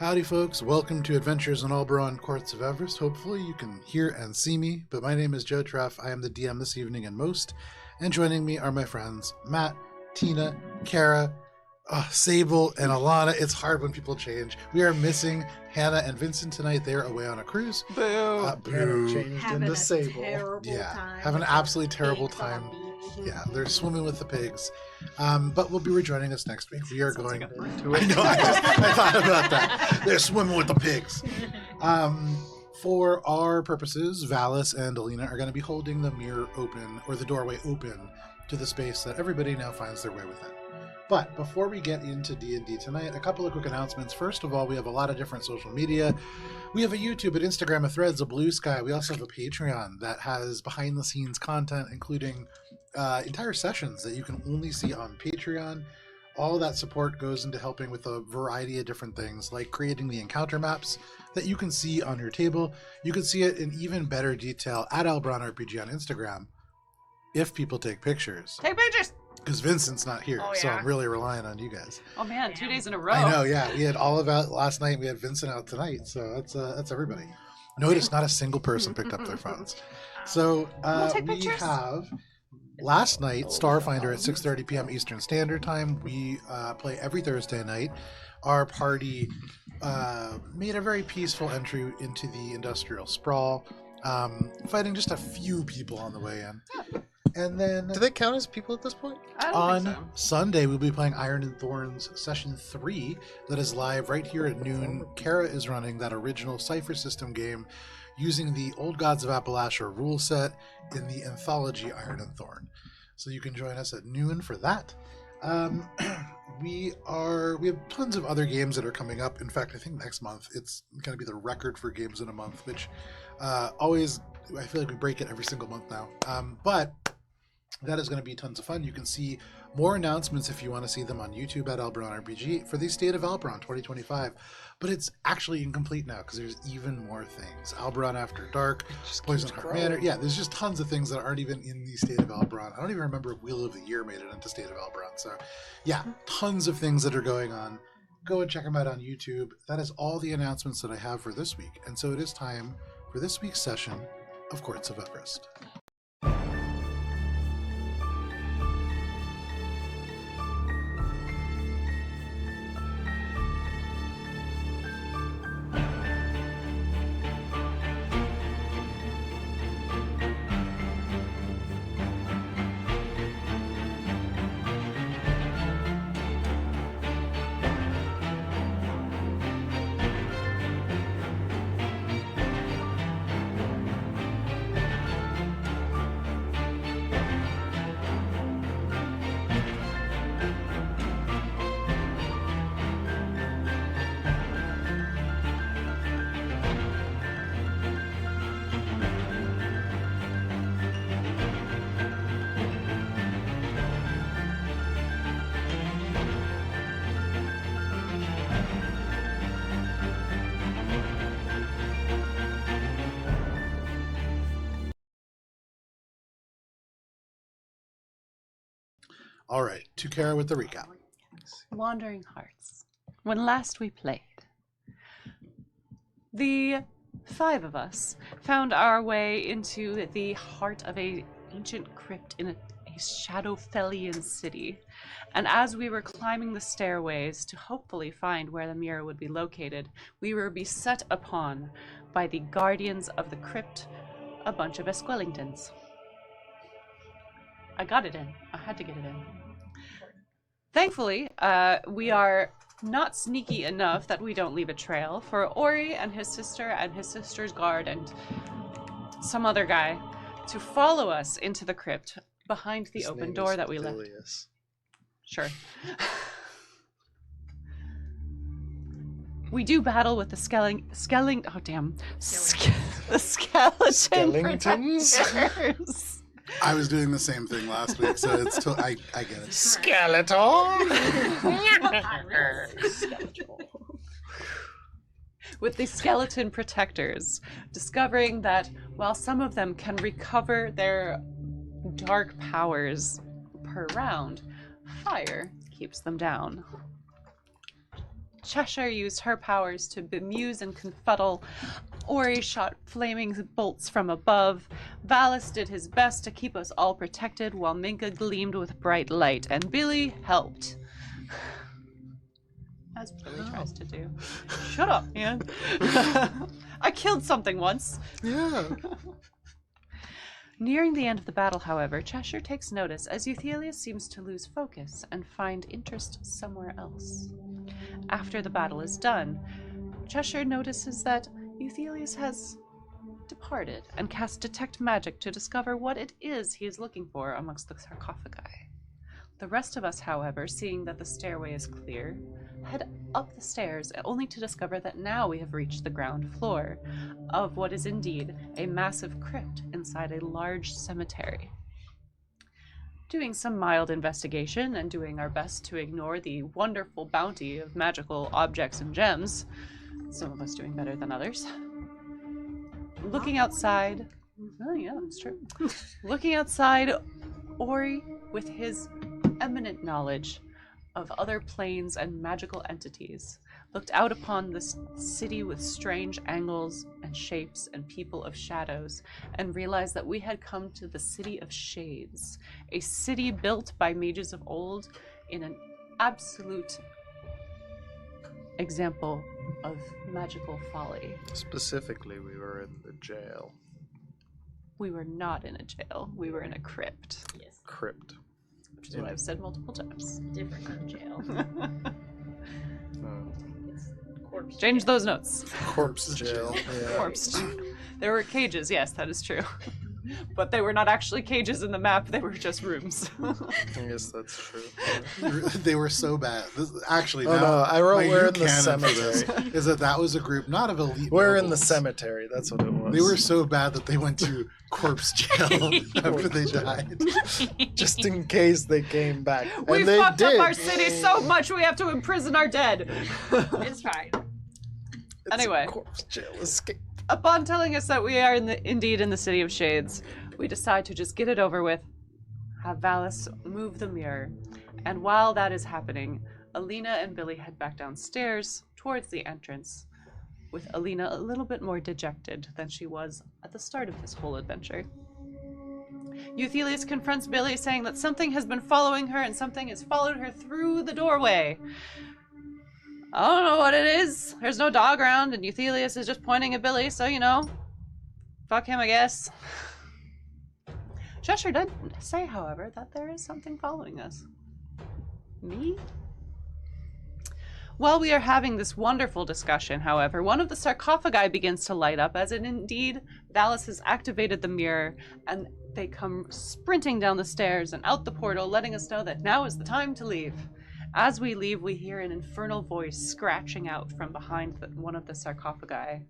Howdy folks, welcome to Adventures in Oberon Courts of Everest. Hopefully you can hear and see me, but my name is Joe Treff. I am the DM this evening and most, and joining me are my friends Matt, Tina, Kara, Sable, and Alana. It's hard when people change. We are missing Hannah and Vincent tonight. They're away on a cruise. Boo! Boo. Changed into Sable. Have an absolutely terrible time. Yeah, they're swimming with the pigs. But will be rejoining us next week. We are going. Like I know. I thought about that. They're swimming with the pigs. For our purposes, Valis and Alina are going to be holding the mirror open, or the doorway open, to the space that everybody now finds their way within. But before we get into D&D tonight, a couple of quick announcements. First of all, we have a lot of different social media. We have a YouTube, an Instagram, a Threads, a Blue Sky. We also have a Patreon that has behind-the-scenes content, including entire sessions that you can only see on Patreon. All of that support goes into helping with a variety of different things, like creating the encounter maps that you can see on your table. You can see it in even better detail at Elbron RPG on Instagram, if people take pictures. Take pictures! Because Vincent's not here, Oh, so yeah. I'm really relying on you guys. Oh man, 2 days in a row. I know, yeah. We had Olive out last night. We had Vincent out tonight, so that's everybody. Notice not a single person picked up their phones. So take we pictures? have last night Starfinder at 6:30 p.m. Eastern Standard Time. We play every Thursday night. Our party made a very peaceful entry into the industrial sprawl, fighting just a few people on the way in. And then Do they count as people at this point? I don't on think so. Sunday, we'll be playing Iron and Thorns Session 3 that is live right here at noon. Kara is running that original Cypher System game using the Old Gods of Appalachia rule set in the anthology Iron and Thorn. So you can join us at noon for that. We have tons of other games that are coming up. In fact, I think next month it's going to be the record for games in a month, which always, I feel like we break it every single month now. But that is going to be tons of fun. You can see more announcements if you want to see them on YouTube at Elbron RPG for the State of Elbron 2025. But it's actually incomplete now because there's even more things. Elbron After Dark, Poison Heart Manor. Yeah, there's just tons of things that aren't even in the State of Elbron. I don't even remember if Wheel of the Year made it into State of Elbron. So yeah, tons of things that are going on. Go and check them out on YouTube. That is all the announcements that I have for this week. And so it is time for this week's session of Courts of Everest. All right, to Kara with the recap. Wandering Hearts. When last we played, the 5 of us found our way into the heart of a ancient crypt in a Shadowfellian city. And as we were climbing the stairways to hopefully find where the mirror would be located, we were beset upon by the guardians of the crypt, a bunch of Esquellingtons. I got it in. I had to get it in. Thankfully, we are not sneaky enough that we don't leave a trail for Ori and his sister's guard and some other guy to follow us into the crypt behind the open door that we left. Sure. We do battle with the skeleton protectors. I was doing the same thing last week, so it's I get it. Skeleton! With the skeleton protectors, discovering that while some of them can recover their dark powers per round, fire keeps them down. Cheshire used her powers to bemuse and confuddle. Ori shot flaming bolts from above. Valis did his best to keep us all protected, while Minka gleamed with bright light, and Billy helped. As Billy tries to do. Shut up, man. I killed something once. Yeah. Nearing the end of the battle, however, Cheshire takes notice as Euthelius seems to lose focus and find interest somewhere else. After the battle is done, Cheshire notices that Euthelius has departed and casts Detect Magic to discover what it is he is looking for amongst the sarcophagi. The rest of us, however, seeing that the stairway is clear, head up the stairs only to discover that now we have reached the ground floor of what is indeed a massive crypt inside a large cemetery. Doing some mild investigation and doing our best to ignore the wonderful bounty of magical objects and gems, some of us doing better than others. Looking outside, oh yeah, that's true. Looking outside, Ori, with his eminent knowledge of other planes and magical entities, looked out upon this city with strange angles and shapes and people of shadows, and realized that we had come to the City of Shades, a city built by mages of old in an absolute example of magical folly. Specifically, we were in the jail. We were not in a jail. We were in a crypt. Yes. Crypt. Which is what I've said multiple times. Different than jail. It's corpse Change jail. those notes. Corpse jail. Yeah. Corpse. There were cages, yes, that is true. But they were not actually cages in the map, they were just rooms. I guess that's true. They were so bad. Actually, Oh now, no, I wrote my we're new in the canon for cemetery. this is that was a group not of elite. We're in the nobles. cemetery. That's what it was. They were so bad that they went to corpse jail after they died. just in case they came back. We and they fucked did. up our city so much we have to imprison our dead. It's fine. It's Anyway. a corpse jail escape. Upon telling us that we are indeed in the City of Shades, we decide to just get it over with, have Valis move the mirror, and while that is happening, Alina and Billy head back downstairs towards the entrance, with Alina a little bit more dejected than she was at the start of this whole adventure. Euthelius confronts Billy, saying that something has been following her and something has followed her through the doorway. I don't know what it is. There's no dog around, and Euthelius is just pointing at Billy, so, you know, fuck him, I guess. Cheshire did say, however, that there is something following us. Me? While we are having this wonderful discussion, however, one of the sarcophagi begins to light up, as indeed Valis has activated the mirror, and they come sprinting down the stairs and out the portal, letting us know that now is the time to leave. As we leave, we hear an infernal voice scratching out from behind one of the sarcophagi.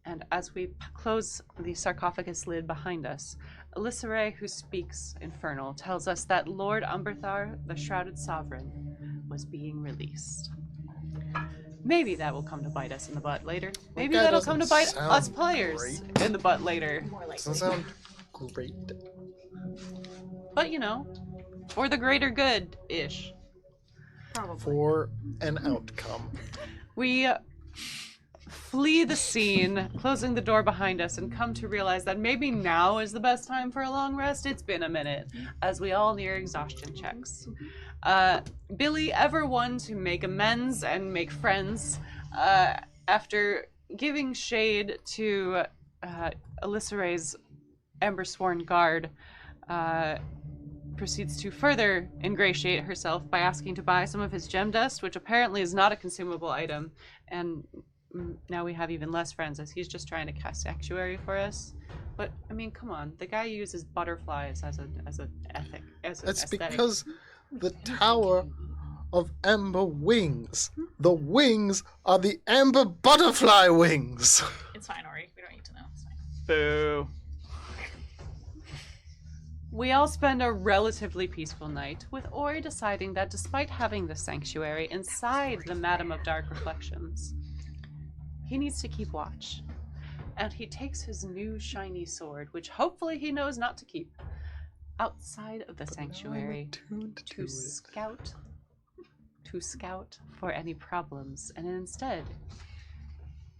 And as we close the sarcophagus lid behind us, Elisare, who speaks Infernal, tells us that Lord Umberthar, the Shrouded Sovereign, was being released. Maybe that will come to bite us in the butt later. Maybe guy that'll come to bite doesn't us sound players in the butt later. More like Doesn't sound great. But, you know, for the greater good-ish. probably. For an outcome. We flee the scene, closing the door behind us, and come to realize that maybe now is the best time for a long rest. It's been a minute, as we all near exhaustion checks. Billy, ever one to make amends and make friends, after giving shade to Elisare's Ember-sworn guard, proceeds to further ingratiate herself by asking to buy some of his gem dust, which apparently is not a consumable item, and now we have even less friends as he's just trying to cast sanctuary for us. But I mean, come on, the guy uses butterflies as an ethic, as an That's aesthetic. because the Tower of Amber Wings. The wings are the amber butterfly wings. It's fine, Ori. We don't need to know. It's fine. Boo. We all spend a relatively peaceful night, with Ori deciding that despite having the sanctuary inside the Madam of Dark Reflections, he needs to keep watch. And he takes his new shiny sword, which hopefully he knows not to keep, outside of the sanctuary to scout to scout for any problems, and instead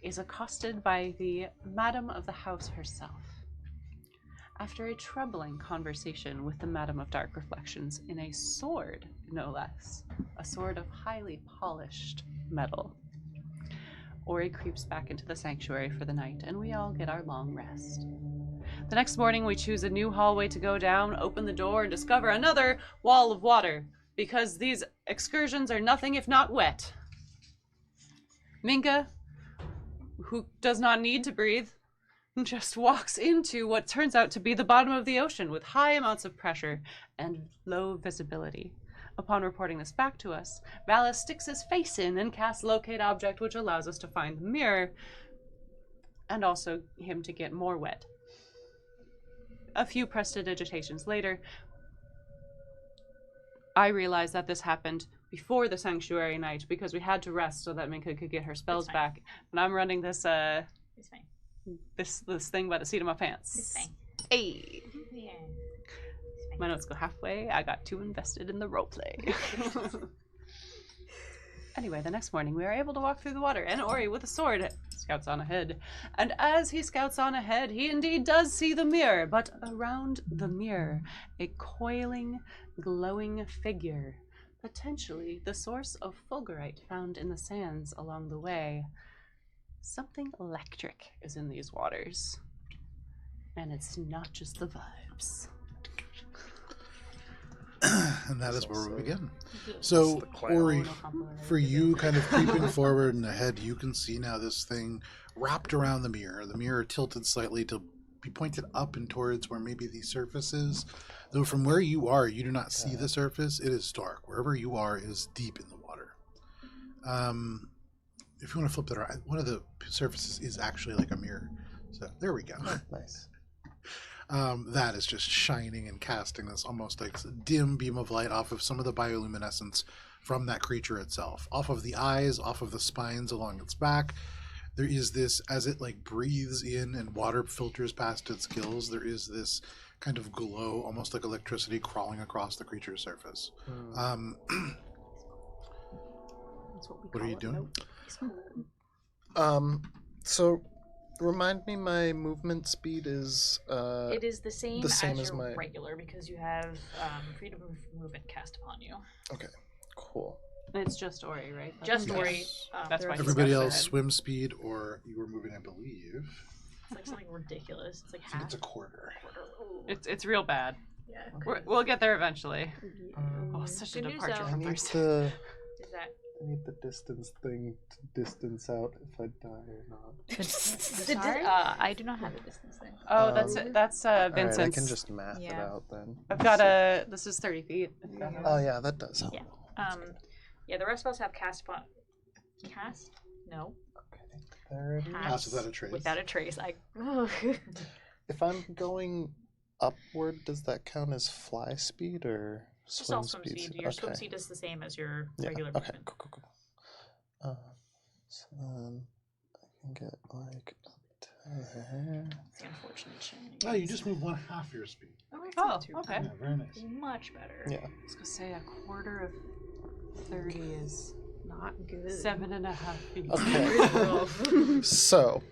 is accosted by the Madam of the House herself. After a troubling conversation with the Madam of Dark Reflections in a sword, no less, a sword of highly polished metal, Ori creeps back into the sanctuary for the night, and we all get our long rest. The next morning, we choose a new hallway to go down, open the door, and discover another wall of water, because these excursions are nothing if not wet. Minka, who does not need to breathe, just walks into what turns out to be the bottom of the ocean with high amounts of pressure and low visibility. Upon reporting this back to us, Valis sticks his face in and casts Locate Object, which allows us to find the mirror and also him to get more wet. A few prestidigitations later, I realized that this happened before the sanctuary night because we had to rest so that Minka could get her spells back. And I'm running this It's fine. this thing by the seat of my pants. It's fine. Hey. Yeah. My notes go halfway. I got too invested in the roleplay. Anyway, the next morning we are able to walk through the water, and Ori, with a sword, scouts on ahead. And as he scouts on ahead, he indeed does see the mirror, but around the mirror, a coiling, glowing figure, potentially the source of fulgurite found in the sands along the way. Something electric is in these waters, and it's not just the vibes. And that is where we begin. So, Ori, for you kind of creeping forward and ahead, you can see now this thing wrapped around the mirror tilted slightly to be pointed up and towards where maybe the surface is. Though from where you are, you do not see the surface. It is dark. Wherever you are is deep in the water. If you want to flip that around, one of the surfaces is actually like a mirror. So there we go. Nice. That is just shining and casting this almost like dim beam of light off of some of the bioluminescence from that creature itself. Off of the eyes, off of the spines along its back. There is this, as it like breathes in and water filters past its gills, there is this kind of glow, almost like electricity crawling across the creature's surface. What are you doing? So remind me, my movement speed is It is the same as your my regular because you have freedom of movement cast upon you. Okay, cool. It's just Ori, right? Just Yes. Ori. That's the why rest Everybody Scouts else, ahead. swim speed, or you were moving, I believe. It's like something ridiculous. It's like I think half. it's a quarter. It's real bad. Yeah. We'll get there eventually. Oh, such a Good news, departure though. from I need first. the Is that distance thing to distance out if I die or not. sorry? I do not have a distance thing. Oh, that's Vincent's. Alright, I can just math it Yeah. out then. I've got a. This is 30 feet. Oh yeah, that does help. Yeah. Yeah. The rest of us have cast upon. Cast? No. Okay, there it is. Pass without a trace. Without a trace. I. If I'm going upward, does that count as fly speed or Just all swim swim speed. Your swim speed is the same as your regular Okay, movement. cool. So then I can get like up to there. It's the unfortunate change. Oh, you just moved 1/2 your speed. Oh, it's Oh, not too okay. Yeah, very nice. much better. Yeah. I was gonna say a quarter of 30 is not Good. 7.5 feet. Okay. So,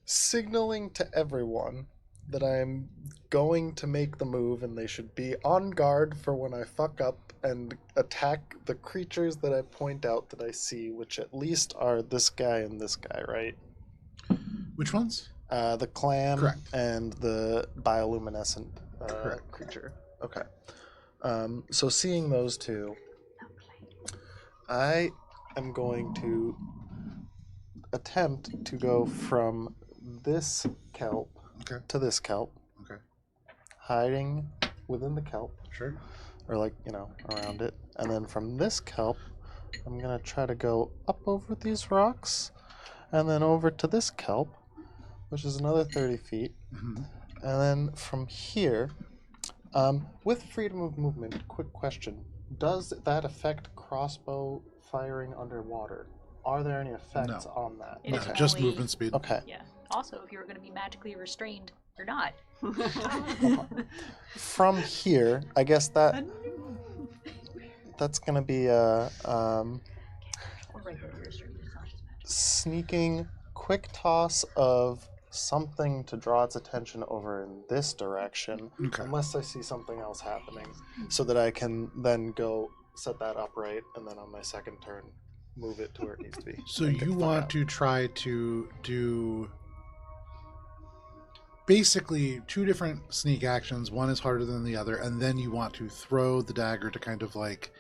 signaling to everyone that I'm going to make the move and they should be on guard for when I fuck up and attack the creatures that I point out that I see, which at least are this guy and this guy, right? Which ones? The clam Correct. and the bioluminescent Correct. creature. Okay. So seeing those two, I am going to attempt to go from this kelp Okay. to this kelp, Okay. hiding within the kelp, Sure. or like, around it. And then from this kelp, I'm going to try to go up over these rocks, and then over to this kelp, which is another 30 feet. Mm-hmm. And then from here, with freedom of movement, quick question. Does that affect crossbow firing underwater? Are there any effects on that? It is No, just only- movement speed. Okay. Yeah. Also, if you're going to be magically restrained, you're not. From here, I guess that That's gonna be a Or right there, your stream. It's not just magic. sneaking quick toss of something to draw its attention over in this direction, Okay. unless I see something else happening, so that I can then go set that upright, and then on my second turn, move it to where it needs to be. So and get you the fuck want out. to try to do basically two different sneak actions. One is harder than the other, and then you want to throw the dagger to kind of like,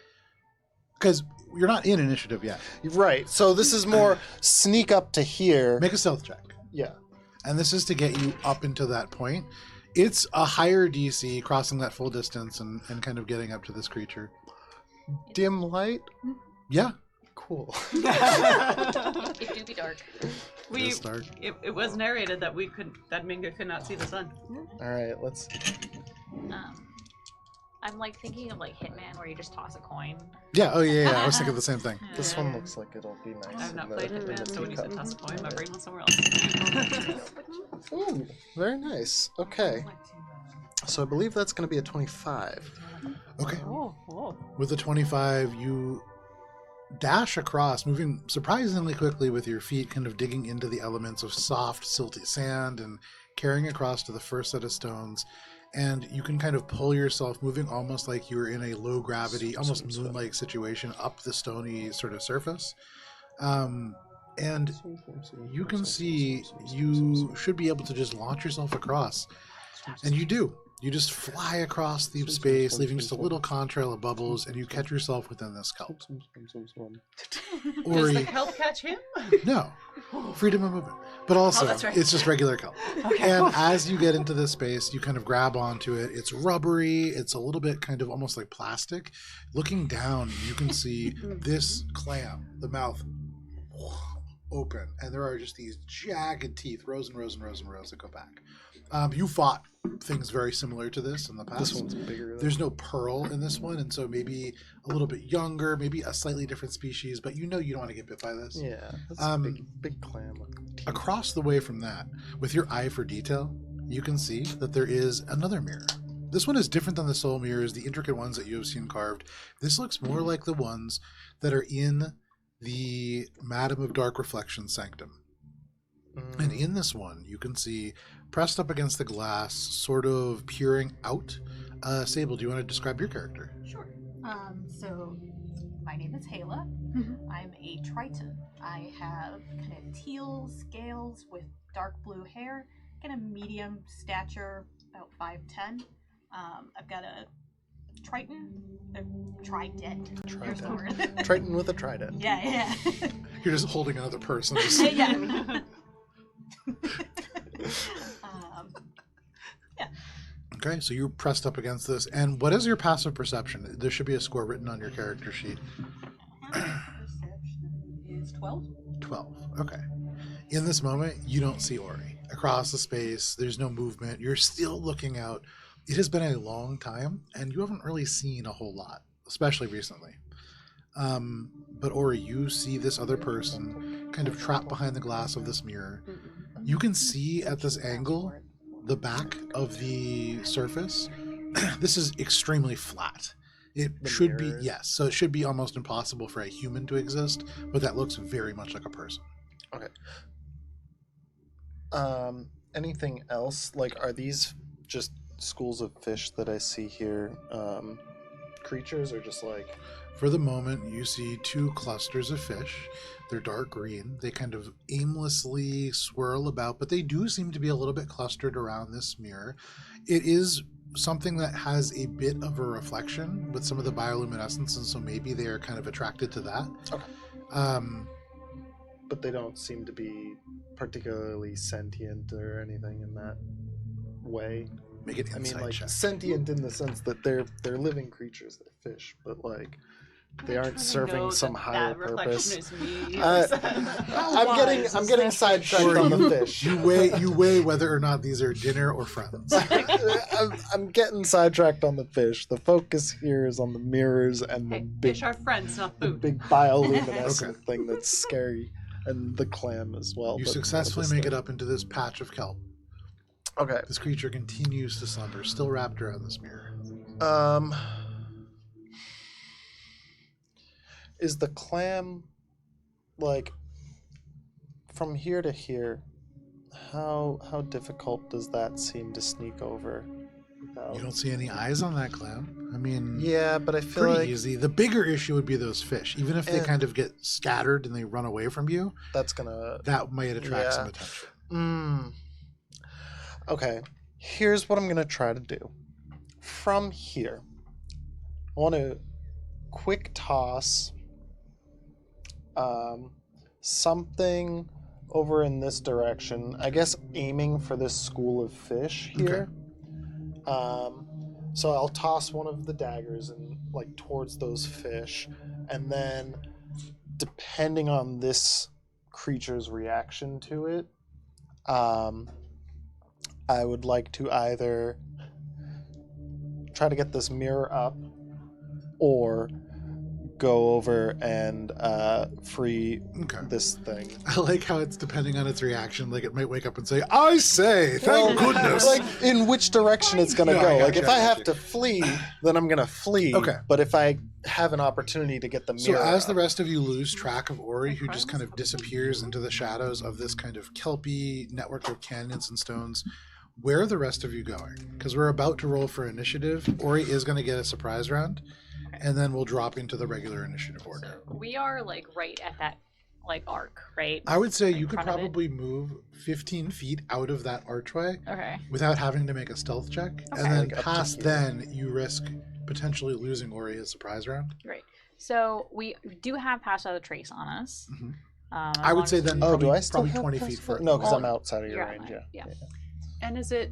because you're not in initiative yet. Right. So this is more sneak up to here. Make a stealth check, Yeah. and this is to get you up into that point. It's a higher DC, crossing that full distance and kind of getting up to this creature. Dim light. Yeah, Cool. It do be dark. We This dark. it was narrated that that Minga could not see the sun. All right. Let's. I'm like thinking of like Hitman, where you just toss a coin. Yeah. Oh yeah. I was thinking the same thing. This one looks like it'll be nice. I've not in the- played in the Hitman, so when you said teacup. toss a coin, my brain was somewhere else. Ooh, very nice. Okay. So I believe that's going to be a 25. Okay. Oh. With the 25, you dash across, moving surprisingly quickly with your feet, kind of digging into the elements of soft, silty sand and carrying across to the first set of stones. And you can kind of pull yourself, moving almost like you're in a low gravity, almost moon-like situation up the stony sort of surface. And you can see you should be able to just launch yourself across. And you do. You just fly across the space, leaving just a little contrail of bubbles, and you catch yourself within this kelp. Does Ori, the kelp catch him? no, freedom of movement. But also, that's right. it's just regular kelp. Okay. And as you get into this space, you kind of grab onto it. It's rubbery. It's a little bit kind of almost like plastic. Looking down, you can see this clam, the mouth open, and there are just these jagged teeth, rows and rows and rows and rows that go back. You fought things very similar to this in the past. This one's bigger. There's no pearl in this one, and so maybe a little bit younger, maybe a slightly different species, but you know you don't want to get bit by this. Yeah, that's a big clam. With teeth. Across the way from that, with your eye for detail, you can see that there is another mirror. This one is different than the soul mirrors, the intricate ones that you have seen carved. This looks more like the ones that are in the Madam of Dark Reflection Sanctum. And in this one, you can see, pressed up against the glass, sort of peering out. Sable, do you want to describe your character? Sure. So my name is Hala. I'm a Triton. I have kind of teal scales with dark blue hair, kind of medium stature, about 5'10". I've got a Triton, a trident. There's the word. Triton with a trident. Yeah. You're just holding another person. Yeah. Okay, so you're pressed up against this. And what is your passive perception? There should be a score written on your character sheet. Perception is 12. 12. Okay. In this moment, you don't see Ori. Across the space, there's no movement. You're still looking out. It has been a long time, and you haven't really seen a whole lot, especially recently. But Ori, you see this other person kind of trapped behind the glass of this mirror. You can see at this angle the back of the surface. This is extremely flat. It should be, yes, so it should be almost impossible for a human to exist, but that looks very much like a person. Okay. Anything else? Like, are these just schools of fish that I see here creatures, or just like... For the moment, you see two clusters of fish. They're dark green. They kind of aimlessly swirl about, but they do seem to be a little bit clustered around this mirror. It is something that has a bit of a reflection with some of the bioluminescence, and so maybe they are kind of attracted to that. Okay. But they don't seem to be particularly sentient or anything in that way. Make an I insight mean, like, check. sentient in the sense that they're living creatures, they're fish, but like they aren't serving some higher purpose. I'm getting sidetracked on the fish. You weigh whether or not these are dinner or friends. I'm getting sidetracked on the fish. The focus here is on the mirrors and the big, Fish are friends, not the food. big bioluminescent Okay. thing that's scary, and the clam as well. You but successfully not make this it up into this patch of kelp. thing. Okay. This creature continues to slumber, still wrapped around this mirror. is the clam, like, from here to here, how difficult does that seem to sneak over? You don't see any eyes on that clam. I mean, Yeah, but I feel pretty like easy. The bigger issue would be those fish. Even if they And- kind of get scattered and they run away from you, that's gonna... that might attract some attention. Okay, here's what I'm gonna try to do. From here, I want to quick toss something over in this direction. I guess aiming for this school of fish here. So I'll toss one of the daggers and like towards those fish, and then depending on this creature's reaction to it, I would like to either try to get this mirror up or go over and free this thing. I like how it's depending on its reaction. Like it might wake up and say, "I say, thank goodness." Like in which direction it's gonna No, go. I Like gotcha, if I I have gotcha. to flee, then I'm gonna flee. Okay. But if I have an opportunity to get the So mirror as the up, rest of you lose track of Ori, who just kind of disappears into the shadows of this kind of kelpy network of canyons and stones, where are the rest of you going? Because we're about to roll for initiative. Ori is going to get a surprise round, and then we'll drop into the regular initiative order. We are like right at that like arc, right? I would say Right you in could front of it? probably move 15 feet out of that archway Okay. without having to make a stealth check. And Okay. then Like up to past here. then, you risk potentially losing Ori his surprise round. Great. So we do have pass without a trace on us. Mhm. As I would long say as then we- oh, do probably- I still probably have 20 plus feet four? for- No, because Oh, I'm outside of your you're range. outside, Yeah. yeah. And is it,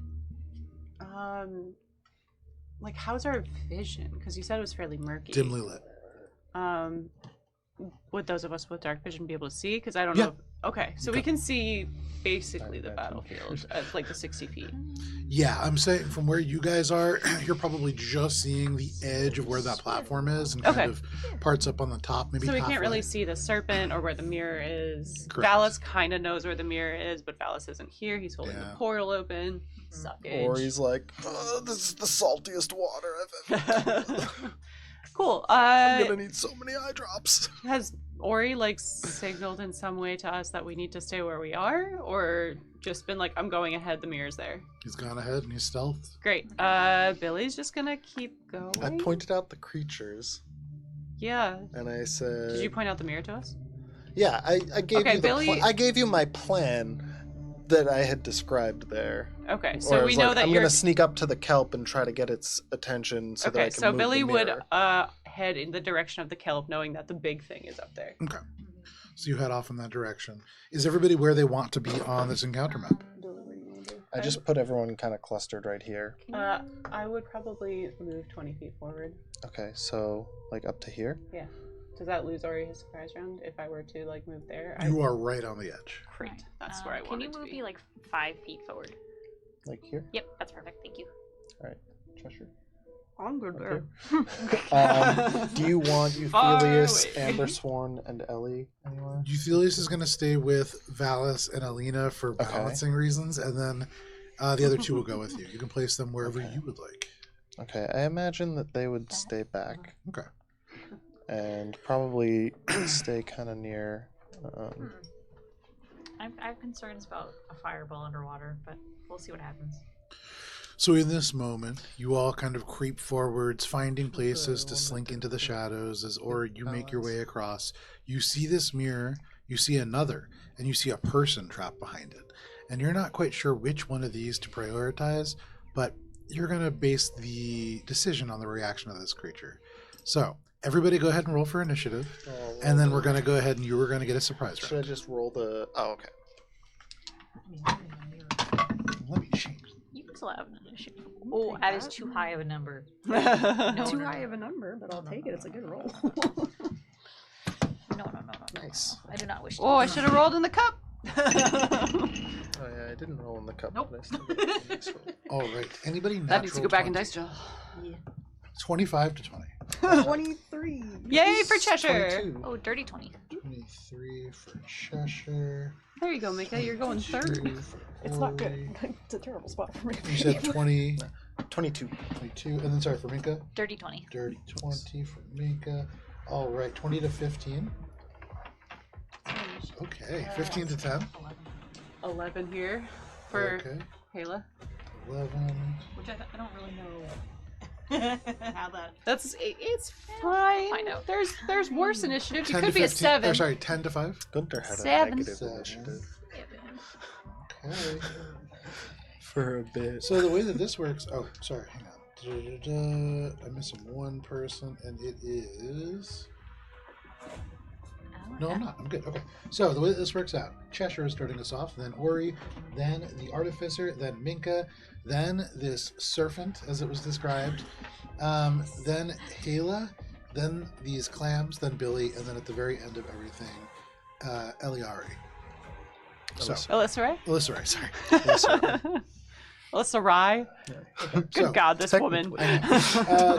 like, how's our vision? Because you said it was fairly murky. Dimly lit. Would those of us with dark vision be able to see? Because I don't Yeah. know. Okay, so we Okay. can see basically the Dark battlefield at like the 60 feet. Yeah, I'm saying from where you guys are, you're probably just seeing the edge of where that platform is and kind Okay. of parts up on the top, maybe So we can't halfway. really see the serpent or where the mirror is. Correct. Valis kind of knows where the mirror is, but Valis isn't here. He's holding Yeah. the portal open. Suckage. Or he's like, this is the saltiest water I've ever had. Cool. I'm gonna need so many eye drops. Has Ori like signaled in some way to us that we need to stay where we are, or just been like, I'm going ahead, the mirror's there? He's gone ahead and he's stealthed. Great. Billy's just gonna keep going. I pointed out the creatures, Yeah. and I said, Did you point out the mirror to us? Yeah, I gave Okay, you Billy- I gave you my plan that I had described there. Okay, Where so I we was know like, that I'm you're gonna sneak up to the kelp and try to get its attention so that I okay. can So move Billy the would mirror. head in the direction of the kelp, knowing that the big thing is up there. Okay. So you head off in that direction. Is everybody where they want to be on this encounter map? I just put everyone kind of clustered right here. I would probably move 20 feet forward. Okay, so like up to here. Yeah. Does that lose Ori his surprise round if I were to like move there? You are right on the edge. Great. That's where I Can wanted you to move be. me like 5 feet forward? Like here. Yep, that's perfect. Thank you. Cheshire. I'm good Okay. there. Do you want Far Euphelius, away. Amber Sworn, and Ellie anywhere? Euthelius is going to stay with Valis and Alina for Okay. balancing reasons, and then the other two will go with you. You can place them wherever you would like. Okay, I imagine that they would stay back Okay. and probably stay kind of near. I have concerns about a fireball underwater, but we'll see what happens. So in this moment, you all kind of creep forwards, finding places to slink into the shadows or you make your way across. You see this mirror, you see another, and you see a person trapped behind it. And you're not quite sure which one of these to prioritize, but you're going to base the decision on the reaction of this creature. So everybody go ahead and roll for initiative, and then we're going to go ahead and you are going to get a surprise Should I round. just roll the? Oh, okay. Let me change. You can still have an initiative. Oh, that is too high of a number. Too high of a number, but I'll take it. It's a good roll. No. Nice. I do not wish to. Oh, I should have rolled in the cup. Oh yeah, I didn't roll in the cup. Nope. But I still got the nice roll. All right. Anybody natural That needs to go back in 20? dice jail. 25 to 20. 23. Yay for Cheshire. 22. Oh, dirty 20. 23 for Cheshire. There you go, Mika. You're going third. 22 for It's not good. Ori. It's a terrible spot for me. You said 20, 22. 22, and then sorry for Minka. Dirty 20. Dirty 20 for Minka. All right, 20 to 15. Okay, 15 to 10. 11 here for Okay, Kayla. 11. Which I don't really know how that. It's fine. Find out. There's worse initiative. You 10 could to be a 15. 7. Or sorry, 10 to 5. Gunter had a 7. negative 7. initiative Okay. for a bit. So the way that this works, oh, sorry, hang on. I'm missing one person, and it is. No, I'm not. I'm good. Okay. So the way that this works out, Cheshire is starting us off, then Ori, then the Artificer, then Minka, then this Serpent, as it was described, then Hala, then these clams, then Billy, and then at the very end of everything, Eliari. So, Elissaray? Elissaray, sorry. Elissaray? Good So, God, this woman.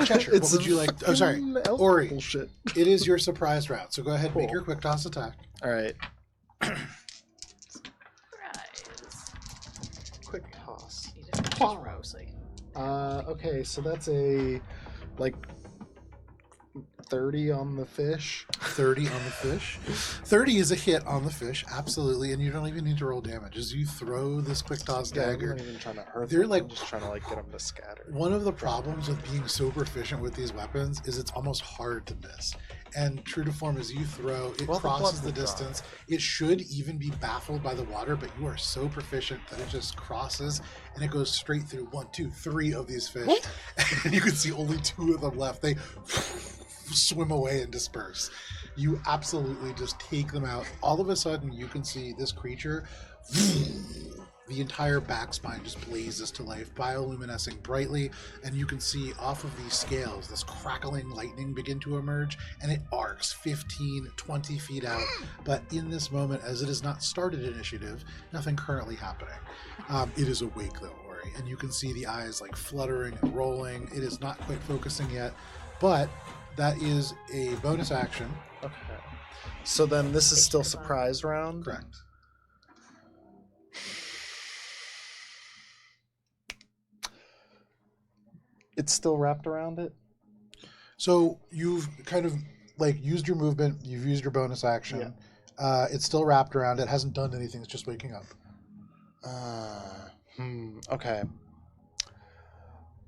Cheshire, what would you like? Oh, sorry. Ori, Bullshit. it is your surprise round, so go ahead and make your quick toss attack. All right. Surprise. Quick toss. Rosie. Okay, so that's a like 30 on the fish. 30 on the fish. 30 is a hit on the fish, absolutely, and you don't even need to roll damage. As you throw this quick toss dagger, I'm not even trying to hurt they're them. like- I'm just trying to like get them to scatter. one of the problems with being so proficient with these weapons is it's almost hard to miss. And true to form, as you throw, it Well, the crosses blood the will distance. It should even be baffled by the water, but you are so proficient that it just crosses and it goes straight through 1, 2, 3 of these fish. And you can see only 2 of them left. They swim away and disperse. You absolutely just take them out. All of a sudden, you can see this creature. The entire back spine just blazes to life, bioluminescing brightly, and you can see off of these scales this crackling lightning begin to emerge, and it arcs 15, 20 feet out. But in this moment, as it has not started initiative, nothing currently happening. It is awake though, Ori, and you can see the eyes like fluttering and rolling. It is not quite focusing yet, but that is a bonus action. Okay. So then this is still surprise round? Correct. It's still wrapped around it? So you've kind of like used your movement, you've used your bonus action. It's still wrapped around it, hasn't done anything, it's just waking up. Okay.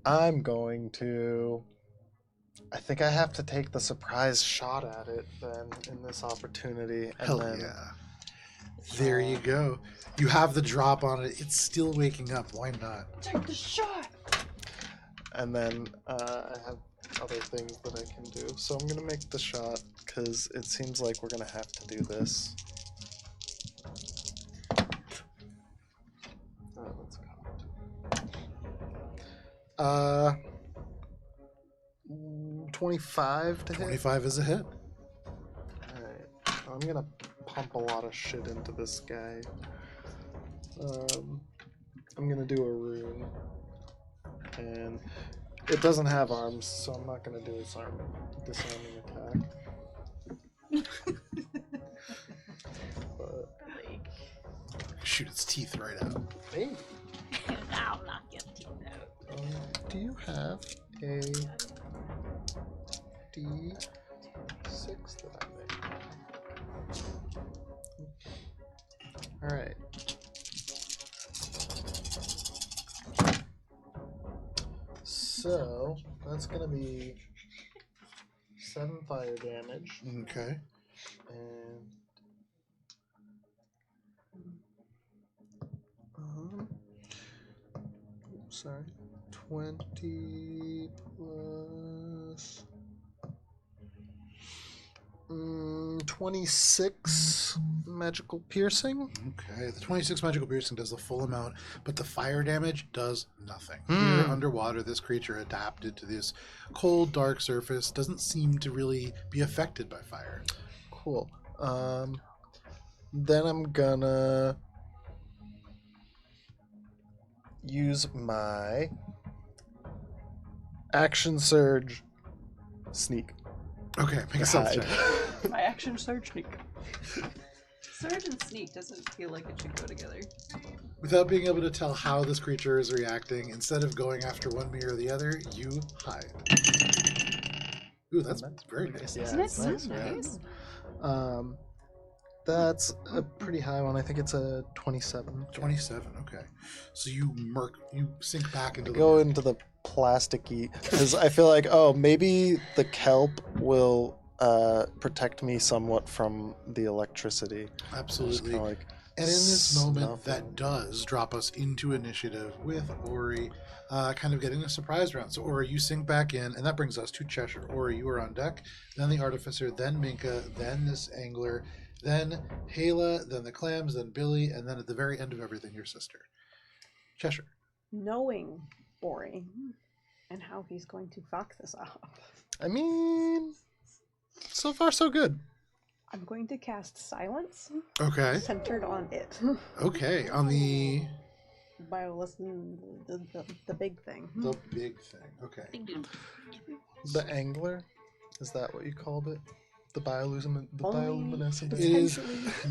I'm going to... I think I have to take the surprise shot at it then in this opportunity. And Hell then, yeah. There you go. You have the drop on it. It's still waking up. Why not? Take the shot! And then I have other things that I can do. So I'm going to make the shot because it seems like we're going to have to do this. Let's go. 25 to hit. 25 is a hit. Alright. I'm going to pump a lot of shit into this guy. I'm going to do a rune. And it doesn't have arms, so I'm not going to do its disarming attack. But Shoot its teeth right out. maybe. I'll knock your teeth out. Do you have a D6 that I make? Alright. So, that's gonna be 7 fire damage. Okay. And sorry, 20 plus 26 magical piercing. Okay. The 26 magical piercing does the full amount, but the fire damage does nothing. Hmm. Here underwater, this creature adapted to this cold, dark surface, doesn't seem to really be affected by fire. Cool. Then I'm gonna use my action surge sneak. Okay, make a stealth Hide. check. My action surge sneak. Surge and sneak doesn't feel like it should go together. Without being able to tell how this creature is reacting, instead of going after one me or the other, you hide. Ooh, that's very nice. Yeah, Isn't it it's so nice, right? nice? That's a pretty high one. I think it's a 27. 27. Okay, so you sink back into the Go murk. into the plasticky because I feel like maybe the kelp will protect me somewhat from the electricity. Just Absolutely. kinda like And in this moment, snuff that it. does drop us into initiative with Ori kind of getting a surprise round. So, Ori, you sink back in, and that brings us to Cheshire. Ori, you are on deck, then the Artificer, then Minka, then this Angler, then Hala, then the Clams, then Billy, and then at the very end of everything, your sister. Cheshire. Knowing Ori and how he's going to fuck this up, I mean, so far so good. I'm going to cast Silence Okay. centered on it. Okay. On the Biolisten, the big thing. big thing. Okay. Big dude. The angler, is that what you called it? The bioluminescent It is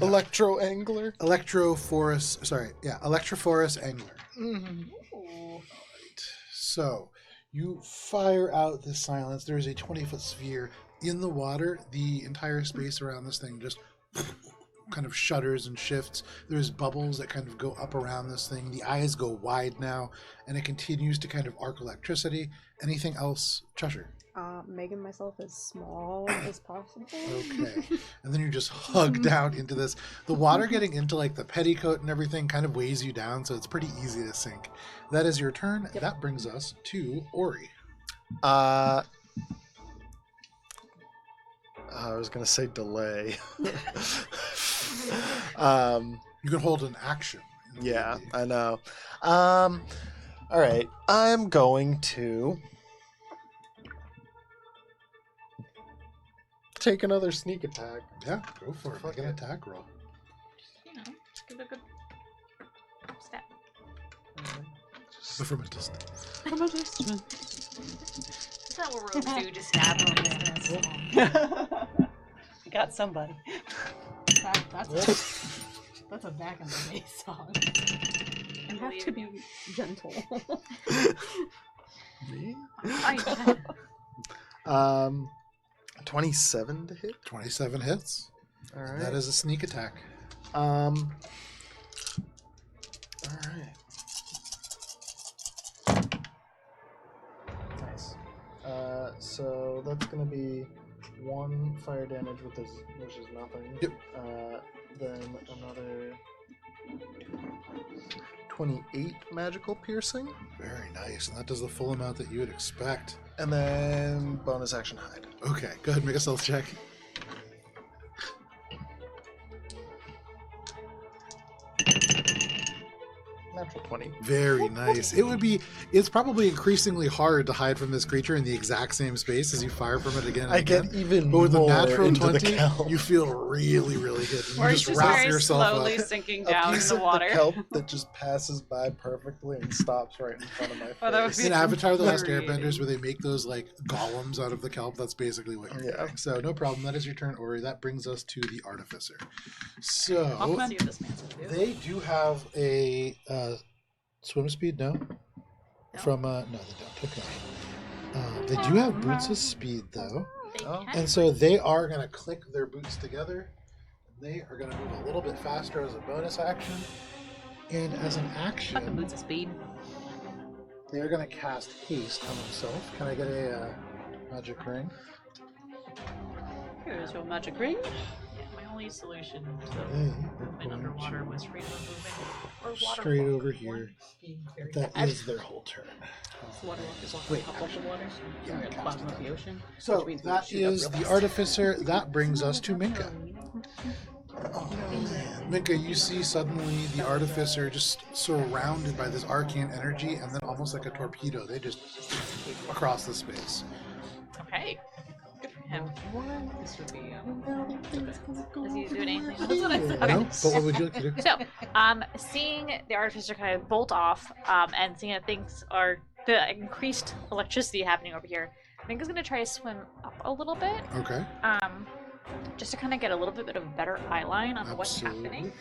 electro angler. Electrophorus. Sorry. Yeah. Electrophorus Angler. Mm-hmm. So you fire out this silence. There is a 20-foot sphere in the water. The entire space around this thing just kind of shudders and shifts. There's bubbles that kind of go up around this thing. The eyes go wide now, and it continues to kind of arc electricity. Anything else, Cheshire? Making myself as small as possible. Okay. And then you just hug down into this. The water getting into like the petticoat and everything kind of weighs you down, so it's pretty easy to sink. That is your turn. Yep. That brings us to Ori. I was gonna say delay. You can hold an action. Yeah, I know. All right, I'm going to take another sneak attack. Yeah, go for it. Make an attack roll. You know, just give it a good step. So from a distance. From a distance. That's not what rogues do, just stab from a distance. Got somebody. That's a back in the day song. You have to be gentle. Me? I bet. 27 to hit. 27 hits. All right. That is a sneak attack. All right. Nice. So that's gonna be 1 fire damage which is nothing. Yep. Then another 28 magical piercing, Very nice. And that does the full amount that you would expect. and then bonus action hide. Okay, go ahead and make a stealth check. Natural 20. Very nice. It's probably increasingly hard to hide from this creature in the exact same space as you fire from it again and I again. get even But with the more natural into 20, the kelp. you feel really, really good. You Or just just wrap very yourself slowly up. sinking A down in piece the of water. the kelp that just passes by perfectly and stops right in front of my face. Oh, that would In be Avatar: The Last infuriating. Airbenders, where they make those like golems out of the kelp, that's basically what you're Yeah. doing. So no problem. That is your turn, Ori. That brings us to the Artificer. Let's So see what this man's gonna do. they do have a swim speed. No, from no, they don't. Okay. They do have boots of speed though, They Oh. can. and so they are going to click their boots together. They are going to move a little bit faster as a bonus action, and as an Fucking action, boots of speed. they are going to cast haste on themselves. Can I get a magic ring? Here's your magic ring. Yeah, my only solution to They movement are underwater going was freedom of movement. Or to water straight walk. over here. Being very That bad. is their whole turn. Water walk is Wait, walking up the water. yeah, We're at the cast bottom it of the down. ocean. So which means we that shoot up is real the fast. Artificer. That brings us to Minka. Minka, you see suddenly the Artificer just surrounded by this arcane energy, and then almost like a torpedo, they just across the space. Okay. Good for him. This would be, Is he doing anything? That's what I said. No? But what would you like to do? So, seeing the artificer kind of bolt off, and seeing that things are the increased electricity happening over here, I think he's gonna try to swim up a little bit, Okay. just to kind of get a little bit of a better eye line on what's Absolutely.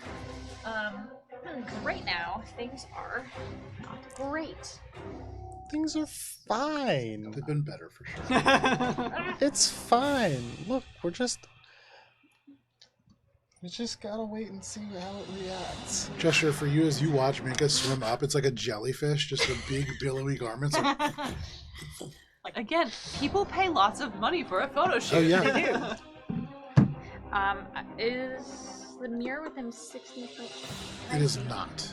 happening. Right now things are not great. Things are fine. They've been better for sure. It's fine. Look, we just gotta wait and see how it reacts. Gesture for you as you watch Minka swim up. It's like a jellyfish, just a big billowy garment. Again, people pay lots of money for a photo shoot. Oh yeah. They do. Is the mirror within 60 feet? It is not.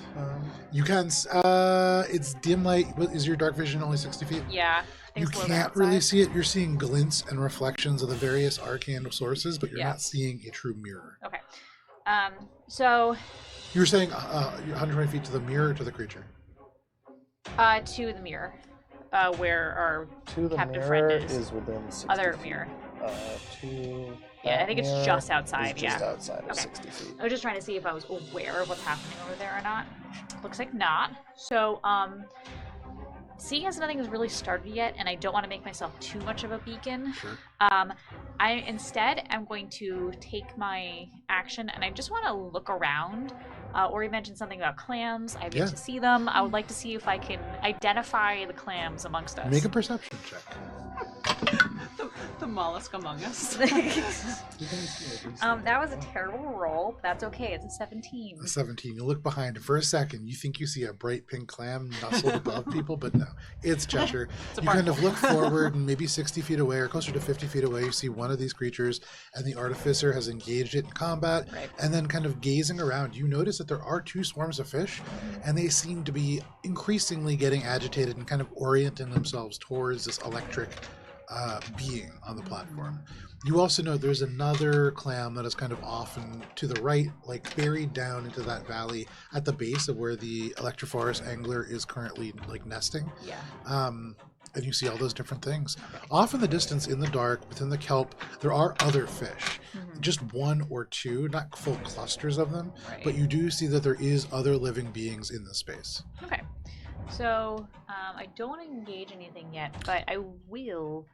You can. It's dim light. Is your dark vision only 60 feet? Yeah. You can't really see it. You're seeing glints and reflections of the various arcane sources, but you're not seeing a true mirror. Okay. So. You were saying 120 feet to the mirror or to the creature? To the mirror. Where our captive friend is within 60 other feet. mirror. Yeah, I think it's just outside. Just outside of Okay. 60 feet. I was just trying to see if I was aware of what's happening over there or not. Looks like not. So, seeing as nothing has really started yet, and I don't want to make myself too much of a beacon, Sure. I instead am going to take my action, and I just want to look around. Ori mentioned something about clams. I've yet to see them. I would like to see if I can identify the clams amongst us. Make a perception check. The mollusk among us. That was a terrible roll. That's okay. It's a 17. A 17. You look behind, and for a second, you think you see a bright pink clam nestled above people, but no, it's Cheshire. You kind of look forward, and maybe 60 feet away, or closer to 50 feet away, you see one of these creatures, and the artificer has engaged it in combat. Right. And then, kind of gazing around, you notice that there are two swarms of fish, and they seem to be increasingly getting agitated and kind of orienting themselves towards this electric being on the platform. You also know there's another clam that is kind of off and to the right, like buried down into that valley at the base of where the Electrophorus angler is currently like nesting. Yeah. And you see all those different things. Off in the distance, in the dark, within the kelp, there are other fish. Just one or two, not full clusters of them, but you do see that there is other living beings in this space. Okay. So, I don't want to engage anything yet, but I will.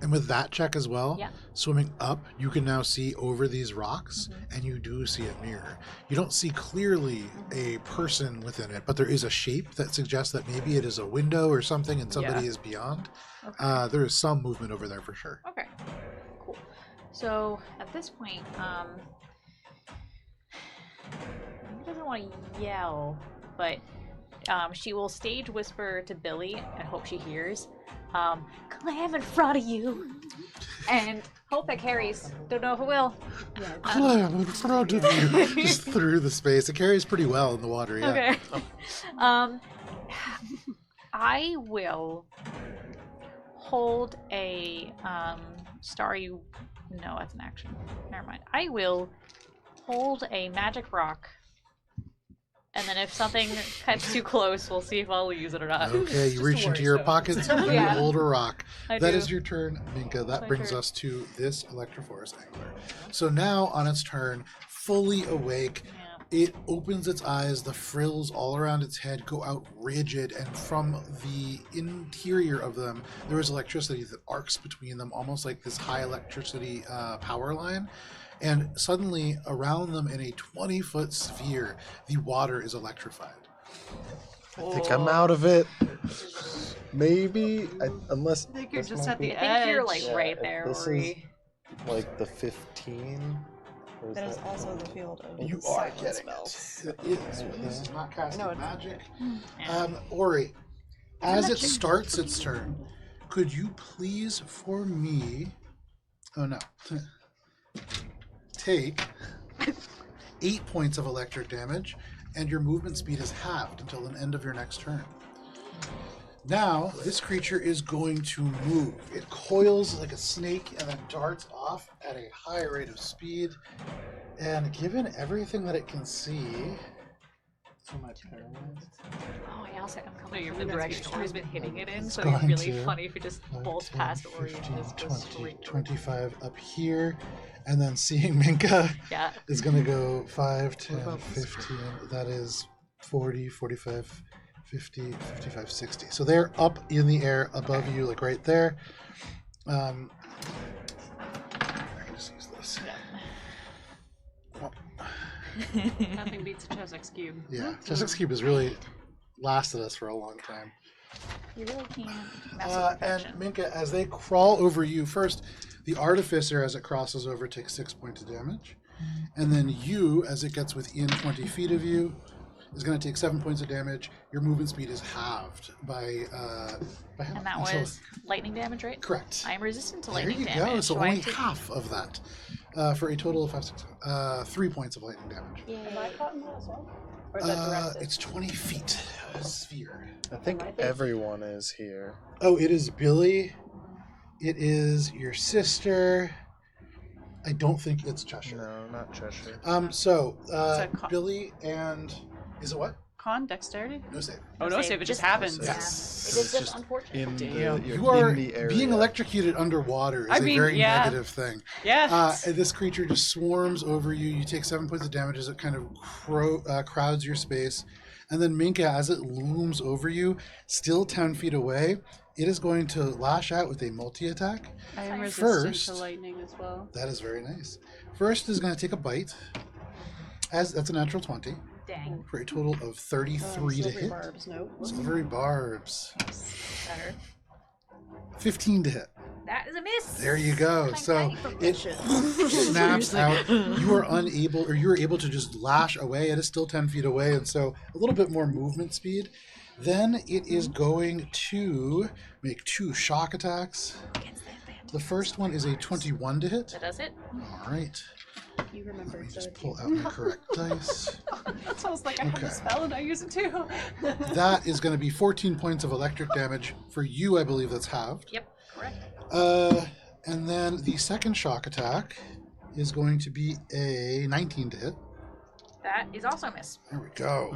And with that check as well, Yeah. swimming up, you can now see over these rocks, and you do see a mirror. You don't see clearly a person within it, but there is a shape that suggests that maybe it is a window or something, and somebody is beyond. Okay. There is some movement over there for sure. Okay. Cool. So at this point, he doesn't want to yell, but she will stage whisper to Billy and hope she hears. Clam in front of you, and hope that carries. Don't know if it will. Clam in front of you, just through the space. It carries pretty well in the water, yeah. Okay. I will hold a starry. No, that's an action. Never mind. I will hold a magic rock. And then if something cuts too close, we'll see if I'll use it or not. Okay, you reach into your pockets and you hold a rock. I That do. is your turn, Minka. That My brings turn. us to this Electrophorus angler. So now, on its turn, fully awake, Yeah. it opens its eyes. The frills all around its head go out rigid, and from the interior of them, there is electricity that arcs between them, almost like this high electricity power line. And suddenly, around them in a 20-foot sphere, the water is electrified. I think I'm out of it. Maybe, unless. I think you're this just might at be- the I think you're edge. like Yeah, right if there, this Ori. is like the 15. Or That is that- also the field of You are silent getting spells. it. It is. This is not casting No, it's- magic. Yeah. Ori, as it starts its turn, could you please for me? Oh no. Take 8 points of electric damage, and your movement speed is halved until the end of your next turn. Now, this creature is going to move. It coils like a snake and then darts off at a high rate of speed. And given everything that it can see, for my paralyzed, Oh, I also am No, coming you're from the that's direction good. Ori's been hitting it in, It's so it'd be going really to funny if it just 5, bolts 10, past Ori 15, and just goes 20, straight. 25 up here, and then seeing Minka Yeah. is going to go 5, 10, 15. That is 40, 45, 50, 55, 60. So they're up in the air above you, like right there. I can just use this. Nothing beats a Chesek's cube. Yeah, Chesek's Cube has really lasted us for a long time. You really can't mess with And perfection. Minka, as they crawl over you, first, the Artificer, as it crosses over, takes 6 points of damage. And then you, as it gets within 20 feet of you, is going to take 7 points of damage. Your movement speed is halved by half. And that So- was lightning damage, right? correct. I am resistant to There lightning you damage. go. So do I only take- half of that, for a total of 5, 6, 3 points of lightning damage. Am I caught in that as well? Or is that directed? It's 20 feet sphere. I think Might be. everyone is here. Oh, it is Billy. It is your sister. I don't think it's Cheshire. No, not Cheshire. So a co- Billy and is it what? Con dexterity? No save. Oh, no save. It just happens. Yeah. Yes. It is It's just just- unfortunate. In the, Damn. you're You are in the area. being electrocuted underwater is I a mean, very yeah. negative thing. Yeah. This creature just swarms over you. You take 7 points of damage as it kind of crowds your space. And then Minka, as it looms over you, still 10 feet away, it is going to lash out with a multi-attack. I am First- resistant to lightning as well. That is very nice. First is going to take a bite. That's a natural 20 Dang. for a total of 33 to silvery hit. barbs, no. Silvery barbs. Better. 15 to hit. That is a miss. There you go. Clang, So clang, it perfection. snaps out. You are unable, or you are able to just lash away. It is still 10 feet away, and so a little bit more movement speed. Then it is going to make 2 shock attacks. The first one is a 21 to hit. That does it. All right. You Let remember me it, just don't pull you? out my correct dice. That sounds like I have Okay. a spell and I use it too. That is going to be 14 points of electric damage. For you, I believe that's halved. Yep. Correct. And then the second shock attack is going to be a 19 to hit. That is also a miss. There we go.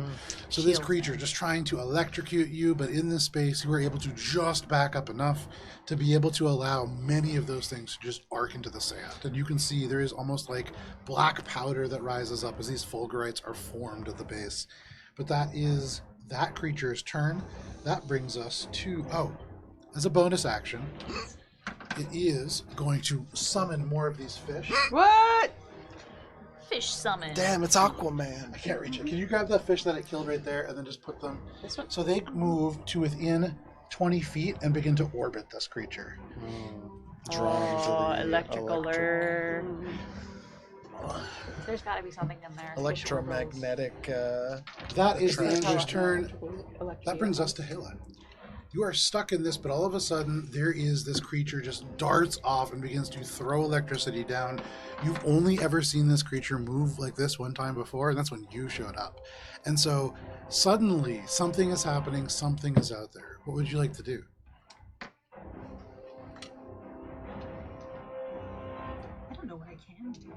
So this Shield. creature just trying to electrocute you, but in this space, you were able to just back up enough to be able to allow many of those things to just arc into the sand. And you can see there is almost like black powder that rises up as these fulgurites are formed at the base. But that is that creature's turn. That brings us to, as a bonus action, it is going to summon more of these fish. What? Fish summon. Damn, it's Aquaman. I can't reach it. Can you grab that fish that it killed right there and then just put them? This one? So they move to within 20 feet and begin to orbit this creature. Drawn to the electrical lure. There's got to be something in there. electromagnetic. That is the Attraction. Anger's turn. That brings us to Hilla. You are stuck in this, but all of a sudden there is this creature just darts off and begins to throw electricity down. You've only ever seen this creature move like this one time before, and that's when you showed up. And so suddenly something is happening, something is out there. What would you like to do? I don't know what I can do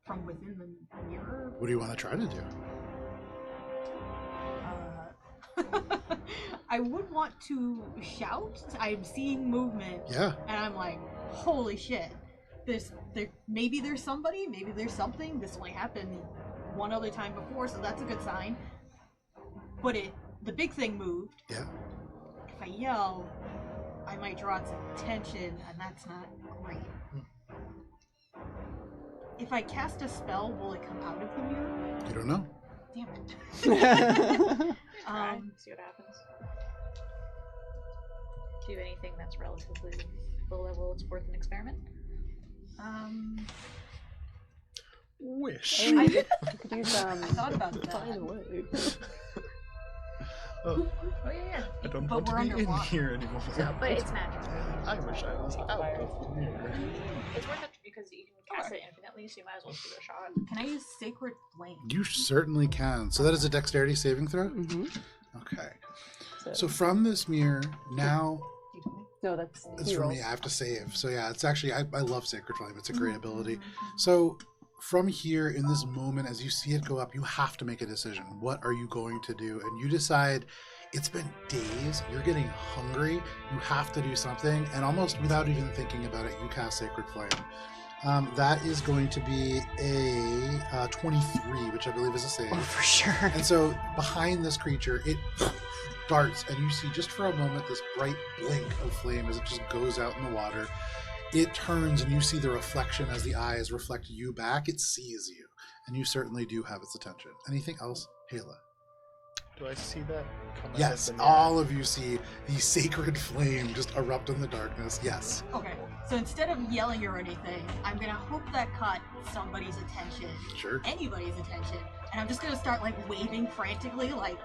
from within the mirror. What do you want to try to do? I would want to shout. I'm seeing movement, Yeah. and I'm like, "Holy shit! Maybe there's somebody. Maybe there's something. This only happened one other time before, so that's a good sign." But the big thing moved. Yeah. If I yell, I might draw its attention, and that's not great. If I cast a spell, will it come out of the mirror? You don't know. Damn it. See what happens. Do you have anything that's relatively low level? It's worth an experiment. Wish. I could use I thought about that. find a way. Oh, Oh yeah. I don't But want to we're be in underwater. here anymore. So, but it's magic. I wish I was out of the mirror. It's worth it because you can cast it infinitely, so you might as well give it a shot. Can I use Sacred Flame? You certainly can. So that is a dexterity saving throw? Mm-hmm. Okay. So from this mirror, now You told me. No, that's it's he for rolls. me. I have to save. So yeah, it's actually I love Sacred Flame. It's a great ability. So from here in this moment, as you see it go up, you have to make a decision. What are you going to do? And you decide. It's been days. You're getting hungry. You have to do something, and almost without even thinking about it, you cast Sacred Flame. That is going to be a 23, which I believe is a save. Oh, for sure. And so behind this creature, it darts, and you see just for a moment this bright blink of flame as it just goes out in the water. It turns, and you see the reflection as the eyes reflect you back. It sees you, and you certainly do have its attention. Anything else, Hala? Do I see that? Yes, all of you see the sacred flame just erupt in the darkness. Yes. Okay, so instead of yelling or anything, I'm gonna hope that caught somebody's attention. Sure. Anybody's attention. And I'm just gonna start like waving frantically, like,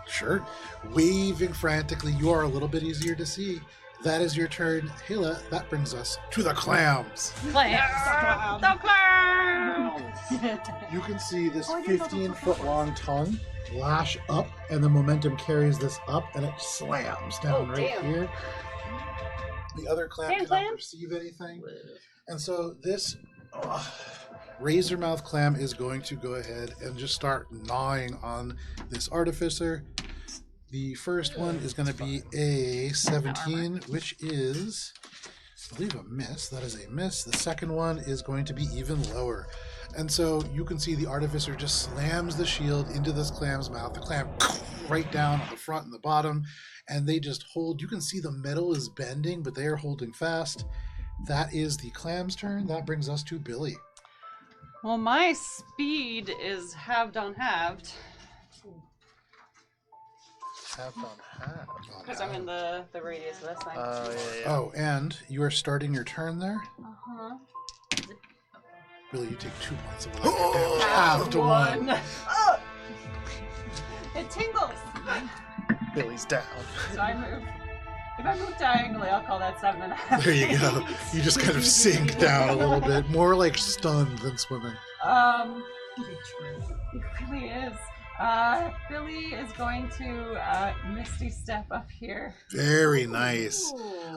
Sure. Waving frantically, you are a little bit easier to see. That is your turn. Hela, that brings us to the clams. Clams. The clowns! You can see this Oh, I didn't know those were 15-foot long tongue lash up, and the momentum carries this up, and it slams down here. The other clam Damn, cannot clam. perceive anything. And so this razor mouth clam is going to go ahead and just start gnawing on this artificer. The first one is going to be a 17, which is, I believe, a miss. That is a miss. The second one is going to be even lower. And so you can see the artificer just slams the shield into this clam's mouth. The clam right down on the front and the bottom, and they just hold. You can see the metal is bending, but they are holding fast. That is the clam's turn. That brings us to Billy. Well, my speed is halved on halved. Half on half. Because I'm in the radius of this thing. Yeah. Oh, and you are starting your turn there. Uh-huh. Billy, you take 2 points of electric damage. Half to 1. Oh! It tingles! Billy's down. So I move. If I move diagonally, I'll call that 7.5. There you go. You just kind of sink down a little bit. More like stunned than swimming. It really is. Billy is going to Misty Step up here. Very nice.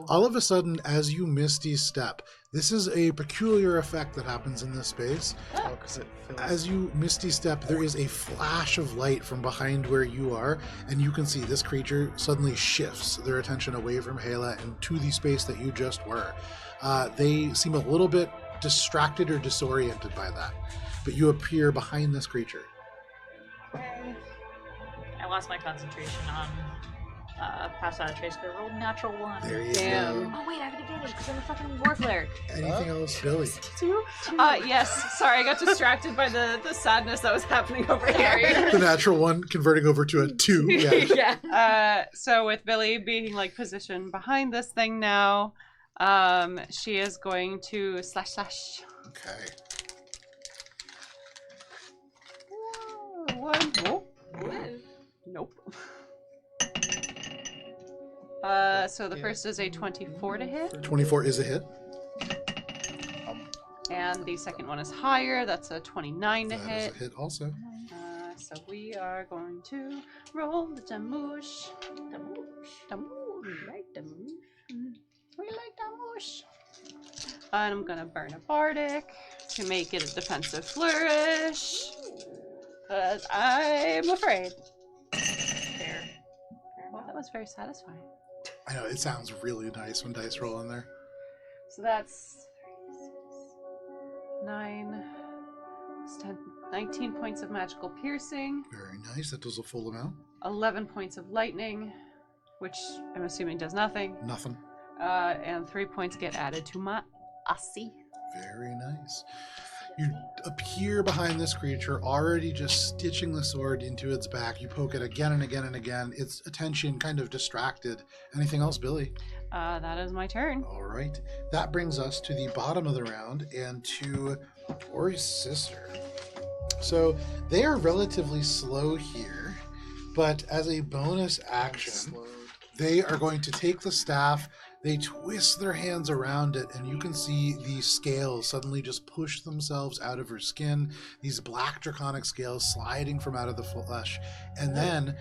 All of a sudden, as you Misty Step, this is a peculiar effect that happens in this space. Oh, 'cause it feels... As you Misty Step, there is a flash of light from behind where you are, and you can see this creature suddenly shifts their attention away from Hela and to the space that you just were. They seem a little bit distracted or disoriented by that, but you appear behind this creature. I lost my concentration on pass out of trace, but I rolled natural 1. There you Damn. go. Oh wait, I have an advantage because I'm a fucking war cleric. Anything else, Billy? Yes. Sorry, I got distracted by the sadness that was happening over here. The natural one converting over to a 2. Yeah. Yeah. So with Billy being like positioned behind this thing now, she is going to slash. Okay. One. Oh. Nope. So the first is a 24 to hit, 24 is a hit. and the second one is higher. That's a 29 to That is hit. a hit also. So we are going to roll the damoosh. We like damoosh. And I'm gonna burn a bardic to make it a defensive flourish. Because I'm afraid. Well, that was very satisfying. I know, it sounds really nice when dice roll in there. So that's 9, 10, 19 points of magical piercing, Very nice. That does a full amount. 11 points of lightning, which I'm assuming does nothing, Nothing. and 3 points get added to my AC. Very nice. You appear behind this creature, already just stitching the sword into its back. You poke it again and again and again. Its attention kind of distracted. Anything else, Billy? That is my turn. All right. That brings us to the bottom of the round and to Ori's sister. So they are relatively slow here, but as a bonus action, they are going to take the staff. They twist their hands around it, and you can see the scales suddenly just push themselves out of her skin. These black draconic scales sliding from out of the flesh. And then,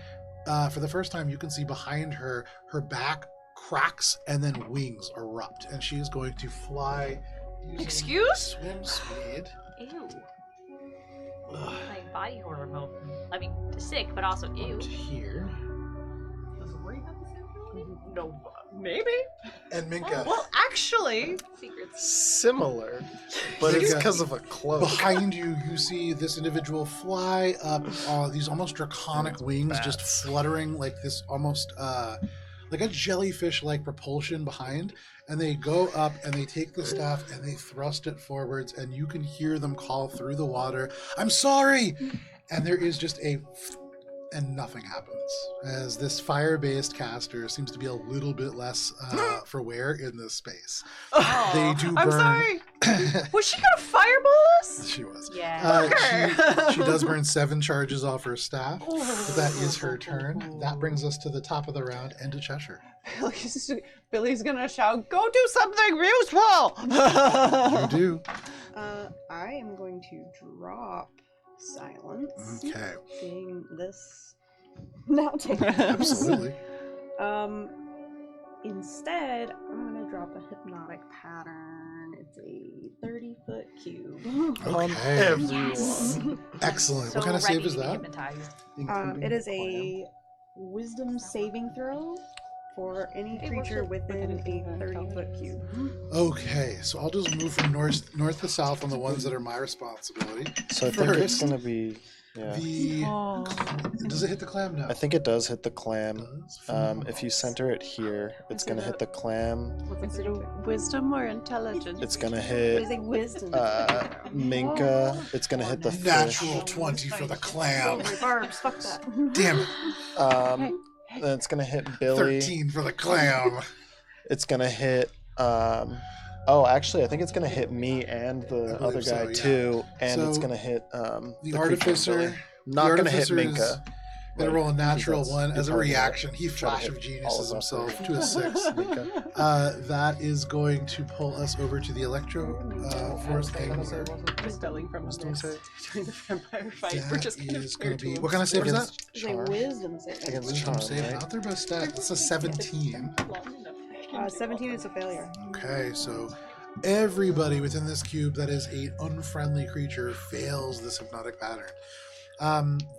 for the first time, you can see behind her, her back cracks and then wings erupt. And she is going to fly using Excuse? swim speed. Ew. My body horror remote. I mean, sick, but also ew. Up to here. No, maybe. And Minka, Well, actually, Secrets. Similar, but it's Minka, because of a cloak. behind you, you see this individual fly up, these almost draconic wings just Bats. fluttering like this almost like a jellyfish-like propulsion behind, and they go up and they take the staff and they thrust it forwards, and you can hear them call through the water, "I'm sorry!" And there is just a and nothing happens. As this fire-based caster seems to be a little bit less for wear in this space. They do burn. I'm sorry. Was she gonna fireball us? She was. Yeah. She does burn 7 charges off her staff. But that is her turn. That brings us to the top of the round and to Cheshire. Billy's gonna shout, "Go do something useful!" You do. I am going to drop silence. Okay. Seeing this now take Absolutely. Instead, I'm gonna drop a hypnotic pattern. It's a 30-foot cube. Okay. Everyone. Excellent. So What kind of save ready is to be that? hypnotized. Including It is the a wisdom saving throw for any creature within a 30-foot cube. Okay, so I'll just move from north to south on the ones that are my responsibility. clam. So I think it's First, gonna be. Yeah. Does it hit the clam now? I think it does hit the clam. Does? If you center it here, it's gonna hit the clam. Is it a wisdom or intelligence? It's gonna It hit is a wisdom. Minka. It's gonna hit the Natural fish. 20 for the clam. Barbs, fuck that. Damn it. Then it's gonna hit Billy. 13 for the clam. It's gonna hit. Oh, actually, I think it's gonna hit me and the I other believe so, guy yeah. too, and it's So, gonna hit The creature artificer. Billy. Not the gonna hit artificer is Minka. Gonna roll a natural Because 1 that's as a part of it. reaction. He Try to flash hit of all geniuses of us. himself to a 6. Minka. That is going to pull us over to the electro forest angler. Spelling from Wisdom save. during the vampire fight. We're just kind That of is clear going to be. to What kind of save is that? It's a Charm. wisdom saving. Against Wisdom charm, save. right? Not their best stat. That's a 17. 17 is a failure. Okay, so everybody within this cube that is an unfriendly creature fails this hypnotic pattern.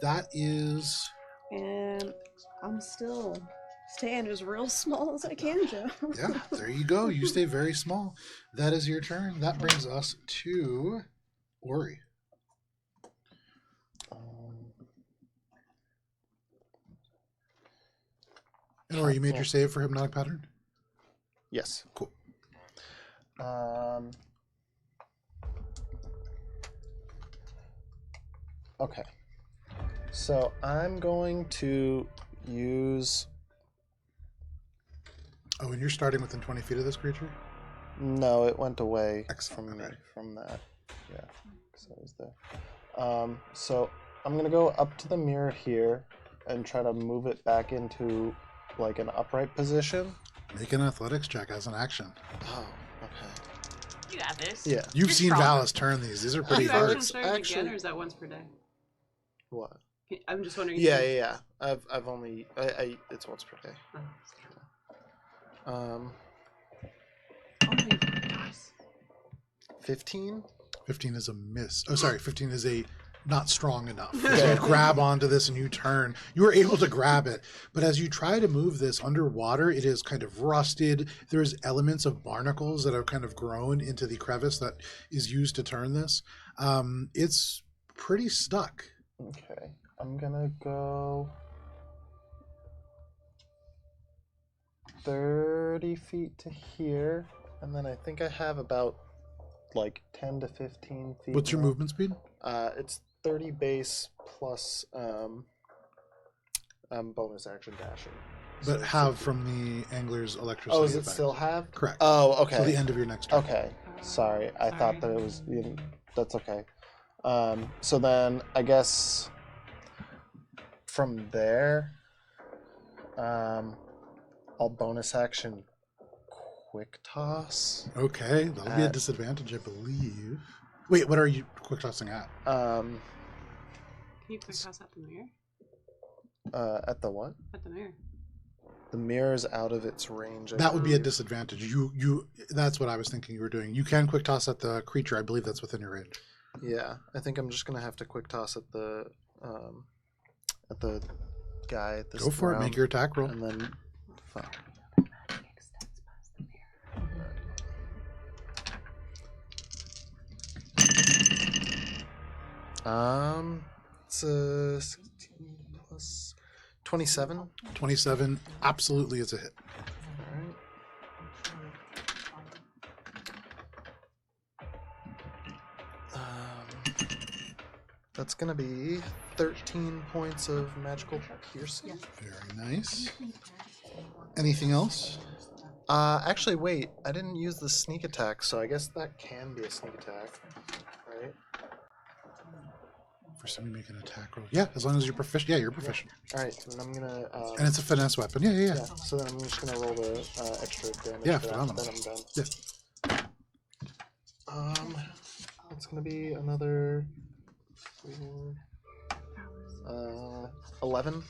That is. And I'm still staying as real small as I can, Joe. Yeah, there you go. You stay very small. That is your turn. That brings us to Ori. And Ori, you made your save for hypnotic pattern? Yes. Cool. Okay. So I'm going to use. Oh, and you're starting within 20 feet of this creature? No, it went away Excellent, from me okay. from that. Yeah. So it was there. So I'm gonna go up to the mirror here and try to move it back into like an upright position. Make an athletics check as an action. Oh, okay. You got this. Yeah. You've You're seen strong. Valis turn these. These are pretty Is hard. action starting actually- again, or is that once per day? What? I'm just wondering. Yeah. I've only it's once per day. Oh, Um, oh my gosh. 15. 15 is a miss. Oh, sorry. 15 is a not strong enough. So you grab onto this and you turn. You were able to grab it. But as you try to move this underwater, it is kind of rusted. There's elements of barnacles that have kind of grown into the crevice that is used to turn this. It's pretty stuck. Okay. I'm gonna go 30 feet to here, and then I think I have about like 10 to 15 feet. What's your more. movement speed? It's 30 base plus bonus action dashing. But So have 50. from the angler's electricity. Oh, is it effect. still have? Correct. Oh, okay. Till the end of your next turn. Okay. Sorry, I Sorry. thought that it was. That's okay. So then I guess from there, I'll bonus action quick toss. Okay, that'll be a At- disadvantage, I believe. Wait, what are you quick tossing at? Can you quick toss at the mirror? At the what? At the mirror. The mirror's out of its range. I That would be a believe. disadvantage. You. That's what I was thinking you were doing. You can quick toss at the creature. I believe that's within your range. Yeah, I think I'm just gonna have to quick toss at the guy. At this Go for it. round, Make your attack roll. And then, fuck. It's a 16 plus 27. 27 absolutely is a hit. Alright. That's gonna be 13 points of magical piercing. Very nice. Anything else? Actually, wait. I didn't use the sneak attack, so I guess that can be a sneak attack, right? For somebody make an attack roll. Yeah, as long as you're proficient. Yeah, you're proficient. All right, and I'm gonna. And it's a finesse weapon. Yeah. yeah. So then I'm just gonna roll the extra damage. Yeah, for that, phenomenal. then I'm done. Yeah. It's gonna be another 11. 11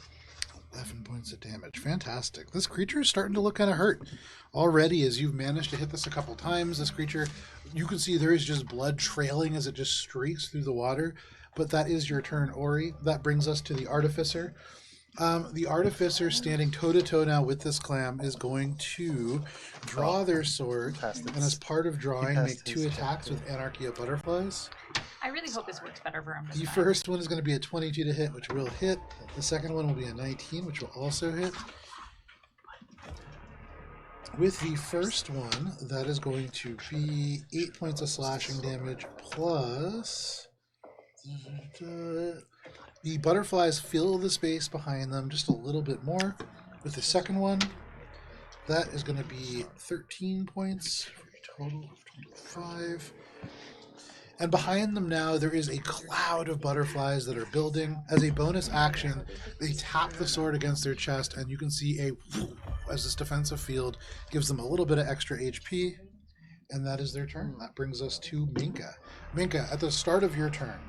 points of damage. Fantastic. This creature is starting to look kind of hurt. Already, as you've managed to hit this a couple times, this creature, you can see there is just blood trailing as it just streaks through the water. But that is your turn, Ori. That brings us to the Artificer. The Artificer, standing toe-to-toe now with this clam, is going to draw their sword, and as part of drawing, make 2 attacks with Anarchy of Butterflies. I really hope this works better for him. The first one is going to be a 22 to hit, which will hit. The second one will be a 19, which will also hit. With the first one, that is going to be 8 points of slashing damage plus... The butterflies fill the space behind them just a little bit more. With the second one, that is going to be 13 points for a total of 25. And behind them now, there is a cloud of butterflies that are building. As a bonus action, they tap the sword against their chest, and you can see as this defensive field gives them a little bit of extra HP. And that is their turn. That brings us to Minka. Minka, at the start of your turn,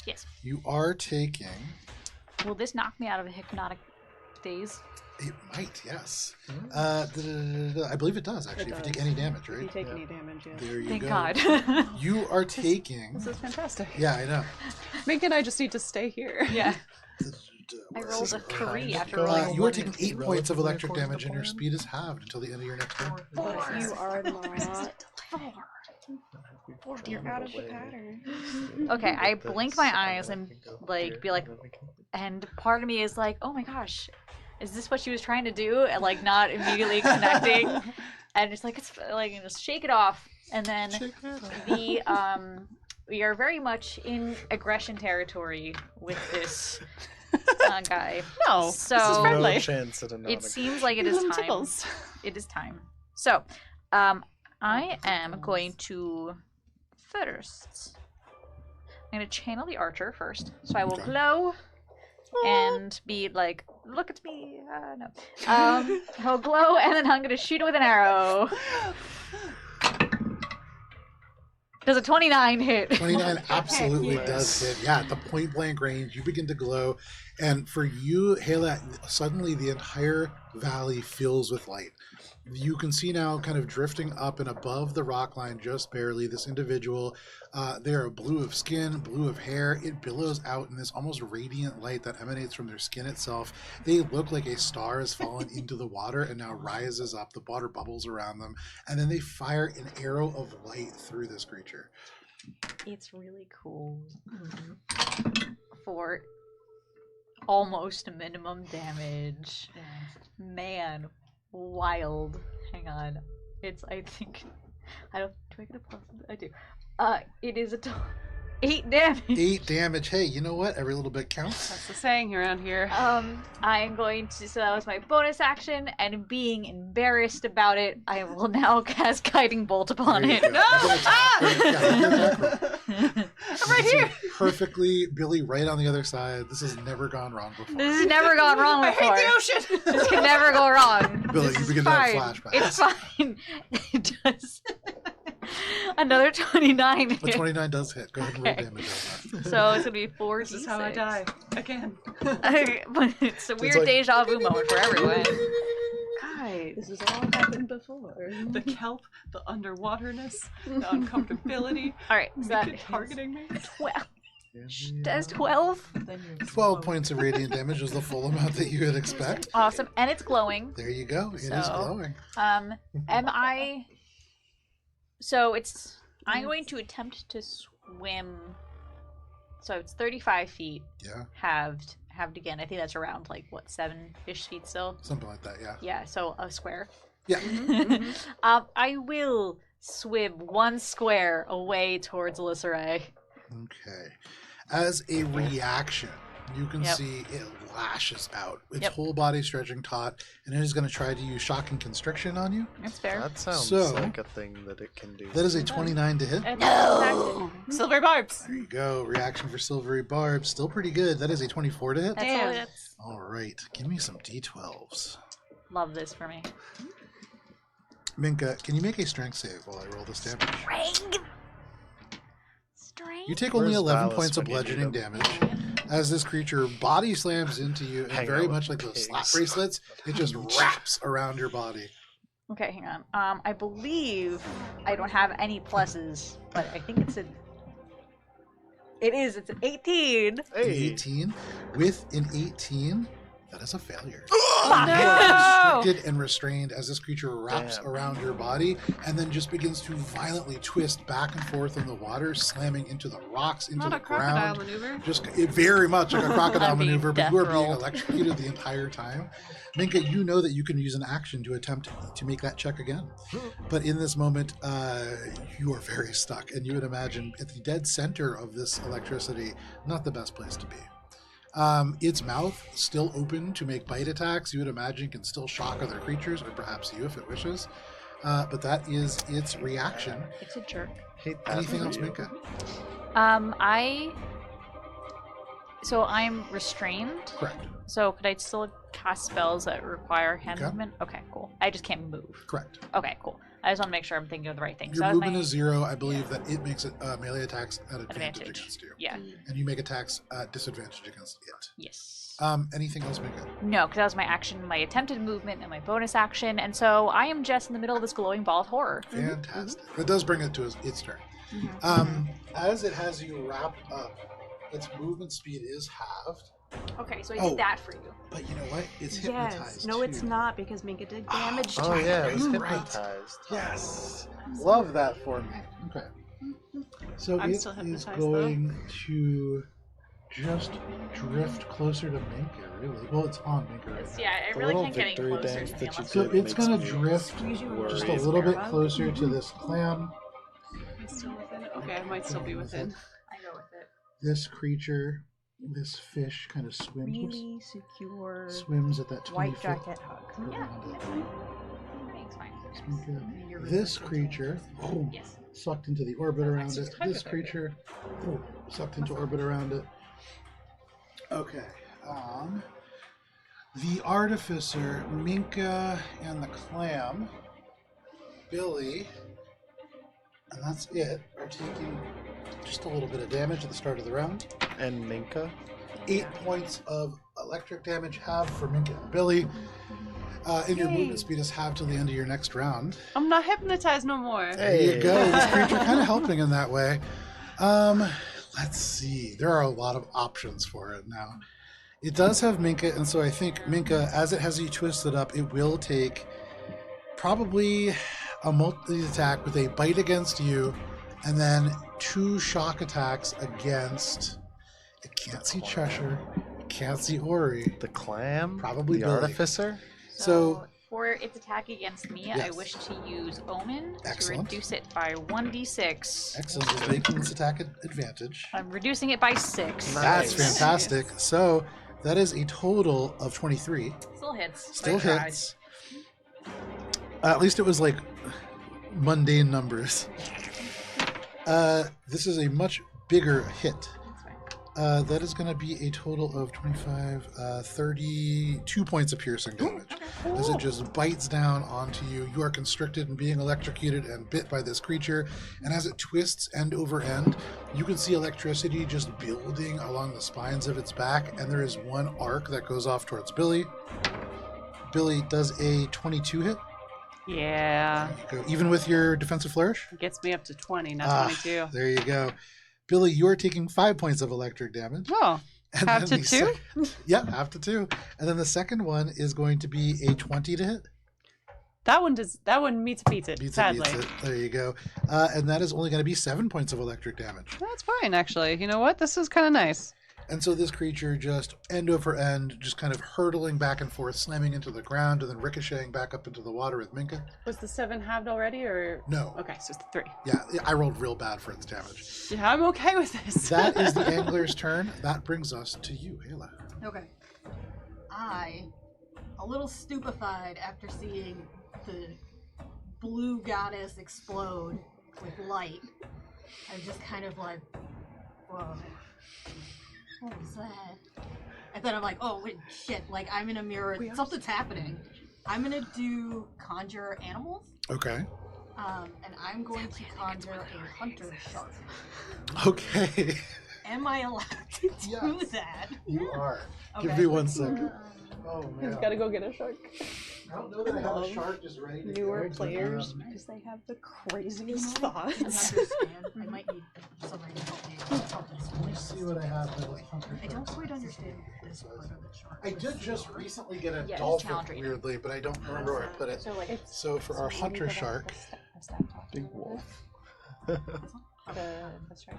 yes, you are taking... Will this knock me out of a hypnotic daze? It might, yes. I believe it does, actually, if you take any damage, right? If you take any damage, yeah. There you Thank go. God. You are taking... This is fantastic. Yeah, I know. Mink and I just need to stay here. Yeah. I Where rolled is a it? 3 after rolling a You are 1 taking and 8 points of electric damage, and your speed is halved until the end of your next turn. But you are not. 4. You're out of the pattern. Okay, I blink my eyes and be like, and part of me is like, oh my gosh, is this what she was trying to do? And like not immediately connecting, and just like it's like just shake it off, and then we are very much in aggression territory with this guy. No, So this is friendly. No chance at a It seems like it is Little time. tickles. It is time. So, I am going to first. I'm going to channel the archer first. So I will Okay. glow and be like, look at me. No. I'll glow and then I'm going to shoot it with an arrow. Does a 29 hit? 29 absolutely Nice. does hit. Yeah, at the point blank range, you begin to glow. And for you, Hayla, suddenly the entire valley fills with light. You can see now, kind of drifting up and above the rock line just barely, this individual. They are blue of skin, blue of hair. It billows out in this almost radiant light that emanates from their skin itself. They look like a star has fallen into the water and now rises up. The water bubbles around them. And then they fire an arrow of light through this creature. It's really cool. For almost minimum damage. Man, wild. Hang on. It's, I think, I don't, do I get a plus? I do. It is 8 damage. 8 damage. Hey, you know what? Every little bit counts. That's the saying around here. I'm going to, so that was my bonus action, and being embarrassed about it, I will now cast Guiding Bolt upon There you it. go. No! I'm right here. Perfectly, Billy, right on the other side. This has never gone wrong before. This has never gone wrong I before. hate the ocean. This can never go wrong. Billy, This you is begin to have fine. flashbacks. It's fine. It does. Another 29 But hit. 29 does hit. Go ahead and roll Okay. damage on that. So it's gonna be 4 This is how I die. Again. But it's a weird like- deja vu moment for everyone. Guys. This has all happened before. The kelp, the underwaterness, the uncomfortability, Alright, so that Minka targeting me. 12. Does 12? 12 points of radiant damage is the full amount that you would expect. Awesome. And it's glowing. There you go. It is So- glowing. Am I... So it's... I'm going to attempt to swim... So it's 35 feet. Yeah, Halved again. I think that's around, like, what, 7-ish feet still? something like that, yeah. Yeah, so a square. Yeah. I will swim 1 square away towards Elissaray. Okay. As a reaction, you can Yep. see it lashes out, its Yep. whole body stretching taut, and it is going to try to use shocking constriction on you. That's fair. That sounds So- like a thing that it can do. That is a 29 to hit. No! Silver barbs. There you go. Reaction for Silvery Barb. Still pretty good. That is a 24 to hit. That's Damn. all that's All right. Give me some d12s. love this for me. Minka, can you make a strength save while I roll this damage? Strength. You take only Where's 11 Valis points of when you need bludgeoning him? damage as this creature body slams into you, and Hang very out much with like those pigs. slap bracelets, it just wraps around your body. Okay, hang on. I believe I don't have any pluses, but I think it's a. It is. It's an 18. An Hey, 18. With an 18, that is a failure. No! Restricted and restrained as this creature wraps Damn. around your body and then just begins to violently twist back and forth in the water, slamming into the rocks, into Not the a crocodile ground. maneuver. Just very much like a crocodile I'm being maneuver, but you are death being rolled. electrocuted the entire time. Minka, you know that you can use an action to attempt to make that check again. But in this moment, you are very stuck, and you would imagine at the dead center of this electricity, not the best place to be. Its mouth still open to make bite attacks. You would imagine can still shock other creatures, or perhaps you if it wishes. But that is its reaction. It's a jerk. hate that Anything for else, you. Minka? So I'm restrained. Correct. So could I still cast spells that require hand Okay. movement? Okay, cool. I just can't move. Correct. Okay, cool. I just want to make sure I'm thinking of the right thing. Your So that's movement my is 0. I believe that it makes it melee attacks at advantage advantage. against you. Yeah. And you make attacks at disadvantage against it. Yes. Anything else, Minka? No, because that was my action, my attempted movement, and my bonus action, and so I am just in the middle of this glowing ball of horror. Fantastic. That does bring it to its turn. As it has you wrapped up, its movement speed is halved. Okay, so I Oh. did that for you. But you know what? It's Yes. hypnotized. No, it's too. not because Minka did damage to Oh it. yeah, it was You're right. hypnotized. Yes. Love that for me. Okay. So I'm it still is hypnotized, going to just drift closer to Minka, really. Well, it's on Minka right now. Yeah, I The really little can't get any victory closer dance to that you So did it's makes going me to drift Squeeze you worried. just a Right. little bit Sparrow. closer to this clam, Am I still within? Okay, I might still be within. I go with it. this creature, this fish kind of swims. whoops, Really secure swims at that 20 white foot jacket hug. around it. Thanks, fine. Minka. This creature Yes. sucked into the orbit around That's it. just kind This of creature sucked into orbit around it. Okay. The artificer, Minka, and the clam, Billy, and that's it, are taking just a little bit of damage at the start of the round. And Minka? 8 points of electric damage halved for Minka and Billy. And your movement speed is halved till the end of your next round. I'm not hypnotized no more. There you go. This creature kind of helping in that way. Let's see. There are a lot of options for it now. It does have Minka, and so I think Minka, as it has you twisted up, it will take probably a multi-attack with a bite against you, and then 2 shock attacks against. It can't see Cheshire. It can't see Ori. The clam? Probably the Billy. artificer? So- for its attack against me, I Yes. wish to use Omen Excellent. to reduce it by 1d6. Excellent. Just making this attack advantage. I'm reducing it by 6. That's Nice. fantastic. So that is a total of 23. Still hits. Still I tried. hits. At least it was like mundane numbers. This is a much bigger hit. That's fine. That is going to be a total of 25, 32 points of piercing damage. As it just bites down onto you. You are constricted and being electrocuted and bit by this creature. And as it twists end over end, you can see electricity just building along the spines of its back. And there is one arc that goes off towards Billy. Billy does a 22 hit. Yeah. There you go. Even with your defensive flourish? It gets me up to 20, not Ah, 22. There you go. Billy, you are taking 5 points of electric damage. Oh, And half then to the 2? Yeah, half to 2. And then the second one is going to be a 20 to hit. That one beats it, Beats it, sadly. beats it. There you go. And that is only going to be 7 points of electric damage. That's fine, actually. You know what? This is kind of nice. And so this creature just end over end, just kind of hurtling back and forth, slamming into the ground, and then ricocheting back up into the water with Minka. Was the 7 halved already, or? No. Okay, so it's the 3. Yeah, I rolled real bad for its damage. Yeah, I'm okay with this. That is the angler's turn. That brings us to you, Ayla. Okay. A little stupefied after seeing the blue goddess explode with light. I'm just kind of like, whoa. What was that? And then I'm like, oh, wait, shit. Like, I'm in a mirror. Something's happening. I'm going to do conjure animals. Okay. And I'm going to conjure a hunter shark. Okay. Am I allowed to do Yes. that? You are. Okay. Give me 1 second. Oh, man. He's gotta go get a shark. I don't know that I have a shark just ready to Newer go, players, but, because they have the craziest I thoughts. understand. I might need somebody to help me. let me see what I have that was hunter I shark. don't quite understand this part of the shark. I did just recently get a Yeah, dolphin, challenge rating. weirdly, but I don't remember where I put it. So like So for our hunter shark, Big wolf. The strike.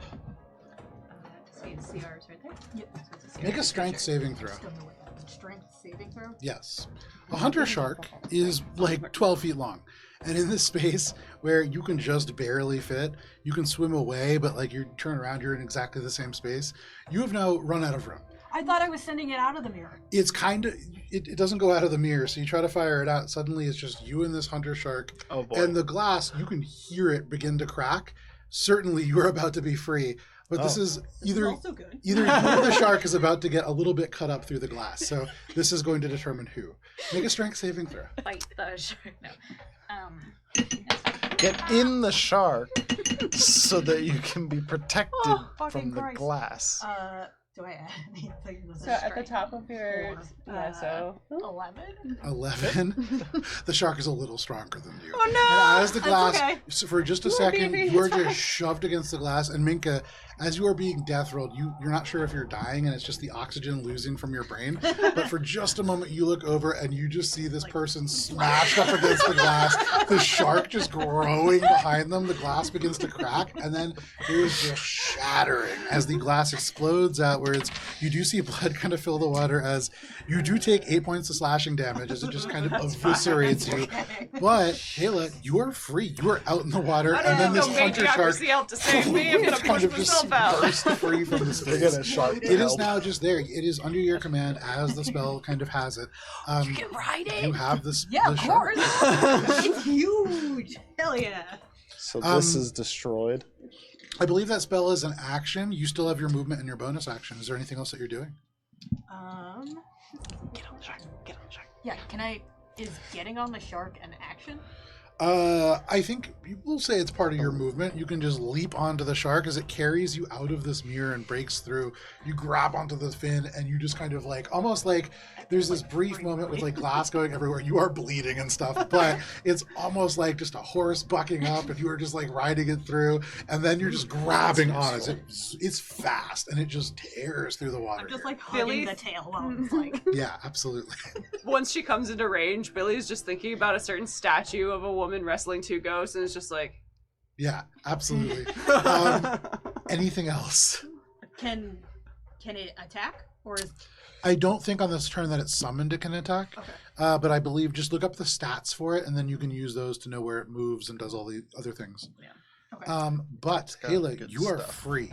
See, CR's right there. Yep. So it's a make a CR strength creature. saving throw. Just don't know what strength saving throw. Yes. A hunter shark is like 12 feet long. And in this space where you can just barely fit, you can swim away, but like you turn around, you're in exactly the same space. You have now run out of room. I thought I was sending it out of the mirror. It's kind of, it doesn't go out of the mirror. So you try to fire it out. Suddenly it's just you and this hunter shark. Oh boy. And the glass, you can hear it begin to crack. Certainly you're about to be free. But this is either Also good. you or the shark is about to get a little bit cut up through the glass. So this is going to determine who. Make a strength saving throw. fight the shark. No. Get in the shark so that you can be protected Oh, fucking from the Christ. glass. Do I add anything? So at the top of your... Yeah, so... 11? 11. The shark is a little stronger than you. Oh no! And as the glass, That's okay. so for just a Poor second, baby, you are it's just fine. shoved against the glass. And Minka, as you are being death rolled, you're not sure if you're dying and it's just the oxygen losing from your brain. But for just a moment, you look over and you just see this person smashed up against the glass. The shark just growing behind them. The glass begins to crack. And then there is just shattering as the glass explodes outwards. You do see blood kind of fill the water as you do take 8 points of slashing damage as it just kind of eviscerates you. But Ayla, you are free. You are out in the water, and then this hunter shark help to save me. I'm gonna kind push of just myself out. burst free from the They get space. a shark. It is now just there. It is under your command as the spell kind of has it. You can ride it. You have this. Yeah, the of shark. course. It's huge. Hell yeah. So this Um, is destroyed. I believe that spell is an action. You still have your movement and your bonus action. Is there anything else that you're doing? Get on the shark. Get on the shark. Yeah, is getting on the shark an action? I think people say it's part of your movement. You can just leap onto the shark as it carries you out of this mirror and breaks through. You grab onto the fin and you just kind of like, almost like there's this brief moment with like glass going everywhere. You are bleeding and stuff, but it's almost like just a horse bucking up and you are just like riding it through. And then you're just grabbing on it. It's fast and it just tears through the water. I'm just like Billy- hugging the tail while it's like, Yeah, absolutely. Once she comes into range, Billy's just thinking about a certain statue of a woman wrestling two ghosts, and it's just like... Yeah, absolutely. Anything else? can it attack? Or is I don't think on this turn that it's summoned it can attack, okay. but I believe just look up the stats for it, and then you can use those to know where it moves and does all the other things. Okay. But got Ayla, good you are stuff. free.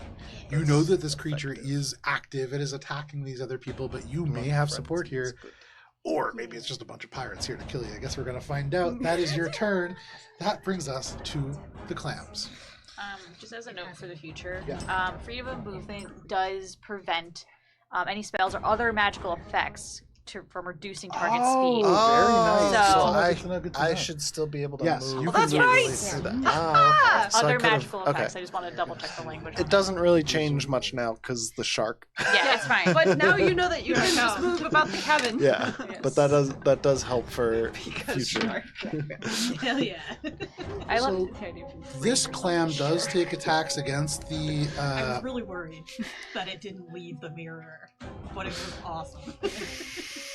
You know that this creature is active. It is attacking these other people, but you may have support here, or maybe it's just a bunch of pirates here to kill you. I guess we're gonna find out. That is your turn. That brings us to the clams. Just as a note for the future, Yeah. freedom of movement does prevent any spells or other magical effects from reducing target speed. Very nice. So- I should still be able to Yes, move. you that's can move right. really through through that. that. Oh, so I Other could've- magical effects. okay. I just want to double check the language. It doesn't really change much now because the shark. Yeah, it's fine. But now you know that you can just move about the cabin. Yeah, but that does help for Because future. shark. Hell yeah. I love. So this clam does take attacks against the. I was really worried that it didn't leave the mirror, but it was awesome.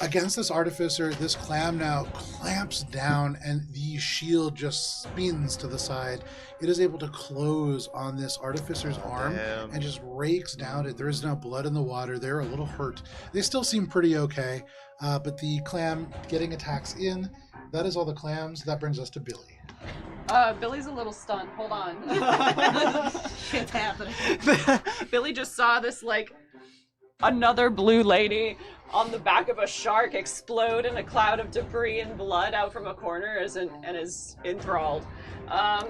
Against this artificer, this clam now clamps down and the shield just spins to the side. It is able to close on this artificer's arm and just rakes down it. There is now blood in the water. They're a little hurt. They still seem pretty okay, but the clam getting attacks in. That is all the clams. That brings us to Billy. Billy's a little stunned. Hold on. Shit's happening. Billy just saw this, like, another blue lady on the back of a shark explode in a cloud of debris and blood out from a corner and is enthralled.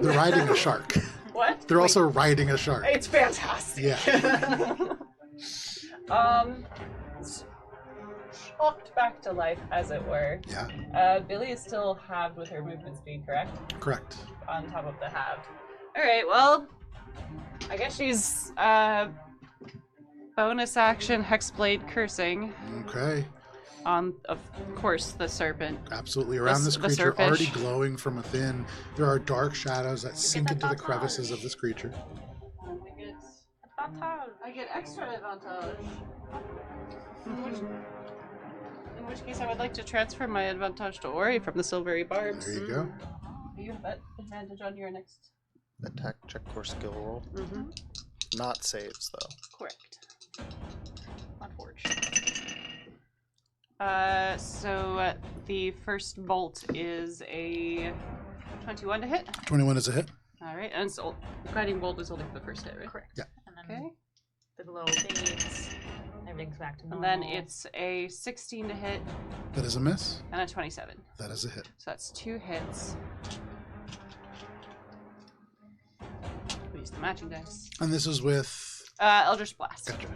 They're riding a shark. What? They're also riding a shark. It's fantastic. Yeah. Shocked back to life, as it were. Yeah. Billy is still halved with her movement speed, correct? Correct. On top of the halved. Alright, well, I guess she's bonus action Hexblade cursing Okay. on, of course, the serpent. Absolutely. Around this The creature, serpish. already glowing from within, there are dark shadows that sink into the advantage. crevices of this creature. I get extra advantage. In which case, I would like to transfer my advantage to Ori from the silvery barbs. There you go. You have that advantage on your next. Attack check or skill roll. Mm-hmm. Not saves though. Correct. Unfortunate. So the first bolt is a 21 to hit. 21 is a hit. All right, and so guiding bolt is only for the first hit, right? Correct. Yeah. And then Okay. the glow fades. Everything's back to And normal. then it's a 16 to hit That is a miss. and a 27. That is a hit. So that's 2 hits. We use the matching dice. And this is with... Eldritch Blast. Gotcha.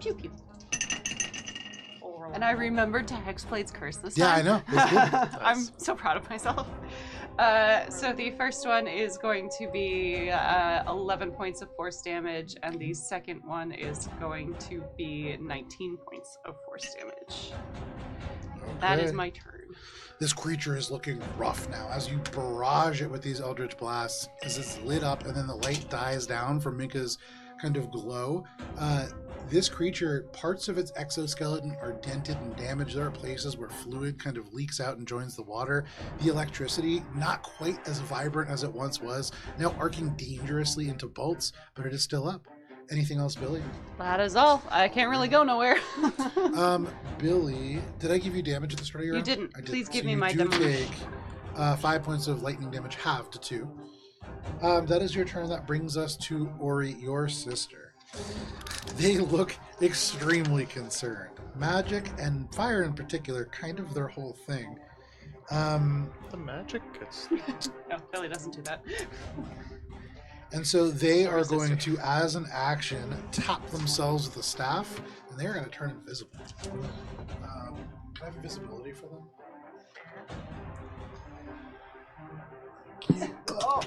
Pew pew. Overall. And I remembered to Hexblade's curse this Yeah, I time. know. It's good. I'm so proud of myself. So the first one is going to be 11 points of force damage, and the second one is going to be 19 points of force damage. That is Okay. my turn. This creature is looking rough now. As you barrage it with these Eldritch Blasts, as it's lit up and then the light dies down from Minka's kind of glow, this creature, parts of its exoskeleton are dented and damaged. There are places where fluid kind of leaks out and joins the water. The electricity, not quite as vibrant as it once was, now arcing dangerously into bolts, but it is still up. Anything else, Billy? That is all. I can't really go nowhere. Billy, did I give you damage at the start of your You round? didn't. I did. Please give So me you my do damage. take 5 points of lightning damage, halved to 2. That is your turn. That brings us to Ori, your sister. They look extremely concerned. Magic and fire in particular, kind of their whole thing. The magic is No, Billy doesn't do that. And so they Sorry, are going sister. to, as an action, tap themselves with a staff, and they're going to turn invisible. Can I have invisibility for them?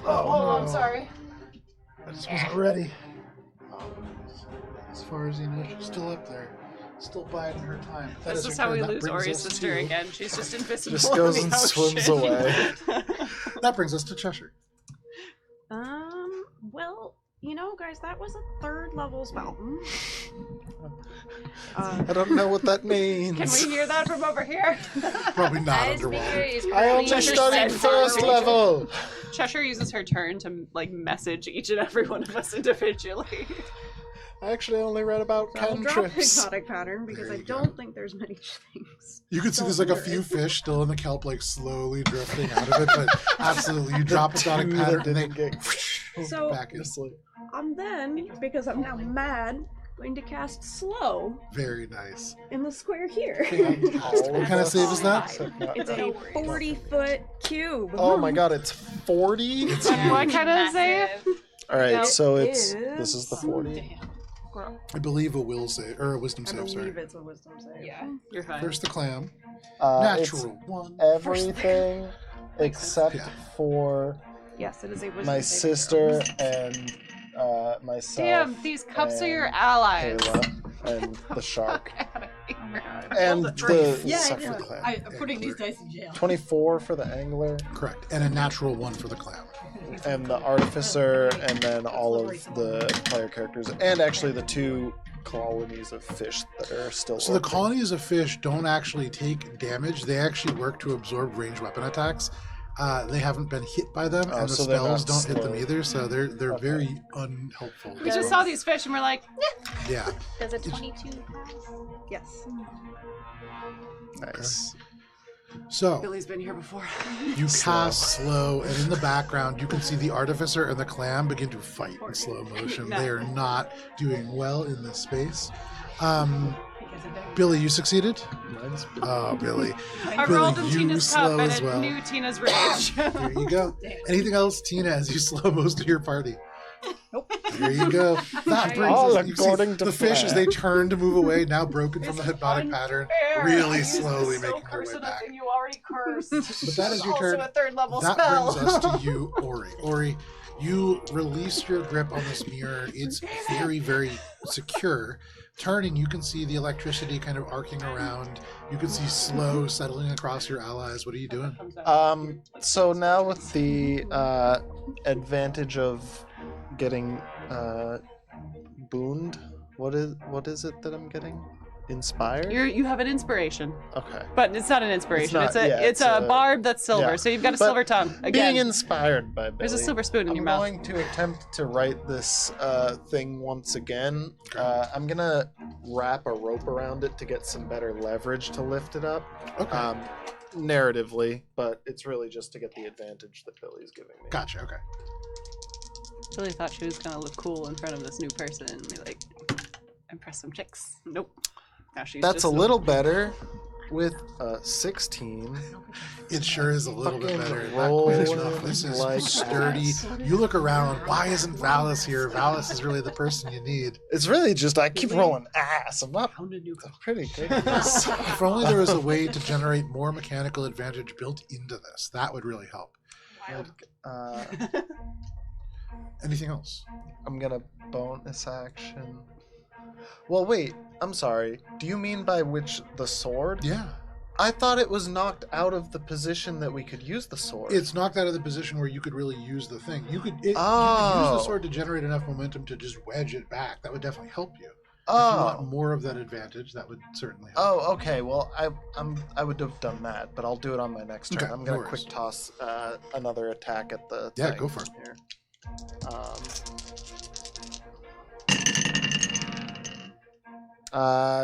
Oh, I'm no. sorry. I just wasn't ready. As far as you know, she's still up there. Still biding her time. That This her is how turn. we That lose brings Ori's us sister to- again. She's just invisible. just goes in and the swims ocean. away. That brings us to Cheshire. Well, you know, guys, that was a 3rd level spell. I don't know what that means. Can we hear that from over here? Probably not That is underwater. because I only Cheshire studied said first sorry. level. Cheshire uses her turn to message each and every one of us individually. I actually only read about I'll drop cantrips. hypnotic pattern because There I you go. don't think there's many things. You can see there's like a few fish still in the kelp, like slowly drifting out of it, but absolutely, you drop hypnotic Two that pattern and they didn't get So- back in. asleep. I'm then, because I'm now mad, going to cast slow Very nice. in the square here. What kind of save is that? It's a 40-foot cube. Oh my god, it's 40? And what kind of save? Alright, Nope. so It this is the 40. I believe a will save, or a wisdom I save, sorry. believe it's a wisdom save. Yeah, you're fine. First the clam. It's Natural one. everything except Yeah. for Yes, it is a wisdom my saving sister and myself. Damn, these cups are your and allies. Kayla and the shark. Oh my god. And the Yeah, except yeah. for the clam. I'm putting these dice in jail. 24 for the angler Correct. And a natural one for the clam. and the artificer, and then all of the player characters, and actually the 2 colonies of fish that are still. So the orbiting. colonies of fish don't actually take damage. They actually work to absorb ranged weapon attacks. They haven't been hit by them, and the so they're spells not don't hit them slow. either. So they're Okay. very unhelpful. We just saw these fish and we're like, Yeah. Does a 22 pass? Yes. Nice. So Billy's been here before. you cast slow, and in the background you can see the artificer and the clam begin to fight in slow motion. They are not doing well in this space. Billy, you succeeded? Mine's Oh, Billy. I Billy, rolled in you Tina's slow cup and as it well. knew Tina's rage. There you go. Anything else, Tina, as you slow most of your party? Nope. There you go. That brings All us, you see according to the fish plan. as they turn to move away, now broken from the hypnotic pattern, really slowly making their way back. You already cursed. But that is your turn. Also a third level That spell. brings us to you, Ori. Ori, you release your grip on this mirror. It's very, very secure. Turning, you can see the electricity kind of arcing around. You can see slow settling across your allies. What are you doing? So now with the advantage of getting booned, what is it that I'm getting? Inspired? You have an inspiration, Okay. but it's not an inspiration. It's not- It's a barb that's silver. yeah. So you've got a But silver tongue again. Being inspired by Billy, There's a silver spoon in your mouth. I'm going to attempt to write this thing once again. I'm gonna wrap a rope around it to get some better leverage to lift it up. Okay. Narratively, but it's really just to get the advantage that Billy's giving me. Gotcha. Okay. Billy thought she was gonna look cool in front of this new person and be like, impress some chicks. Nope. Now she's That's just a little better with 16. It sure is a little bit Fucking better. Not quite as rolling rough. This is like sturdy. You look around. Why isn't Valis here? Valis is really the person you need. It's really just I keep rolling ass. I'm not Pound a new I'm pretty good at this. If only there was a way to generate more mechanical advantage built into this. That would really help. Uh, Anything else? I'm gonna bonus action. Well, wait. I'm sorry. Do you mean by which the sword? Yeah. I thought it was knocked out of the position that we could use the sword. It's knocked out of the position where you could really use the thing. You could use Oh. the sword to generate enough momentum to just wedge it back. That would definitely help you. If you Oh. want more of that advantage, that would certainly help. Oh, okay. Well, I would have done that, but I'll do it on my next turn. Okay, I'm no gonna worries. quick toss another attack at the Yeah, thing go for it. here.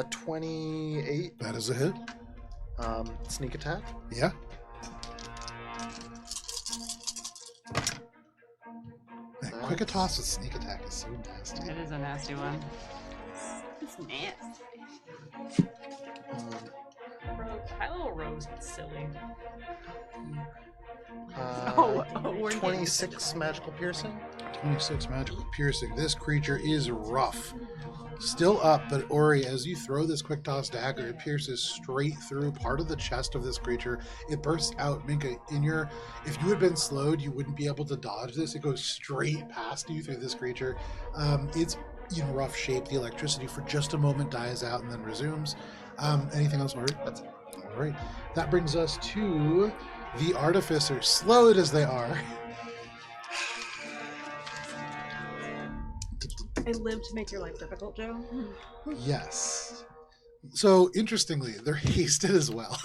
28 That is a hit. sneak attack. Yeah. Man, quick a toss with sneak attack is so nasty. It is a nasty one. It's nasty. My little rose is silly. We're 26 magical piercing. 26 magical piercing. This creature is rough. Still up, but Ori, as you throw this quick toss dagger, it pierces straight through part of the chest of this creature. It bursts out. Minka, if you had been slowed, you wouldn't be able to dodge this. It goes straight past you through this creature. It's in rough shape. The electricity for just a moment dies out and then resumes. Anything else, Ori? That's it. All right. That brings us to the artificers, slowed as they are. I live to make your life difficult, Joe. Yes. So interestingly, they're hasted as well.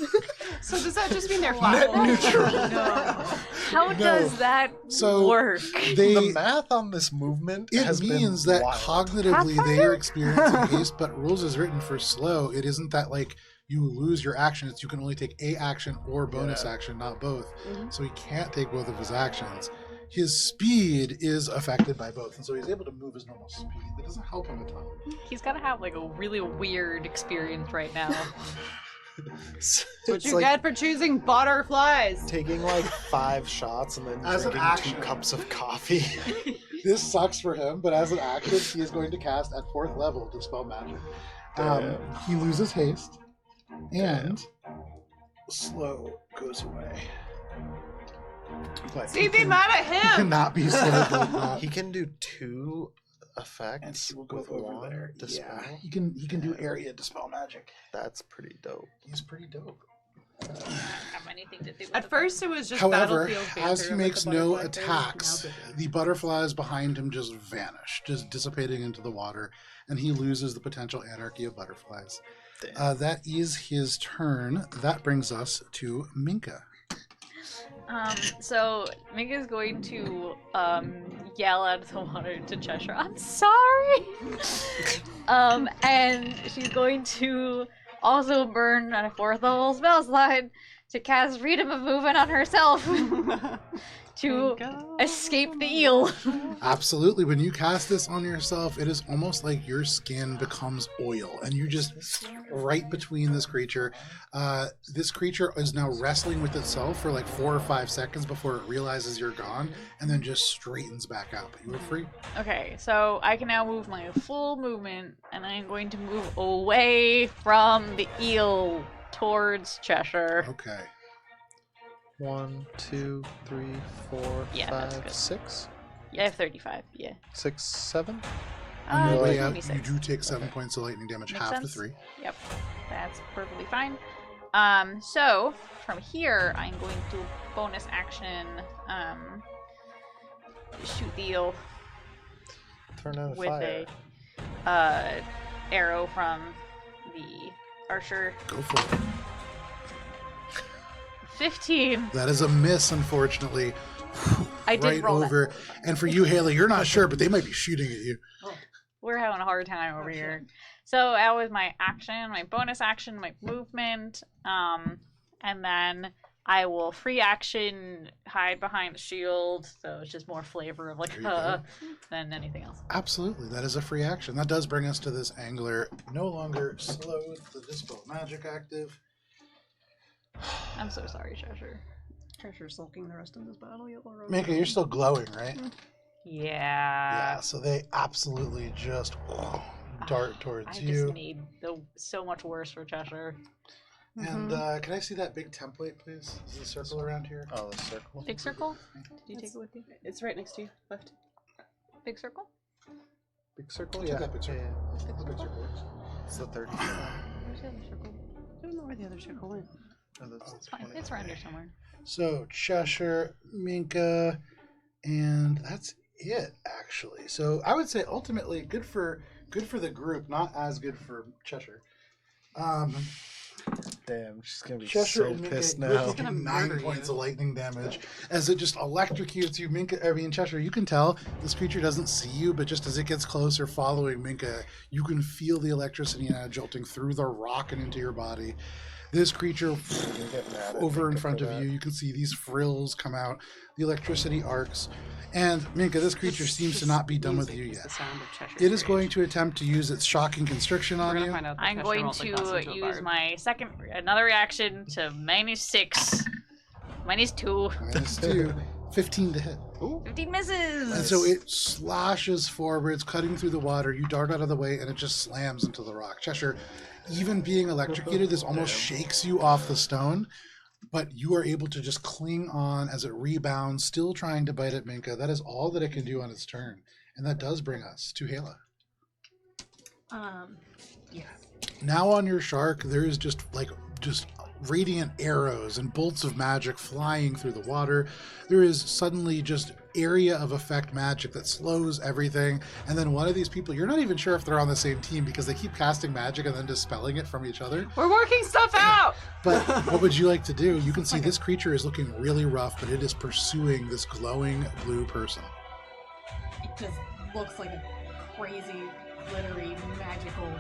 So does that just mean they're Net flat? neutral. How No. does that So work? They The math on this movement it has means been that wild. cognitively they are experiencing haste, but rules is written for slow. It isn't that like you lose your action. It's you can only take a action or bonus action, not both. So he can't take both of his actions. His speed is affected by both, and so he's able to move his normal speed. That doesn't help him a ton. He's gotta have like a really weird experience right now. It's What you like get for choosing butterflies. taking like 5 shots and then As an drinking action. 2 cups of coffee. This sucks for him, but as an action, he is going to cast at 4th level Dispel Magic. Damn. He loses haste, and slow goes away. But See, be mad at he him. cannot be slowed. He can do 2 effects And he will go with over 1 there. dispel. Yeah, he can do area Dispel Magic. That's pretty dope. He's pretty dope. have anything to do with At first, it was just However, battlefield as banter he with makes the no butterfly thing. attacks, Now good. the butterflies behind him just vanish, just dissipating into the water, and he loses the potential anarchy of butterflies. That is his turn. That brings us to Minka. So Minka's going to yell out of the water to Cheshire, "I'm sorry!" And she's going to also burn a 4th level spell slide to cast freedom of movement on herself to escape the eel. Absolutely. When you cast this on yourself, it is almost like your skin becomes oil, and you just right between this creature. This creature is now wrestling with itself for like 4 or 5 seconds before it realizes you're gone, and then just straightens back out. But you are free. Okay, so I can now move my full movement, and I'm going to move away from the eel towards Cheshire. Okay. 1, 2, 3, 4, Yeah, that's 5, good. 6, Yeah, I have 35. Yeah. 6, 7. On your way out, 26. you do take 7 points of lightning damage, Makes half the sense. 3. Yep, that's perfectly fine. So from here, I'm going to bonus action shoot the eel Turn out of with fire. a arrow from the archer. Go for it. 15. That is a miss, unfortunately. I did right roll that. over. And for you, Haley, you're not sure, but they might be shooting at you. We're having a hard time over here. So that was my action, my bonus action, my movement, and then I will free action hide behind the shield. So it's just more flavor of like There you go. than anything else. Absolutely, that is a free action. That does bring us to this angler. No longer slowed, the Dispel Magic active. I'm so sorry, Cheshire. Treasure sulking the rest of this battle. Mika, you're still glowing, right? Yeah. Yeah, so they absolutely just dart towards I you. just made so much worse for Cheshire. And can I see that big template, please? Is the circle around here? Oh, the circle. Big circle? Did you take it with you? It's right next to you. Left. Big circle? Big circle? Take Yeah. that big circle. Yeah. The big circle works. It's the 30. Where's the other circle? I don't know where the other circle went. Oh, that's It's fine. It's around here somewhere. So Cheshire, Minka, and that's it actually. So I would say ultimately good for the group, not as good for Cheshire. Damn, she's gonna be Cheshire so and Minka, pissed you're now. taking gonna 9 murder points you. of lightning damage as it just electrocutes you. Cheshire, you can tell this creature doesn't see you, but just as it gets closer following Minka, you can feel the electricity now jolting through the rock and into your body. This creature You get mad at over in Minka front for of that. you can see these frills come out, the electricity arcs, and Minka, this creature seems to not be done with you Music is yet. The sound of Cheshire's It is rage. going to attempt to use its shocking constriction We're on gonna you. find out that I'm Cheshire going rolls like us to into a use bard. my another reaction to -6. -2. -2, 15 to hit. 15 misses! And so it slashes forwards, cutting through the water. You dart out of the way, and it just slams into the rock. Cheshire, even being electrocuted, this almost shakes you off the stone, but you are able to just cling on as it rebounds, still trying to bite at Minka. That is all that it can do on its turn. And that does bring us to Hala. Yeah. Now on your shark, there is just radiant arrows and bolts of magic flying through the water. There is suddenly just area of effect magic that slows everything. And then one of these people, you're not even sure if they're on the same team because they keep casting magic and then dispelling it from each other. We're working stuff out! But what would you like to do? You can see this creature is looking really rough, but it is pursuing this glowing blue person. It just looks like a crazy, glittery, magical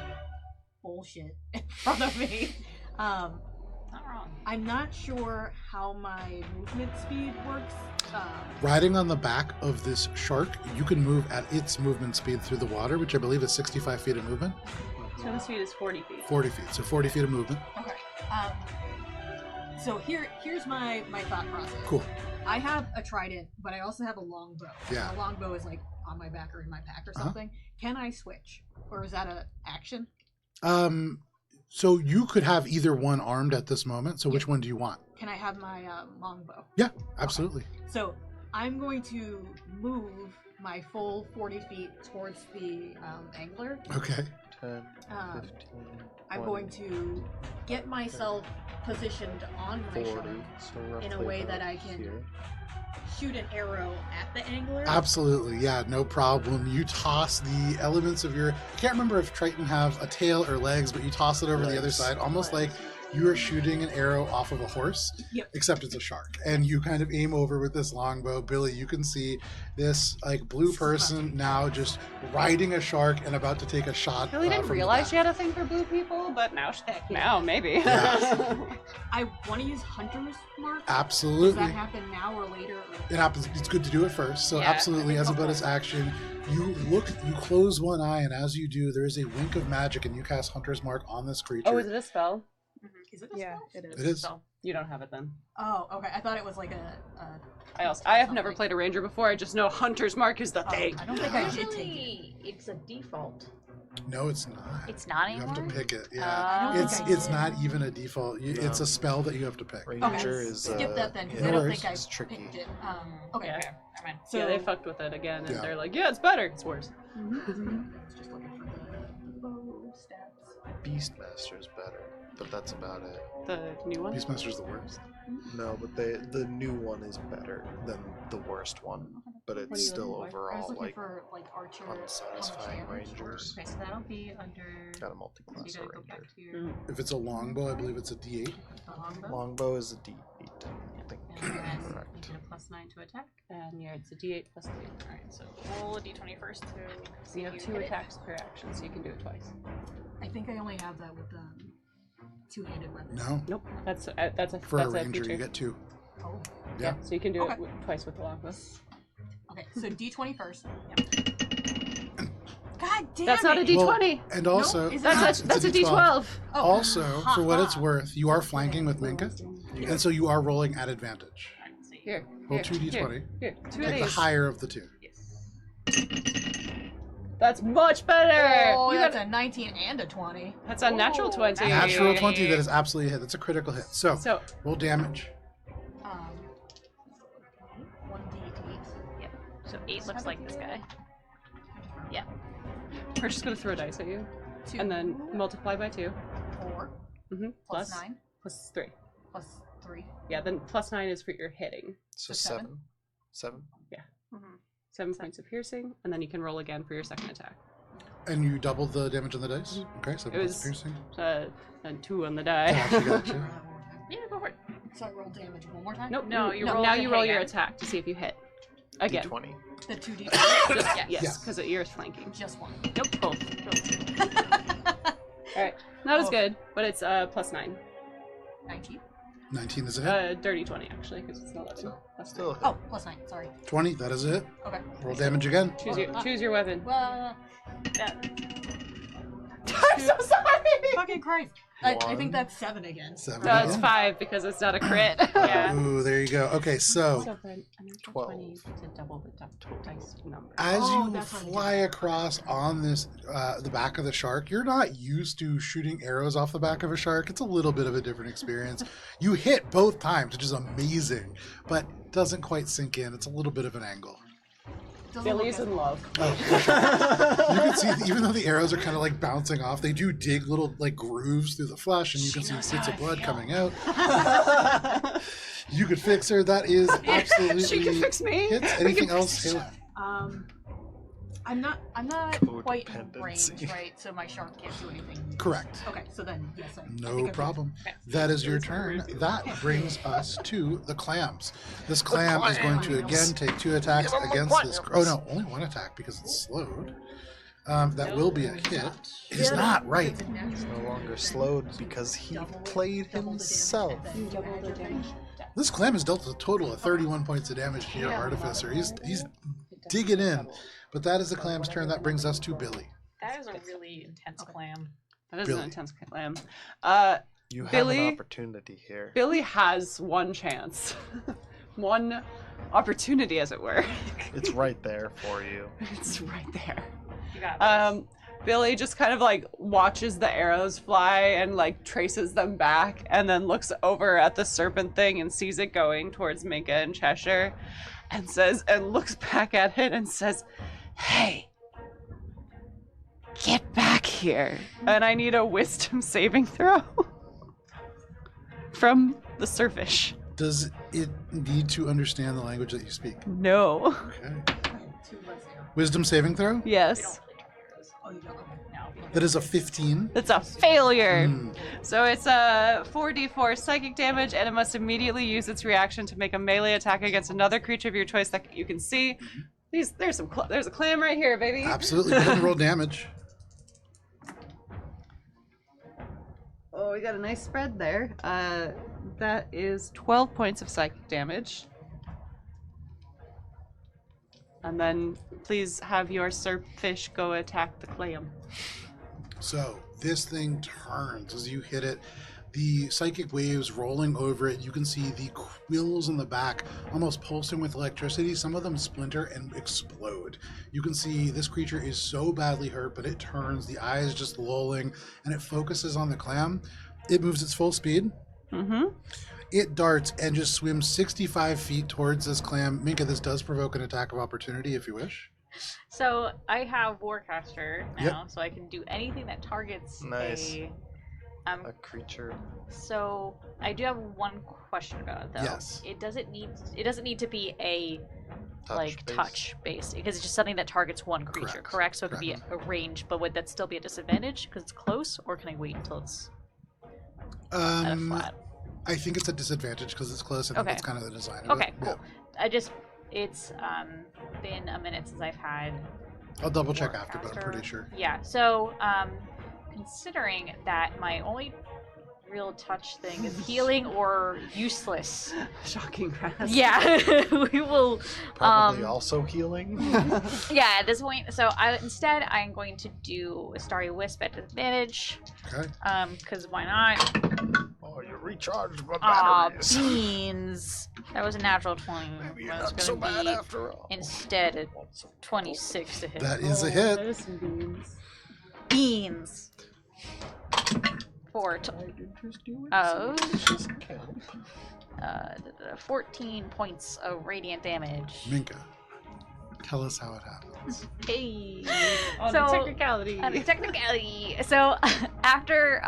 bullshit in front of me. Not wrong. I'm not sure how my movement speed works. Riding on the back of this shark, you can move at its movement speed through the water, which I believe is 65 feet of movement. Swim speed is 40 feet. 40 feet, so 40 feet of movement. Okay. So here's my thought process. Cool. I have a trident, but I also have a long bow. Yeah. And a long bow is like on my back or in my pack or Uh-huh. something. Can I switch, or is that a action? So you could have either one armed at this moment. So which one do you want? Can I have my long bow? Yeah, absolutely. So I'm going to move my full 40 feet towards the angler. Okay. 10, Um, 15, I'm 20, going to get myself positioned on my 40. shark So roughly in a way that about I can here. shoot an arrow at the angler. Absolutely, yeah, no problem. You toss the elements of your. I can't remember if Triton have a tail or legs, but you toss it over the other Legs. side, almost like you are shooting an arrow off of a horse, Yep. except it's a shark. And you kind of aim over with this longbow. Billy, you can see this like blue person now just riding a shark and about to take a shot. Billy didn't from the realize back. she had a thing for blue people, but now maybe. Yeah. I want to use Hunter's Mark. Does Absolutely. that happen now or later? It happens. It's good to do it first. So Yeah, absolutely, as a okay. bonus action, you close one eye, and as you do, there is a wink of magic, and you cast Hunter's Mark on this creature. Oh, is it a spell? Is it a Yeah, spell? it is. It is. So you don't have it then. Oh, okay. I thought it was like I have never played a ranger before. I just know Hunter's Mark is the thing. I don't think I did take it. Usually, it's a default. No, it's not. It's not You anymore. have to pick it. I Yeah, don't it's think I it's did. not even a default. It's No. a spell that you have to pick. Ranger Okay, is skip that then, because no I don't worries. think I It's tricky. picked it. Okay. Yeah. Okay, never mind. So Yeah, they fucked with it again, and Yeah. they're like, yeah, it's better. It's worse. just looking for the bow stats. Beastmaster's better, but that's about it. The new one. Beastmaster's the worst. No, but the new one is better than the worst one, but What it's are you still looking for? I was overall looking like for like archer. unsatisfying how much damage or- rangers. Okay, so that'll be under. Got a multi-class So you gotta go ranger. back to your. If it's a longbow, I believe it's a D8. the longbow. Longbow is a D8, I think. And then you Correct. get a +9 to attack, and yeah, it's a D8 +2. All right, so Roll a d20 first to so you have 2 attacks per action, so you can do it twice. I think I only have that with the two-handed weapon. No, Nope, that's a for a that's ranger, feature. you get 2. Oh. Yeah. So you can do Okay. it twice with the longbow. Okay, so D20 first. God damn That's not a it! D20. And also, is it That's not? a D12. Oh, Also, for what it's ha-ha. worth, you are flanking with Minka, and so you are rolling at advantage. Here, Roll here, 2 D20. Here, 2 of Take the these. higher of the 2. That's much better. Oh, You that's got- a 19 and a 20. That's a natural 20. Natural 20, that is absolutely a hit. That's a critical hit. So, So roll damage. 1d8. So 8 looks like this guy. we're just gonna throw dice at you, 2. and then multiply by 2. 4 Mm-hmm. plus 9 plus 3. plus 3. Yeah, then +9 is for your hitting. So So 7? 7? 7 points of piercing, and then you can roll again for your second attack. And you double the damage on the dice? Okay, so It was- piercing. And 2 on the die. Gotcha, gotcha. Yeah, go for it. So I roll damage one more time? Nope. No, you roll now to you roll hit your again. attack to see if you hit. Again. D20. The 2d20. Just, yes, Yes. because you're flanking. Just one. Nope, both. Alright. Not as Oh. good, but it's +9. 19. 19 is a hit. Dirty 20 actually, because it's an 11. So, Plus still a hit. Oh, plus 9. Sorry. 20, that is a hit. Okay. Roll damage again. Choose your weapon. Well, I'm so sorry. fucking Christ. I One. think that's 7 again. 7 No, it's again. 5 because it's not a crit. Yeah. Ooh, there you go. Okay, so So for a natural 12. 20, you get to double the dice number. as Oh, you that's what I fly did. across on this the back of the shark, you're not used to shooting arrows off the back of a shark. It's a little bit of a different experience. You hit both times, which is amazing, but doesn't quite sink in. It's a little bit of an angle. Doesn't look Billy's as- in love. Oh, for sure. You can see, even though the arrows are kind of like bouncing off, they do dig little like grooves through the flesh, and you can see bits of blood coming out. You could fix her. That is absolutely. She can fix me. Hits. We Anything can else? fix- Hayla? I'm not quite in range, Codependency. right? So my shark can't do anything. Correct. Okay, so then yes, I think No I problem. That is your turn. That brings us to the clams. This clam is going to again take 2 attacks Give 'em the against this. Oh clams. no, only 1 attack because it's slowed. That will be a hit. It is not right. He's no longer slowed because he played himself. Double the damage. This clam has dealt a total of 31 points of damage to your artificer. He's digging in. But that is the clam's turn. That brings us to Billy. That is a really intense clam. That is Billy. an intense clam. You have Billy? an opportunity here. Billy has one chance. One opportunity, as it were. It's right there for you. It's right there. You got this. Billy just kind of like watches the arrows fly and like traces them back and then looks over at the serpent thing and sees it going towards Minka and Cheshire and looks back at it and says, "Hey, get back here, and I need a wisdom saving throw from the surfish. Does it need to understand the language that you speak? No. Okay. Wisdom saving throw? Yes. That is a 15. It's a failure. Mm. So it's a 4d4 psychic damage, and it must immediately use its reaction to make a melee attack against another creature of your choice that you can see. There's a clam right here, baby. Absolutely. Go ahead and roll damage. Oh, we got a nice spread there. That is 12 points of psychic damage. And then please have your surffish go attack the clam. So this thing turns as you hit it. The psychic waves rolling over it. You can see the quills in the back almost pulsing with electricity. Some of them splinter and explode. You can see this creature is so badly hurt, but it turns, the eyes just lolling, and it focuses on the clam. It moves its full speed. Mm-hmm. It darts and just swims 65 feet towards this clam. Minka, this does provoke an attack of opportunity if you wish. So I have Warcaster now, Yep. so I can do anything that targets Nice. a A creature. So I do have one question about it though. Yes. It doesn't need to be a Touch-based. touch based because it's just something that targets one creature, correct? So it could be a range, but would that still be a disadvantage because it's close, or can I wait until it's at a flat? I think it's a disadvantage because it's close. I think that's kind of the design of Okay, it. cool. It's been a minute since I've had. I'll double check after, but I'm Warcaster. pretty sure. Yeah. So considering that my only real touch thing is healing or useless. Shocking grass. Yeah, we will. Probably also healing. Yeah, at this point. So I'm going to do a Starry Wisp at disadvantage. Okay. Because why not? Oh, you recharged my Aw, batteries. beans. That was a natural 20. Maybe you're But it's not so gonna bad be after all. instead a 26 to hit. That is a hit. There's some beans. Beans. For 14 points of radiant damage. Minka, tell us how it happens. Hey. On So- the technicality. On a technicality. So after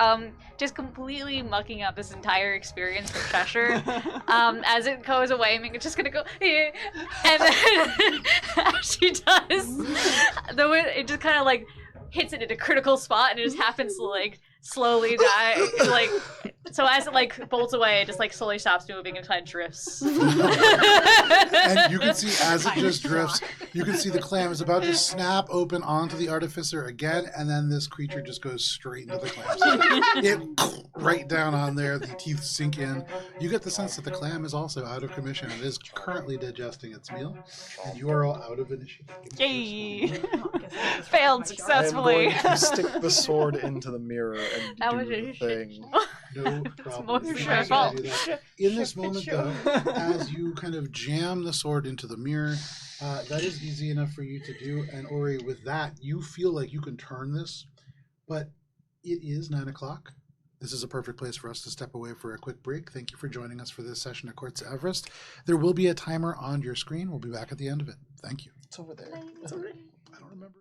just completely mucking up this entire experience for Cheshire, as it goes away, Minka's just gonna go, "Eh," and then as she does, it just kind of like hits it at a critical spot, and it just happens to like slowly die. Like, so as it like bolts away, it just like slowly stops moving and kind of drifts. And you can see as it just drifts, you can see the clam is about to snap open onto the artificer again, and then this creature just goes straight into the clam. It right down on there, the teeth sink in. You get the sense that the clam is also out of commission. It is currently digesting its meal, and you are all out of initiative. Yay! Failed I am successfully. going to stick the sword into the mirror and That do was the a thing. No problem. mostly You my can fault. do that. In this moment, though, as you kind of jam the sword into the mirror, that is easy enough for you to do. And Ori, with that, you feel like you can turn this, but it is 9 o'clock. This is a perfect place for us to step away for a quick break. Thank you for joining us for this session at Courts of Everest. There will be a timer on your screen. We'll be back at the end of it. Thank you. It's over there. I don't remember.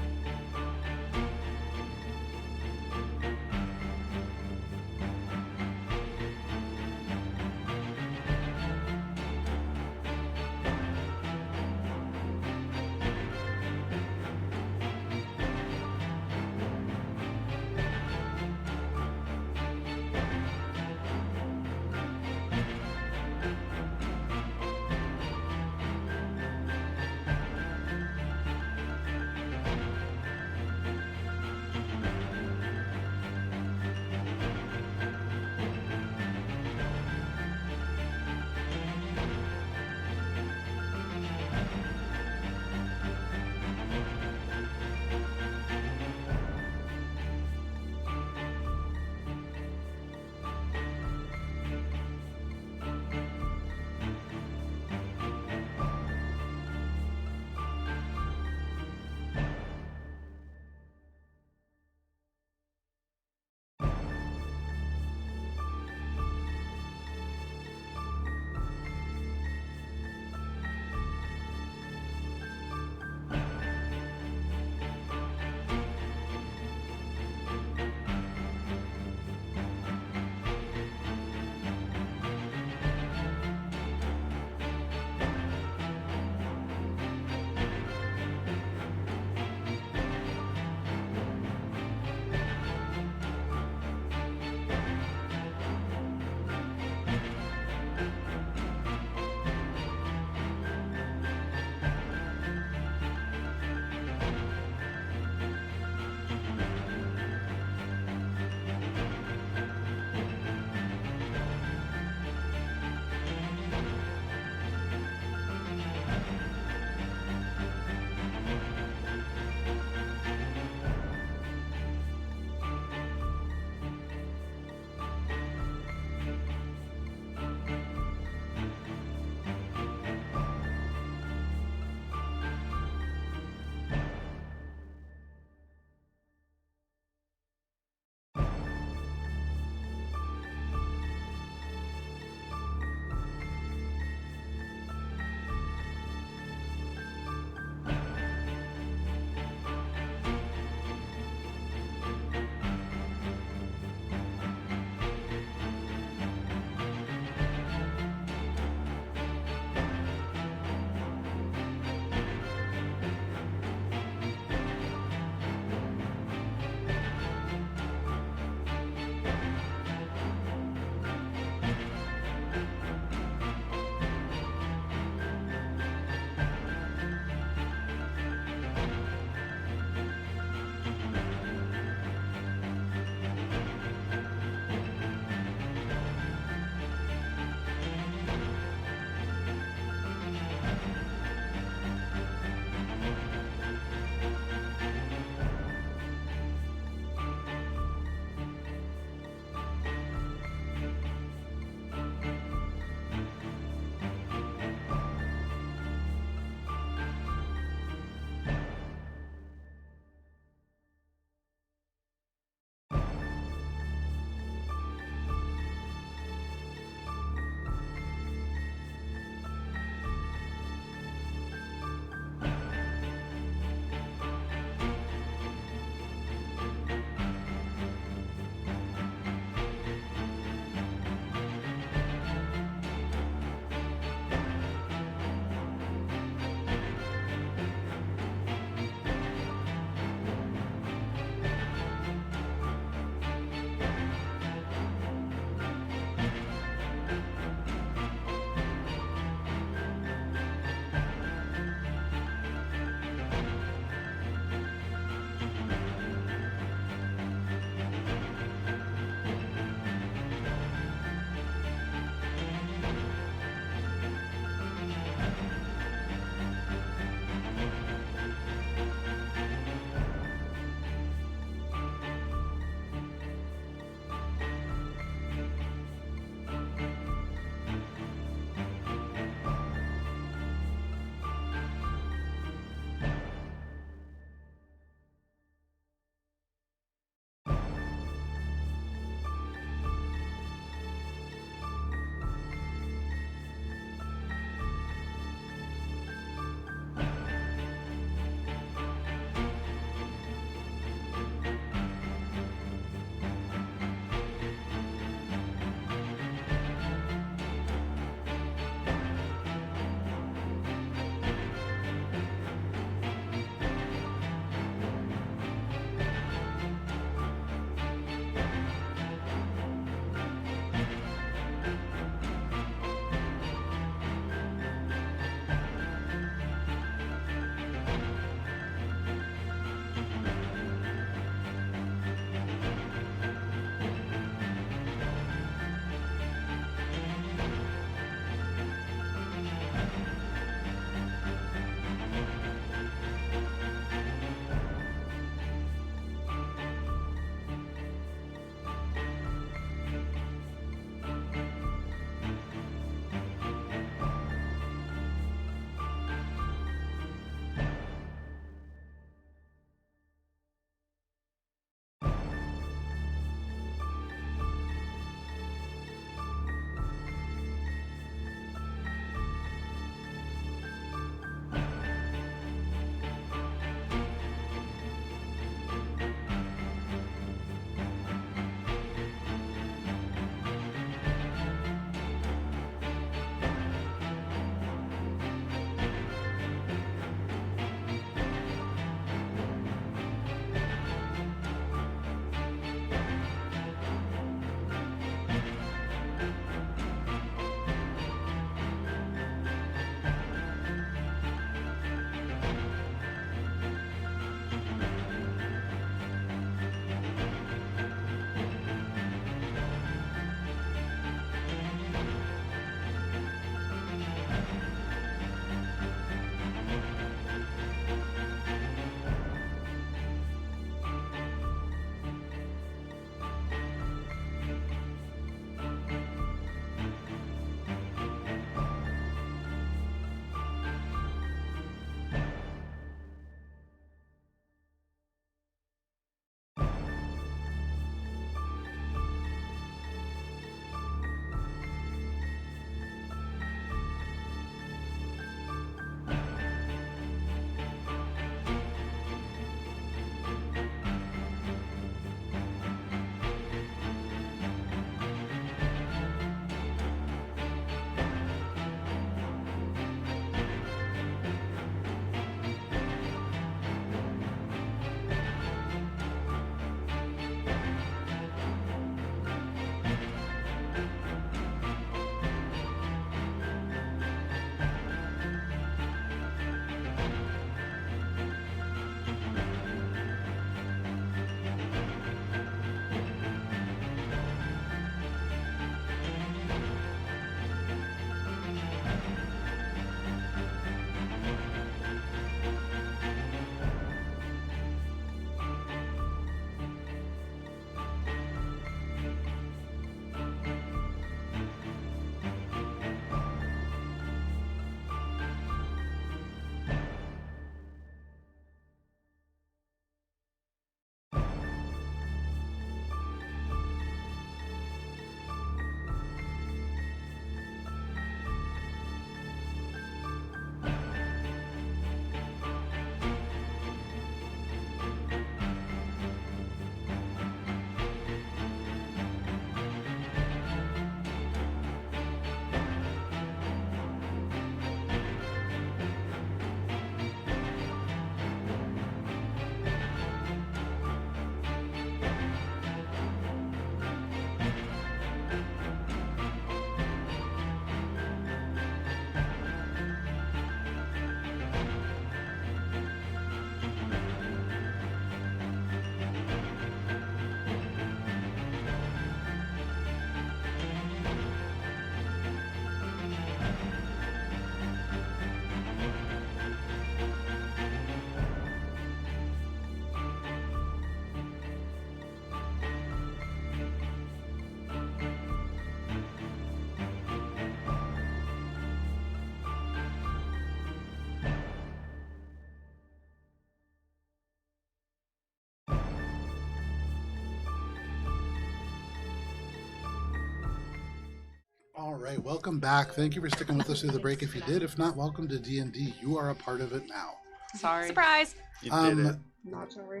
All right, welcome back. Thank you for sticking with us through the break. If you did, if not, welcome to D&D. You are a part of it now. Sorry. Surprise! You did it. Not sorry.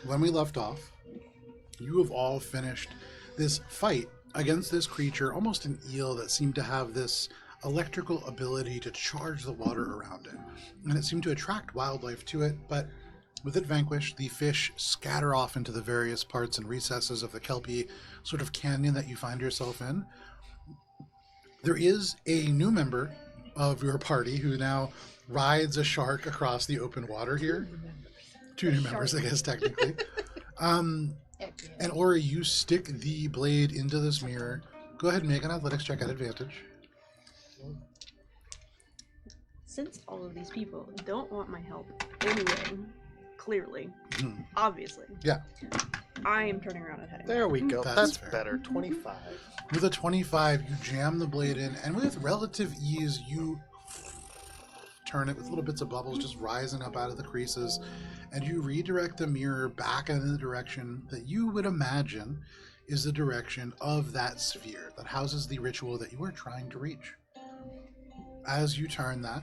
When we left off, you have all finished this fight against this creature, almost an eel that seemed to have this electrical ability to charge the water around it. And it seemed to attract wildlife to it, but with it vanquished, the fish scatter off into the various parts and recesses of the kelpy sort of canyon that you find yourself in. There is a new member of your party who now rides a shark across the open water here. Two new members, I guess, technically. And Ori, you stick the blade into this mirror. Go ahead and make an athletics check at advantage. Since all of these people don't want my help anyway, clearly, obviously. Yeah. I am turning around and heading. There we go. That's That's fair. better. 25. With a 25, you jam the blade in, and with relative ease, you turn it with little bits of bubbles just rising up out of the creases, and you redirect the mirror back in the direction that you would imagine is the direction of that sphere that houses the ritual that you are trying to reach. As you turn that,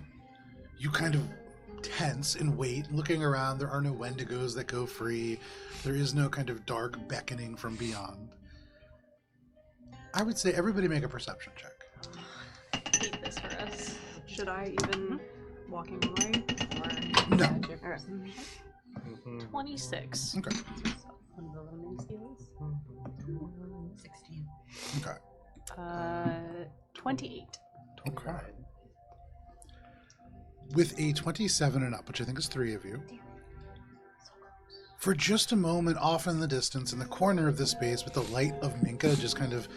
you kind of tense and wait, looking around. There are no wendigos that go free. There is no kind of dark beckoning from beyond. I would say everybody make a perception check. Keep this for us. Should I even walking away? No. Or... Okay. Mm-hmm. 26. Okay. One of the little mini skills. 16. Okay. 28. Okay. With a 27 and up, which I think is 3 of you, for just a moment off in the distance, in the corner of this space, with the light of Minka just kind of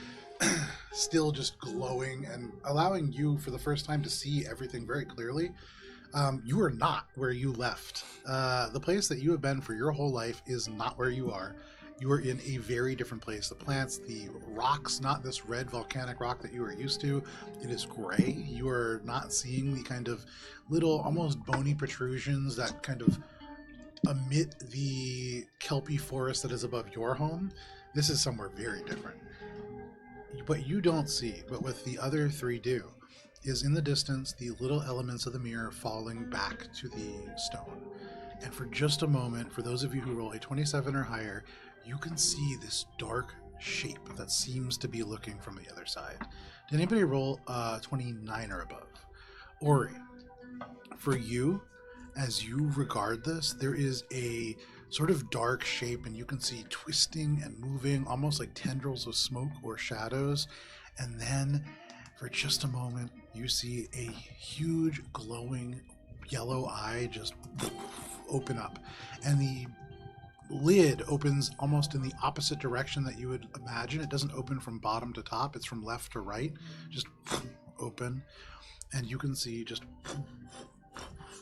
still just glowing and allowing you for the first time to see everything very clearly, you are not where you left. The place that you have been for your whole life is not where you are. You are in a very different place. The plants, the rocks, not this red volcanic rock that you are used to. It is gray. You are not seeing the kind of little, almost bony protrusions that kind of emit the kelpy forest that is above your home. This is somewhere very different. What you don't see, but what the other 3 do, is in the distance the little elements of the mirror falling back to the stone. And for just a moment, for those of you who roll a 27 or higher, you can see this dark shape that seems to be looking from the other side. Did anybody roll 29 or above? Ori, for you, as you regard this, there is a sort of dark shape, and you can see twisting and moving, almost like tendrils of smoke or shadows. And then, for just a moment, you see a huge glowing yellow eye just open up, and the lid opens almost in the opposite direction that you would imagine. It doesn't open from bottom to top, it's from left to right, just open, and you can see just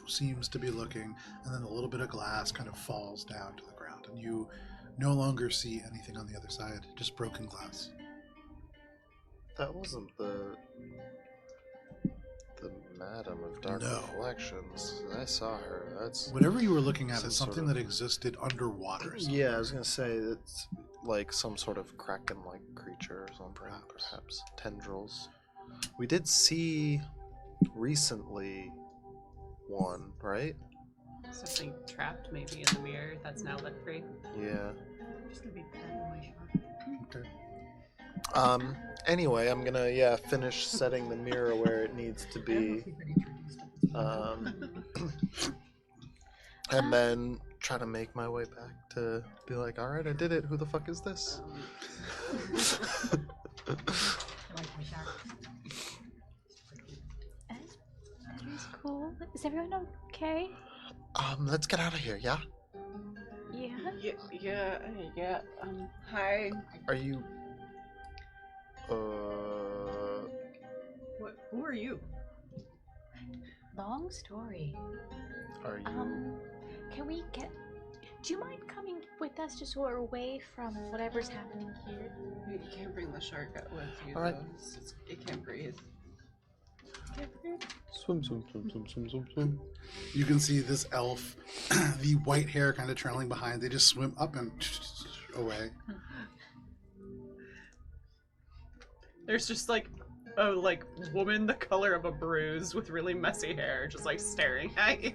seems to be looking, and then a little bit of glass kind of falls down to the ground, and you no longer see anything on the other side, just broken glass. That wasn't the Madam of Dark No. Reflections. I saw her. That's Whatever you were looking at Some is something sort of- that existed underwater. yeah. I was gonna say it's like some sort of kraken-like creature or something. Perhaps tendrils. We did see recently one, right? Something trapped maybe in the mirror that's now let free. Yeah. I'm just gonna be petting my shark. Okay. Anyway, I'm gonna finish setting the mirror where it needs to I don't know be. if we've been introduced at this point. And then try to make my way back to be like, all right, I did it. Who the fuck is this? I like my shark. That's cool. Is everyone okay? Let's get out of here. Yeah. Yeah. Yeah. Hi. Are you? What? Who are you? Long story. Are you? Can we get? Do you mind coming with us just so we're away from whatever's happening here? You can't bring the shark out with you. All right. Though. It can't breathe. Swim, swim, swim, swim, swim, swim, swim. You can see this elf, the white hair kind of trailing behind. They just swim up and away. There's just like a like woman the color of a bruise with really messy hair, just like staring at you.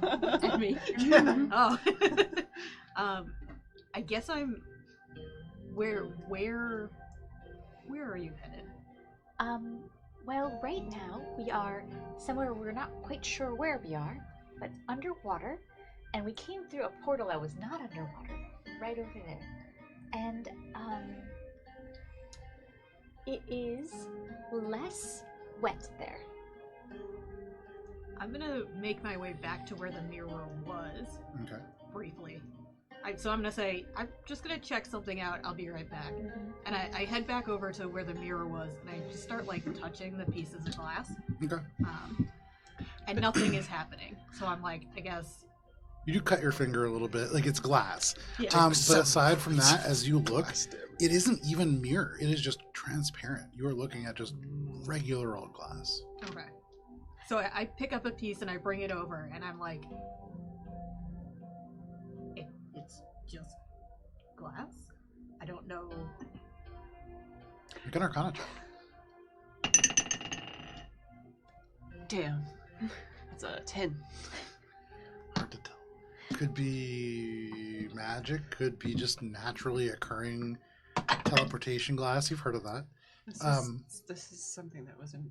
At me. Oh. I guess I'm. Where are you headed? Well, right now we are somewhere we're not quite sure where we are, but it's underwater, and we came through a portal that was not underwater, right over there. And, it is less wet there. I'm gonna make my way back to where the mirror was. Okay. Briefly. So I'm gonna say, I'm just gonna check something out, I'll be right back. And I head back over to where the mirror was, and I just start, like, touching the pieces of glass. Okay. And nothing is happening. So I'm like, I guess... You do cut your finger a little bit, like it's glass. Yeah. But aside from that, as you look, it isn't even mirror. It is just transparent. You are looking at just regular old glass. Okay. So I pick up a piece and I bring it over, and I'm like... It's just glass? I don't know... Make an Arcana check. Damn. That's a 10. Hard to tell. Could be magic, could be just naturally occurring teleportation glass. You've heard of that. This is something that was in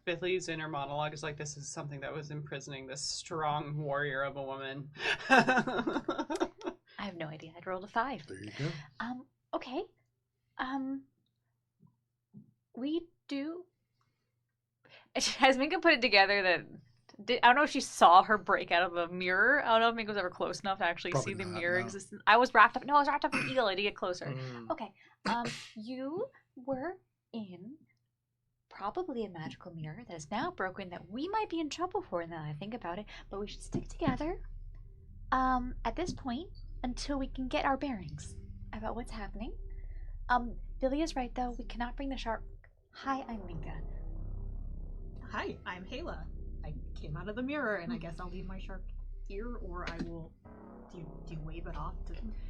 Billy's inner monologue is like, this is something that was imprisoning this strong warrior of a woman. I have no idea. I'd rolled a 5. There you go. Okay. We do... Has Minka put it together that... I don't know if she saw her break out of the mirror. I don't know if Minka was ever close enough to actually Probably see the not, mirror no. existence. I was wrapped up... No, I was wrapped up in Eagle. I did get closer. Mm. Okay. You were in probably a magical mirror that is now broken that we might be in trouble for now that I think about it, but we should stick together at this point until we can get our bearings about what's happening. Billy is right though, we cannot bring the shark. Hi, I'm Minka. Hi, I'm Hayla. I came out of the mirror, and I guess I'll leave my shark here, or I will... Do you wave it off?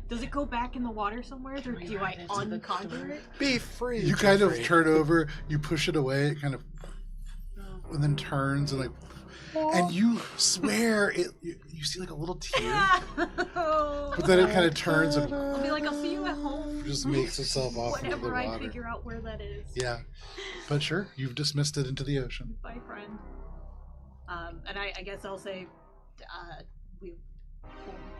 Does it go back in the water somewhere, or do I unconjure it? Be free. You kind of Jeffrey. turn over, you push it away, it kind of, and then turns and like, and you swear you see like a little tear, but then it kind of turns and I'll be like, I'll see you at home. just makes itself off into the Whenever I water. figure out where that is. Yeah, but sure, you've dismissed it into the ocean. Bye, friend. And I guess I'll say, we'll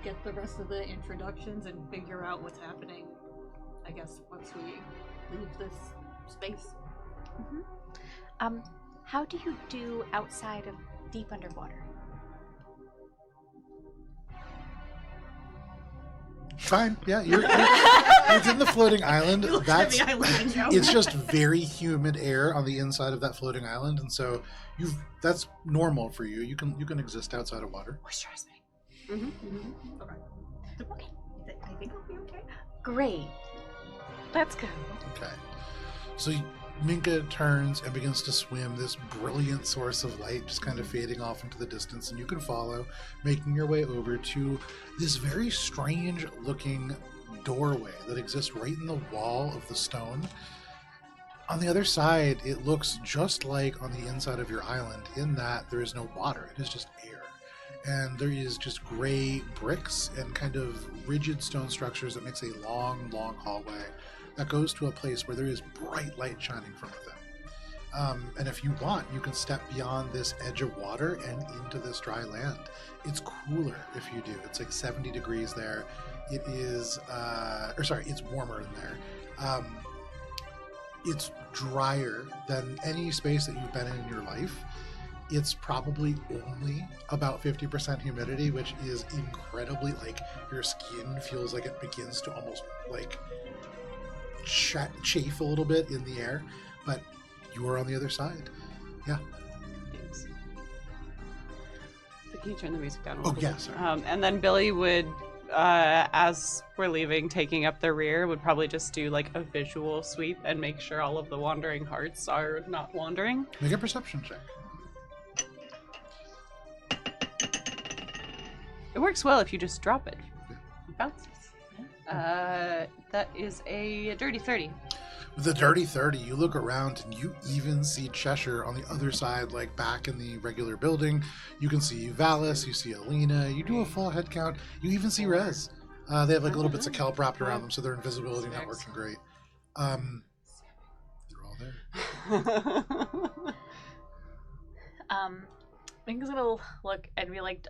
get the rest of the introductions and figure out what's happening, I guess, once we leave this space. How do you do outside of deep underwater? Fine, yeah, you're within the floating island. You looked at That's me, I looked at you. it's just very humid air on the inside of that floating island, and so that's normal for you. You can exist outside of water. Moisturize me. Okay. I think I'll be okay. Great. Let's go. Okay. So Minka turns and begins to swim, this brilliant source of light just kind of fading off into the distance, and you can follow, making your way over to this very strange looking doorway that exists right in the wall of the stone. On the other side, it looks just like on the inside of your island, in that there is no water, it is just air. And there is just gray bricks and kind of rigid stone structures that makes a long, long hallway that goes to a place where there is bright light shining from within. And if you want, you can step beyond this edge of water and into this dry land. It's cooler if you do. It's like 70 degrees there. It is, it's warmer in there. It's drier than any space that you've been in your life. It's probably only about 50% humidity, which is incredibly, like, your skin feels like it begins to almost, like, chafe a little bit in the air, but you are on the other side. Yeah. Thanks. So can you turn the music down a Oh, little yeah, bit? sorry. And then Billy would, as we're leaving, taking up the rear, would probably just do like a visual sweep and make sure all of the wandering hearts are not wandering. Make a perception check. It works well if you just drop it. It bounces. That is a dirty 30. With the dirty 30, you look around and you even see Cheshire on the other side, like back in the regular building. You can see Valis, you see Alina, you do a full head count. You even see Rez. They have like little bits of kelp wrapped around them, so their invisibility not working great. They're all there. Ming's gonna look and be like,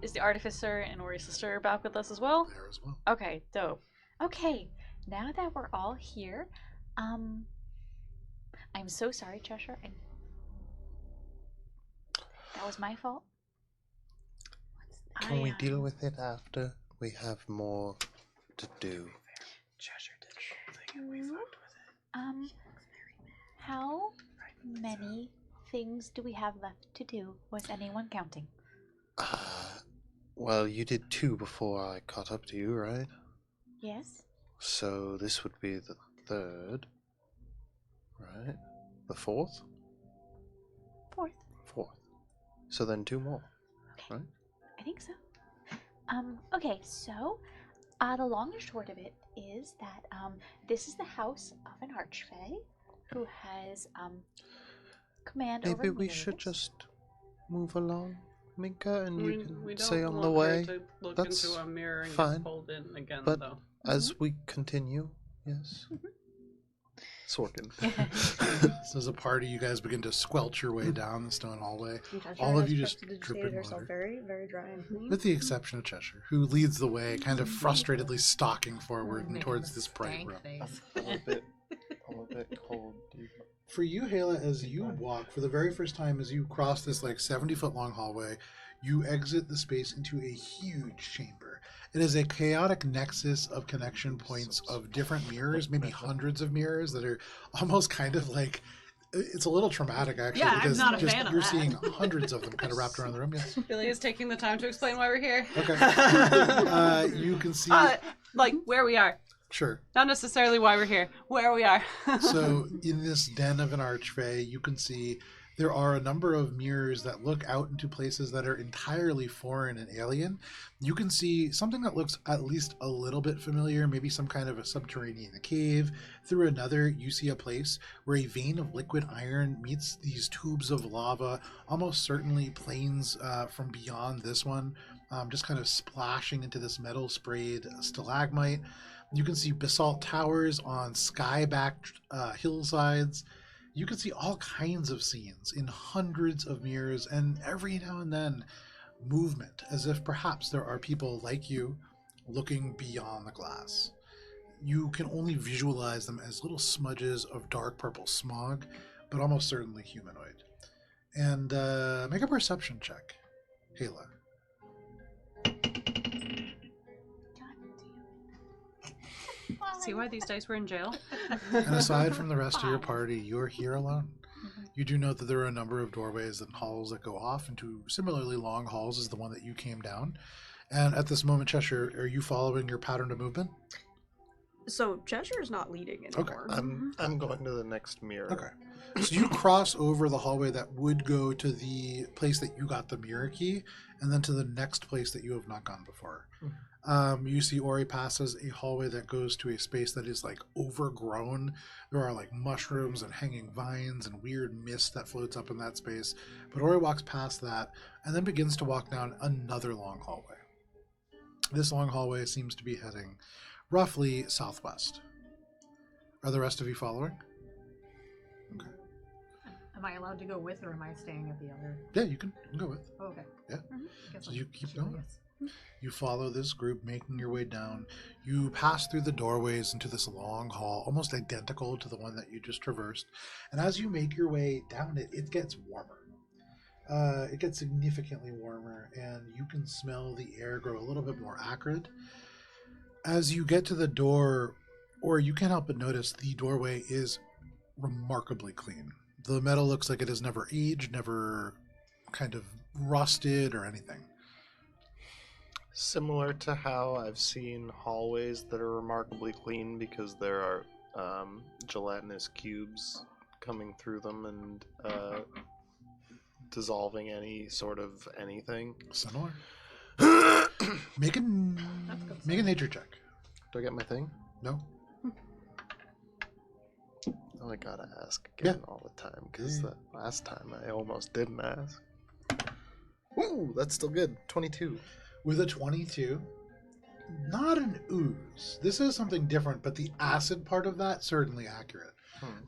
is the artificer and Ori's sister back with us as well? There as well. Okay, dope. Okay, now that we're all here, I'm so sorry, Cheshire. That was my fault. Can we deal with it after? We have more to do. Cheshire did the whole thing and we fucked with it. How many things do we have left to do? Was anyone counting? Well, you did 2 before I caught up to you, right? Yes. So this would be the 3rd, right? The 4th? 4th. 4th. So then 2 more, right? I think so. Okay, so the long and short of it is that this is the house of an archfey who has command over Maybe we should mirrors. just move along, Minka, and you We can don't say on want the her way. to look That's into a mirror and fine. get pulled in again, But though. as we continue, yes. Sorkin. So as a party, you guys begin to squelch your way down the stone hallway. And Cheshire All of has you just prestidigitated drip in herself water. very, very dry and clean. With the exception of Cheshire, who leads the way, kind of frustratedly stalking forward and Making towards the this bright stank room. face. a little bit cold. For you, Hala, as you walk for the very first time, as you cross this like 70-foot long hallway, you exit the space into a huge chamber. It is a chaotic nexus of connection points of different mirrors, maybe hundreds of mirrors that are almost kind of like, it's a little traumatic actually, Yeah, I'm because not a just fan of you're that. seeing hundreds of them kind of wrapped around the room. Yes. Billy is taking the time to explain why we're here. Okay. You can see. Like where we are. Sure. Not necessarily why we're here. Where we are. So in this den of an archway, you can see there are a number of mirrors that look out into places that are entirely foreign and alien. You can see something that looks at least a little bit familiar, maybe some kind of a subterranean cave. Through another, you see a place where a vein of liquid iron meets these tubes of lava, almost certainly planes from beyond this one, just kind of splashing into this metal sprayed stalagmite. You can see basalt towers on sky-backed hillsides. You can see all kinds of scenes in hundreds of mirrors, and every now and then movement, as if perhaps there are people like you looking beyond the glass. You can only visualize them as little smudges of dark purple smog, but almost certainly humanoid. And make a perception check, Hala. See why these dice were in jail? And aside from the rest of your party, you're here alone. You do note that there are a number of doorways and halls that go off into similarly long halls as the one that you came down. And at this moment, Cheshire, are you following your pattern of movement? So Cheshire's not leading anymore. I'm going to the next mirror. Okay. So you cross over the hallway that would go to the place that you got the mirror key, and then to the next place that you have not gone before. You see Ori passes a hallway that goes to a space that is like overgrown. There are like mushrooms and hanging vines and weird mist that floats up in that space. But Ori walks past that and then begins to walk down another long hallway. This long hallway seems to be heading roughly southwest. Are the rest of you following? Okay. Am I allowed to go with, or am I staying at the other? Yeah, you can go with. Oh, okay. Yeah. Guess So I'll you keep shoot, I going. guess. You follow this group, making your way down. You pass through the doorways into this long hall, almost identical to the one that you just traversed. And as you make your way down it, it gets warmer. It gets significantly warmer, and you can smell the air grow a little bit more acrid. As you get to the door, or you can't help but notice the doorway is remarkably clean. The metal looks like it has never aged, never kind of rusted or anything. Similar to how I've seen hallways that are remarkably clean because there are gelatinous cubes coming through them and dissolving any sort of anything. Similar. Make a nature check. Do I get my thing? No? Oh, I gotta ask again all the time, because Yeah. the last time I almost didn't ask. Ooh, that's still good. 22. With a 22, not an ooze. This is something different, but the acid part of that, certainly accurate.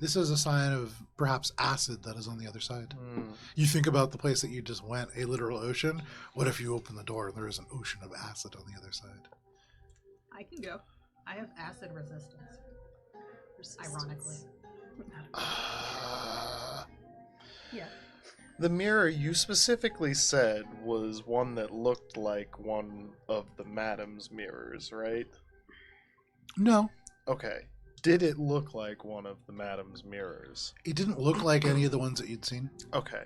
This is a sign of perhaps acid that is on the other side. You think about the place that you just went, a literal ocean. What if you open the door and there is an ocean of acid on the other side? I can go. I have acid resistance. Ironically. Yeah. The mirror you specifically said was one that looked like one of the madam's mirrors, right? No. Okay. Did it look like one of the madam's mirrors? It didn't look like any of the ones that you'd seen. Okay.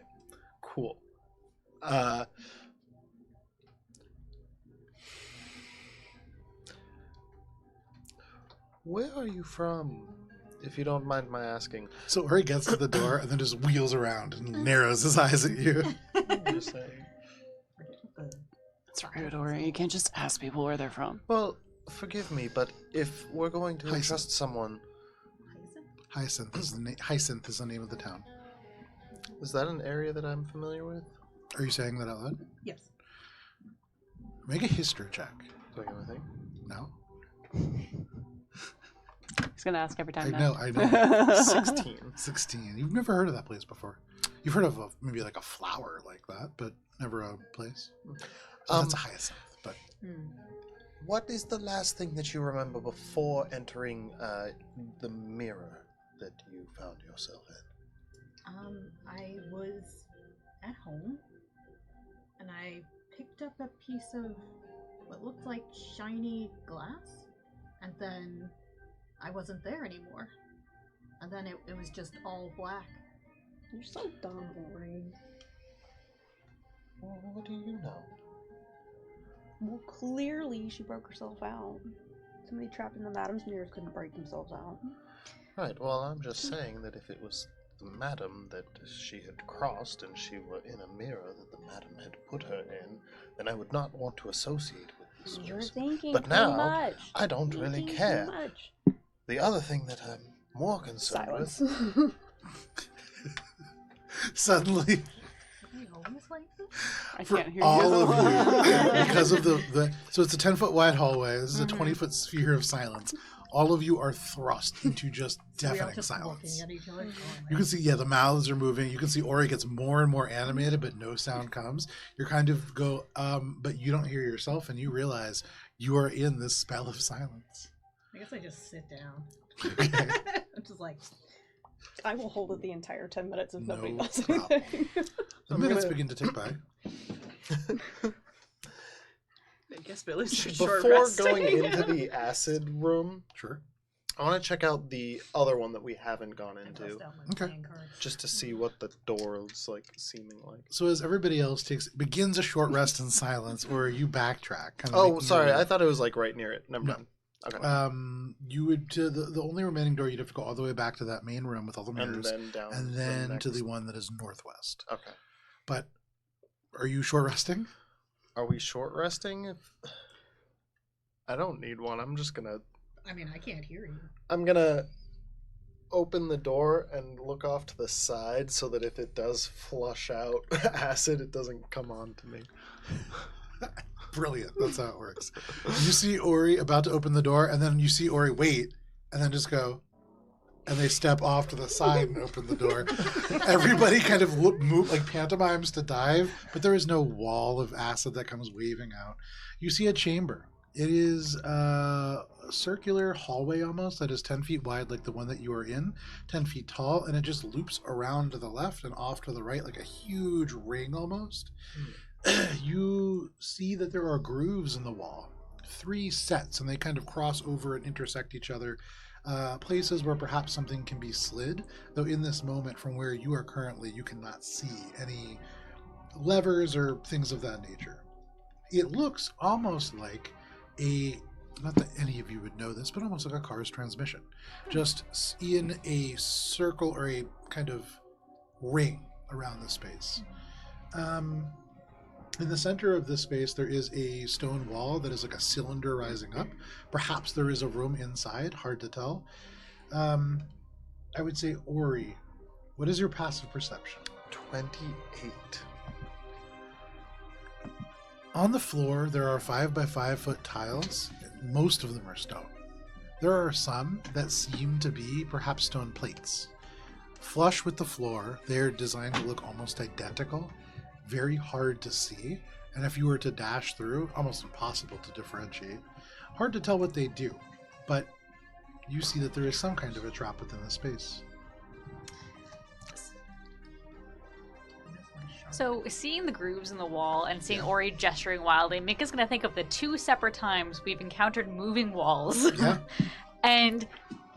Cool. Where are you from? If you don't mind my asking. So Ori gets to the door and then just wheels around and narrows his eyes at you. Just saying. It's rude, Ori. You can't just ask people where they're from. Well, forgive me, but if we're going to entrust someone... Hyacinth is the name of the town. Is that an area that I'm familiar with? Are you saying that out loud? Yes. Make a history check. Do I get anything? No? He's gonna ask every time I now. know. 16. 16. You've never heard of that place before. You've heard of maybe like a flower like that, but never a place. That's a hyacinth, but... What is the last thing that you remember before entering the mirror that you found yourself in? I was at home, and I picked up a piece of what looked like shiny glass, and then I wasn't there anymore. And then it was just all black. You're so dumb, Ori. Well, what do you know? Well, clearly she broke herself out. Somebody trapped in the madam's mirrors couldn't break themselves out. Right, well, I'm just saying that if it was the madam that she had crossed and she were in a mirror that the madam had put her in, then I would not want to associate with this You're person. thinking But too now, much. I don't You're really thinking care. Too much. The other thing that I'm more concerned Silence. with... Suddenly... I For can't hear all you. of you, because of the so it's a 10-foot wide hallway. This is a 20-foot sphere of silence. All of you are thrust into just deafening silence. Looking at each other. You can see, the mouths are moving. You can see Ori gets more and more animated, but no sound comes. You're kind of go, but you don't hear yourself, and you realize you are in this spell of silence. I guess I just sit down. Okay. I'm just like, I will hold it the entire 10 minutes if nobody No does problem. anything. The minutes begin to tick by. I guess Billy's just short Before resting. going into the acid room, Sure. I want to check out the other one that we haven't gone I into, bust out my Okay. playing cards. just to see what the door is seeming like. So as everybody else begins a short rest in silence, or you backtrack. Kind of Oh, making sorry, your way. I thought it was like right near it. Never No. mind. Okay. You would to the only remaining door. You'd have to go all the way back to that main room with all the and mirrors, then down. and the then to next- the one that is northwest. Okay. But are you short resting? Are we short resting? I don't need one. I'm just gonna. I mean, I can't hear you. I'm gonna open the door and look off to the side so that if it does flush out acid, it doesn't come on to me. Brilliant. That's how it works. You see Ori about to open the door, and then you see Ori wait, and then just go, and they step off to the side and open the door. Everybody kind of move like pantomimes to dive, but there is no wall of acid that comes waving out. You see a chamber. It is a circular hallway almost that is 10 feet wide, like the one that you are in, 10 feet tall, and it just loops around to the left and off to the right, like a huge ring almost. You see that there are grooves in the wall, 3 sets, and they kind of cross over and intersect each other. Places where perhaps something can be slid, though in this moment from where you are currently, you cannot see any levers or things of that nature. It looks almost like not that any of you would know this, but almost like a car's transmission. Just in a circle or a kind of ring around the space. In the center of this space, there is a stone wall that is like a cylinder rising up. Perhaps there is a room inside, hard to tell. I would say, Ori, what is your passive perception? 28. On the floor, there are 5 by 5 foot tiles. Most of them are stone. There are some that seem to be perhaps stone plates. Flush with the floor, they are designed to look almost identical. Very hard to see. And if you were to dash through, almost impossible to differentiate. Hard to tell what they do, but you see that there is some kind of a trap within the space. So, seeing the grooves in the wall and seeing Ori gesturing wildly, Mika's going to think of the 2 separate times we've encountered moving walls. Yeah. And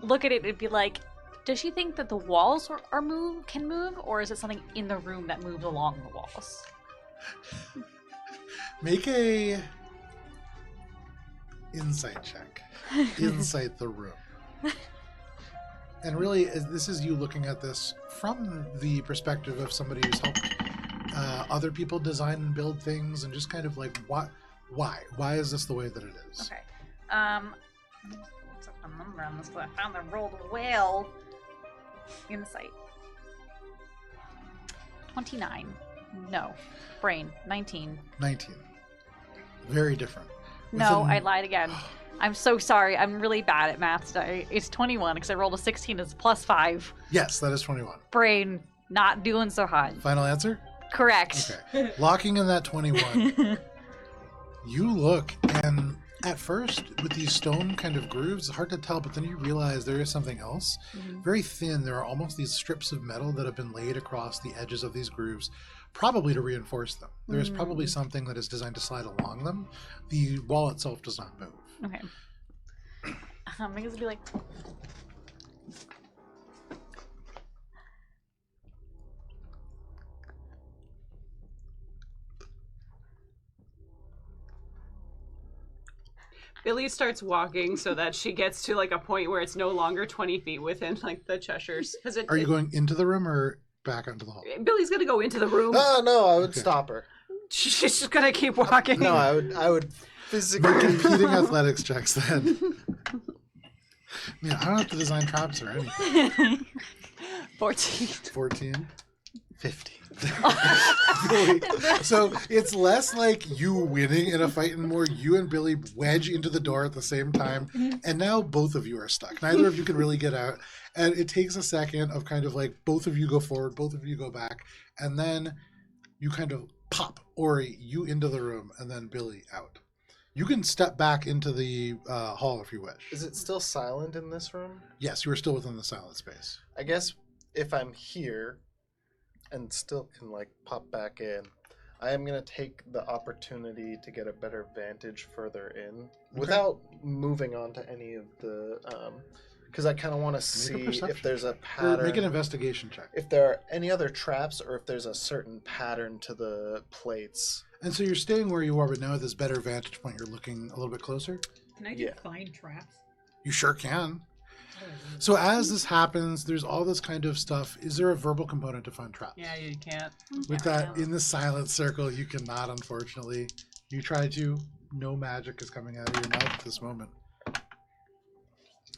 look at it and be like, does she think that the walls can move, or is it something in the room that moves along the walls? Make a insight check. Insight the room. And really, this is you looking at this from the perspective of somebody who's helped other people design and build things, and just kind of like, why is this the way that it is? Okay. What's up the number on this? I found that rolled well. Insight. 29. No. Brain. 19. 19. Very different. No, I lied again. I'm so sorry. I'm really bad at math today. It's 21 because I rolled a 16 as +5. Yes, that is 21. Brain not doing so hot. Final answer? Correct. Okay. Locking in that 21. You look, and at first, with these stone kind of grooves, it's hard to tell, but then you realize there is something else. Mm-hmm. Very thin. There are almost these strips of metal that have been laid across the edges of these grooves, probably to reinforce them. There is probably something that is designed to slide along them. The wall itself does not move. Okay. I'm going to be like... Billy starts walking so that she gets to like a point where it's no longer 20 feet within like the Cheshires. Are you going into the room or back onto the hall? Billy's gonna go into the room. No, I would stop her. She's just gonna keep walking. No, I would physically... Make competing athletics checks then. Man, I don't have to design traps or anything. 14. 14. 15. So it's less like you winning in a fight and more you and Billy wedge into the door at the same time, and now both of you are stuck. Neither of you can really get out, and it takes a second of kind of like both of you go forward, both of you go back, and then you kind of pop Ori, you into the room, and then Billy out. You can step back into the hall if you wish. Is it still silent in this room? Yes, you are still within the silent space. I guess if I'm here and still can like pop back in, I am going to take the opportunity to get a better vantage further in without moving on to any of the because I kind of want to see if there's a pattern. Make an investigation check. If there are any other traps or if there's a certain pattern to the plates. And so you're staying where you are, but now at this better vantage point, you're looking a little bit closer? Can I just find traps? You sure can. So as this happens, there's all this kind of stuff. Is there a verbal component to find traps? Yeah, you can't. With that, in the silent circle, you cannot, unfortunately. You try to. No magic is coming out of your mouth at this moment.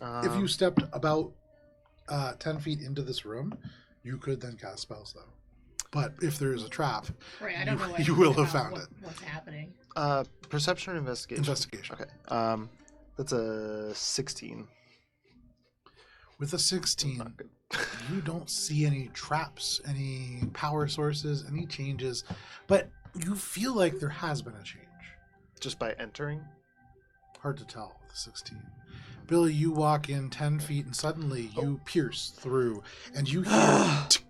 If you stepped about 10 feet into this room, you could then cast spells, though. But if there is a trap, right, I don't know you will have found it. What's happening? Perception or investigation? Investigation. Okay. That's a 16. With a 16, you don't see any traps, any power sources, any changes, but you feel like there has been a change. Just by entering? Hard to tell with a 16. Billy, you walk in 10 feet and suddenly you pierce through and you hear tick,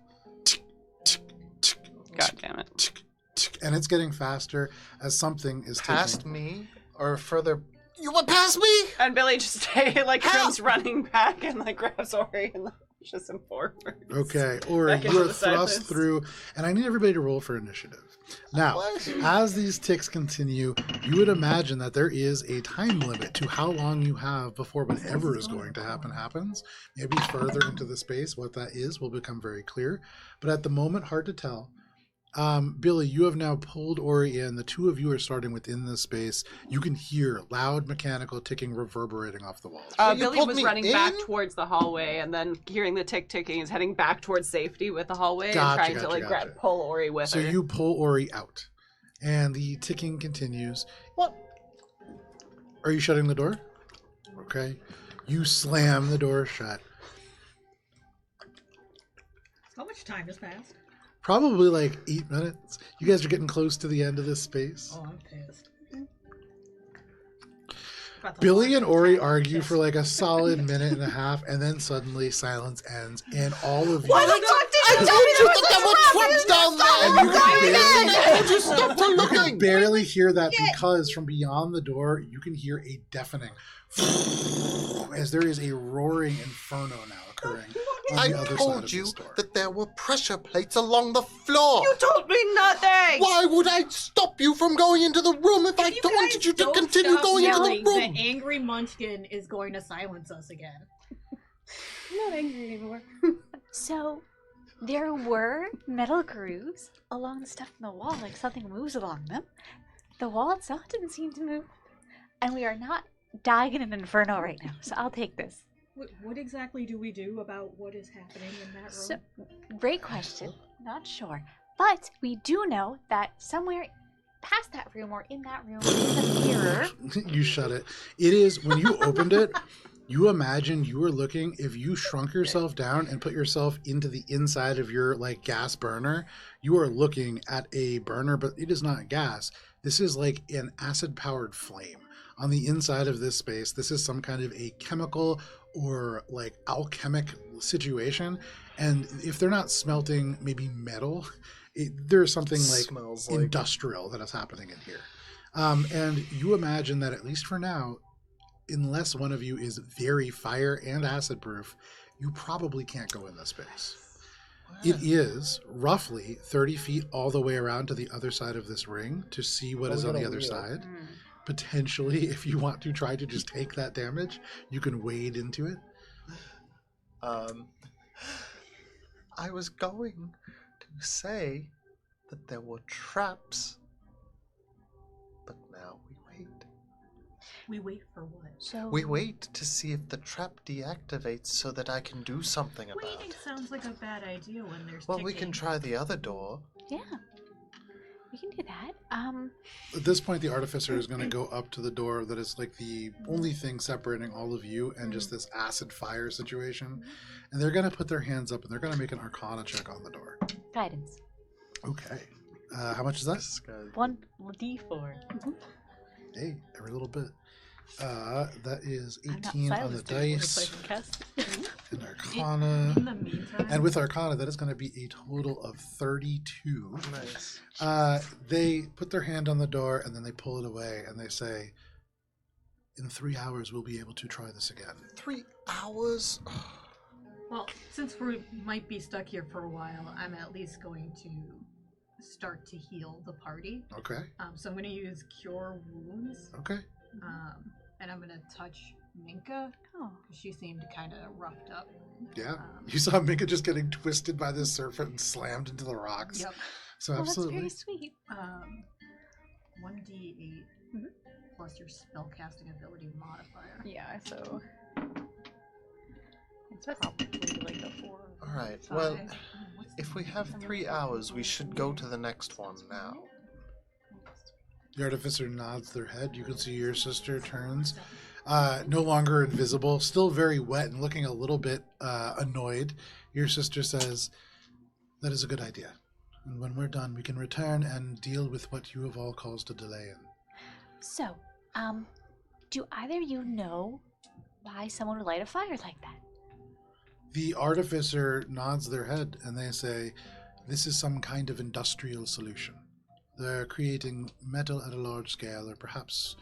tick, tick, tick, God damn it. tick, tick, and it's getting faster as something is Past taking... me or further? You went past me? And Billy just comes running back and like grabs Ori and pushes him forward. Okay, or Back you into are the thrust silence. through, and I need everybody to roll for initiative. Now, as these ticks continue, you would imagine that there is a time limit to how long you have before whatever is going to happen happens. Maybe further into the space, what that is will become very clear. But at the moment, hard to tell. Billy, you have now pulled Ori in. The two of you are starting within the space. You can hear loud mechanical ticking reverberating off the walls. Billy was running back towards the hallway, and then hearing the ticking is heading back towards safety with the hallway and trying to pull Ori with her. So you pull Ori out, and the ticking continues. What? Are you shutting the door? Okay. You slam the door shut. How much time has passed? Probably like 8 minutes. You guys are getting close to the end of this space. Oh, I'm pissed. Billy and Ori argue for like a solid minute and a half, and then suddenly silence ends, and all of you. Why the fuck did you tell me there were traps down there? And you can barely hear that because from beyond the door, you can hear a deafening as there is a roaring inferno now occurring on the other side of this door. That there were pressure plates along the floor. You told me nothing! Why would I stop you from going into the room if I wanted you to continue going into the room? The angry munchkin is going to silence us again. I'm not angry anymore. So, there were metal grooves along the stuff in the wall, like something moves along them. The wall itself didn't seem to move. And we are not dying in an inferno right now, so I'll take this. What exactly do we do about what is happening in that room? So, great question. Not sure. But we do know that somewhere past that room or in that room is a mirror. You shut it. It is, when you opened it, you imagine you were looking, if you shrunk yourself down and put yourself into the inside of your like gas burner, you are looking at a burner, but it is not gas. This is like an acid-powered flame. On the inside of this space, this is some kind of a chemical or like alchemic situation. And if they're not smelting maybe metal, there's something like industrial that is happening in here. And you imagine that at least for now, unless one of you is very fire and acid proof, you probably can't go in this space. It is roughly 30 feet all the way around to the other side of this ring to see what is on the other side. Potentially, if you want to try to just take that damage, you can wade into it. I was going to say that there were traps, but now we wait. We wait for what? So We wait to see if the trap deactivates so that I can do something about Waiting it. sounds like a bad idea when there's Well, we can try the other door. yeah, we can do that. At this point, the artificer is going to go up to the door that is like the only thing separating all of you and just this acid fire situation. And they're going to put their hands up and they're going to make an arcana check on the door. Guidance. Okay. How much is that? 1d4. Hey, every little bit. That is I'm not 18 on the silenced anymore, dice. so I can cast. And Arcana. In the meantime, And with Arcana, that is going to be a total of 32. Nice. They put their hand on the door and then they pull it away and they say, in 3 hours, we'll be able to try this again. 3 hours? well, since we might be stuck here for a while, I'm at least going to start to heal the party. Okay. So I'm going to use Cure Wounds. Okay. And I'm going to touch Minka. Oh. She seemed kind of roughed up. Yeah. You saw Minka just getting twisted by this serpent and slammed into the rocks. Yep. So Well, absolutely. that's very sweet. 1d8 plus your spellcasting ability modifier. Yeah, so it's probably like a 4. All right. Well, if we have 3 hours, we should go to the next one now. The artificer nods their head. You can see your sister turns. No longer invisible, still very wet and looking a little bit annoyed. Your sister says, that is a good idea. And when we're done, we can return and deal with what you have all caused a delay in. So, do either of you know why someone would light a fire like that? The artificer nods their head and they say, this is some kind of industrial solution. They're creating metal at a large scale or perhaps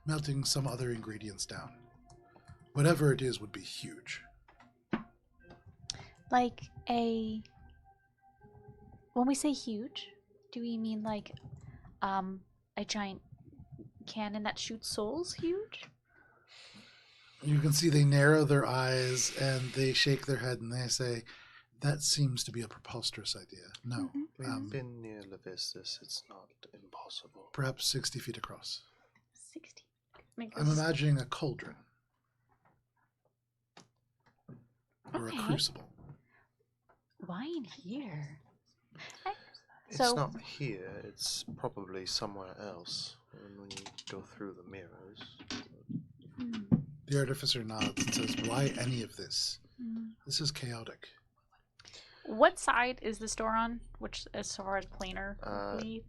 melting some other ingredients down. Whatever it is would be huge. Like when we say huge, do we mean like a giant cannon that shoots souls huge? You can see they narrow their eyes and they shake their head and they say, That seems to be a preposterous idea. No. We've been near Levistus. It's not impossible. Perhaps 60 feet across. 60. I'm imagining a cauldron. Or a Okay. crucible. Why in here? It's So- not here. It's probably somewhere else. When you go through the mirrors. The artificer nods and says, why any of this? This is chaotic. What side is this door on? Which, as far as planar,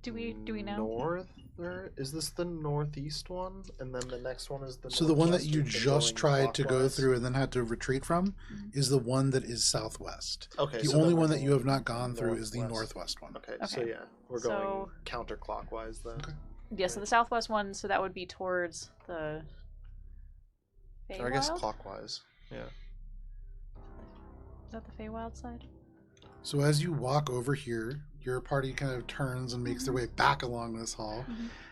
do we know? North? Or is this the northeast one? And then the next one is the So the one that northwest? you You've been just going tried to go clockwise? through and then had to retreat from is the one that is southwest. Okay. The so only then one we're that you going have not gone through is the northwest. northwest one. Okay, so Okay. yeah, we're going So- counterclockwise then. Okay. Yeah, so the southwest one, so that would be towards the Or I guess Feywild? clockwise. Yeah. Is that the Feywild side? So as you walk over here, your party kind of turns and makes their way back along this hall.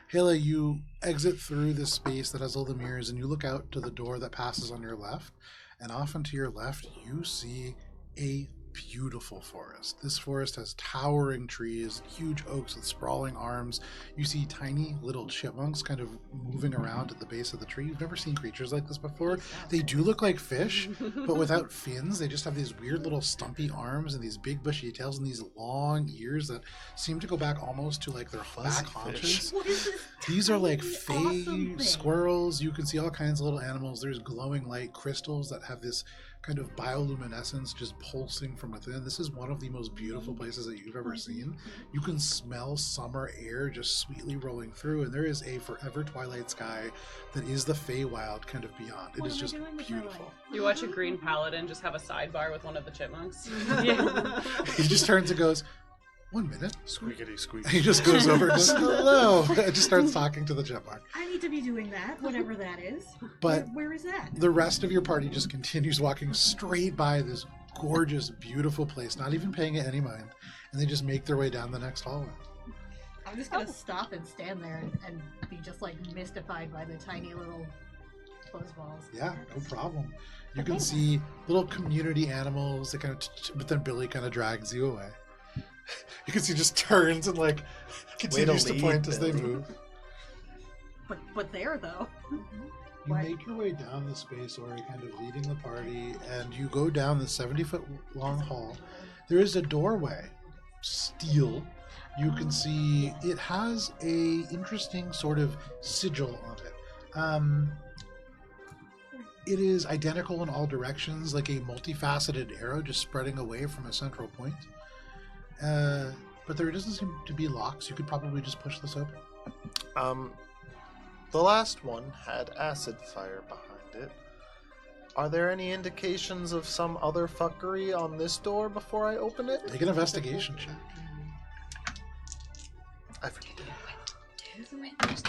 Hela, you exit through this space that has all the mirrors and you look out to the door that passes on your left. And off and to your left, you see a beautiful forest. This forest has towering trees, huge oaks with sprawling arms. You see tiny little chipmunks kind of moving around at the base of the tree. You've never seen creatures like this before. They do look like fish, but without fins. They just have these weird little stumpy arms and these big bushy tails and these long ears that seem to go back almost to like their back haunches. What is this? These are like tiny, fey awesome thing? squirrels. You can see all kinds of little animals. There's glowing light crystals that have this kind of bioluminescence just pulsing from within. This is one of the most beautiful places that you've ever seen. You can smell summer air just sweetly rolling through, and there is a forever twilight sky that is the Feywild kind of beyond. It What is am I just doing with my beautiful. life? You watch a green paladin just have a sidebar with one of the chipmunks. He just turns and goes, 1 minute. Squeakity squeak. He just goes over and goes, hello. And just starts talking to the chipmunk. I need to be doing that, whatever that is. But where is that? the rest of your party just continues walking straight by this gorgeous, beautiful place, not even paying it any mind, and they just make their way down the next hallway. I'm just gonna stop and stand there and be just like mystified by the tiny little buzzballs. Yeah, no problem. You can see little community animals that kind of, but then Billy kind of drags you away. You can see just turns and like continues to lead, point as they Billy. move. But there though. You What? make your way down the space, Ori, kind of leading the party, and you go down the 70-foot long hall. There is a doorway, steel. You can see it has a interesting sort of sigil on it. It is identical in all directions, like a multifaceted arrow just spreading away from a central point. But there doesn't seem to be locks. You could probably just push this open. The last one had acid fire behind it. Are there any indications of some other fuckery on this door before I open it? Make an investigation check. I forget. This seems.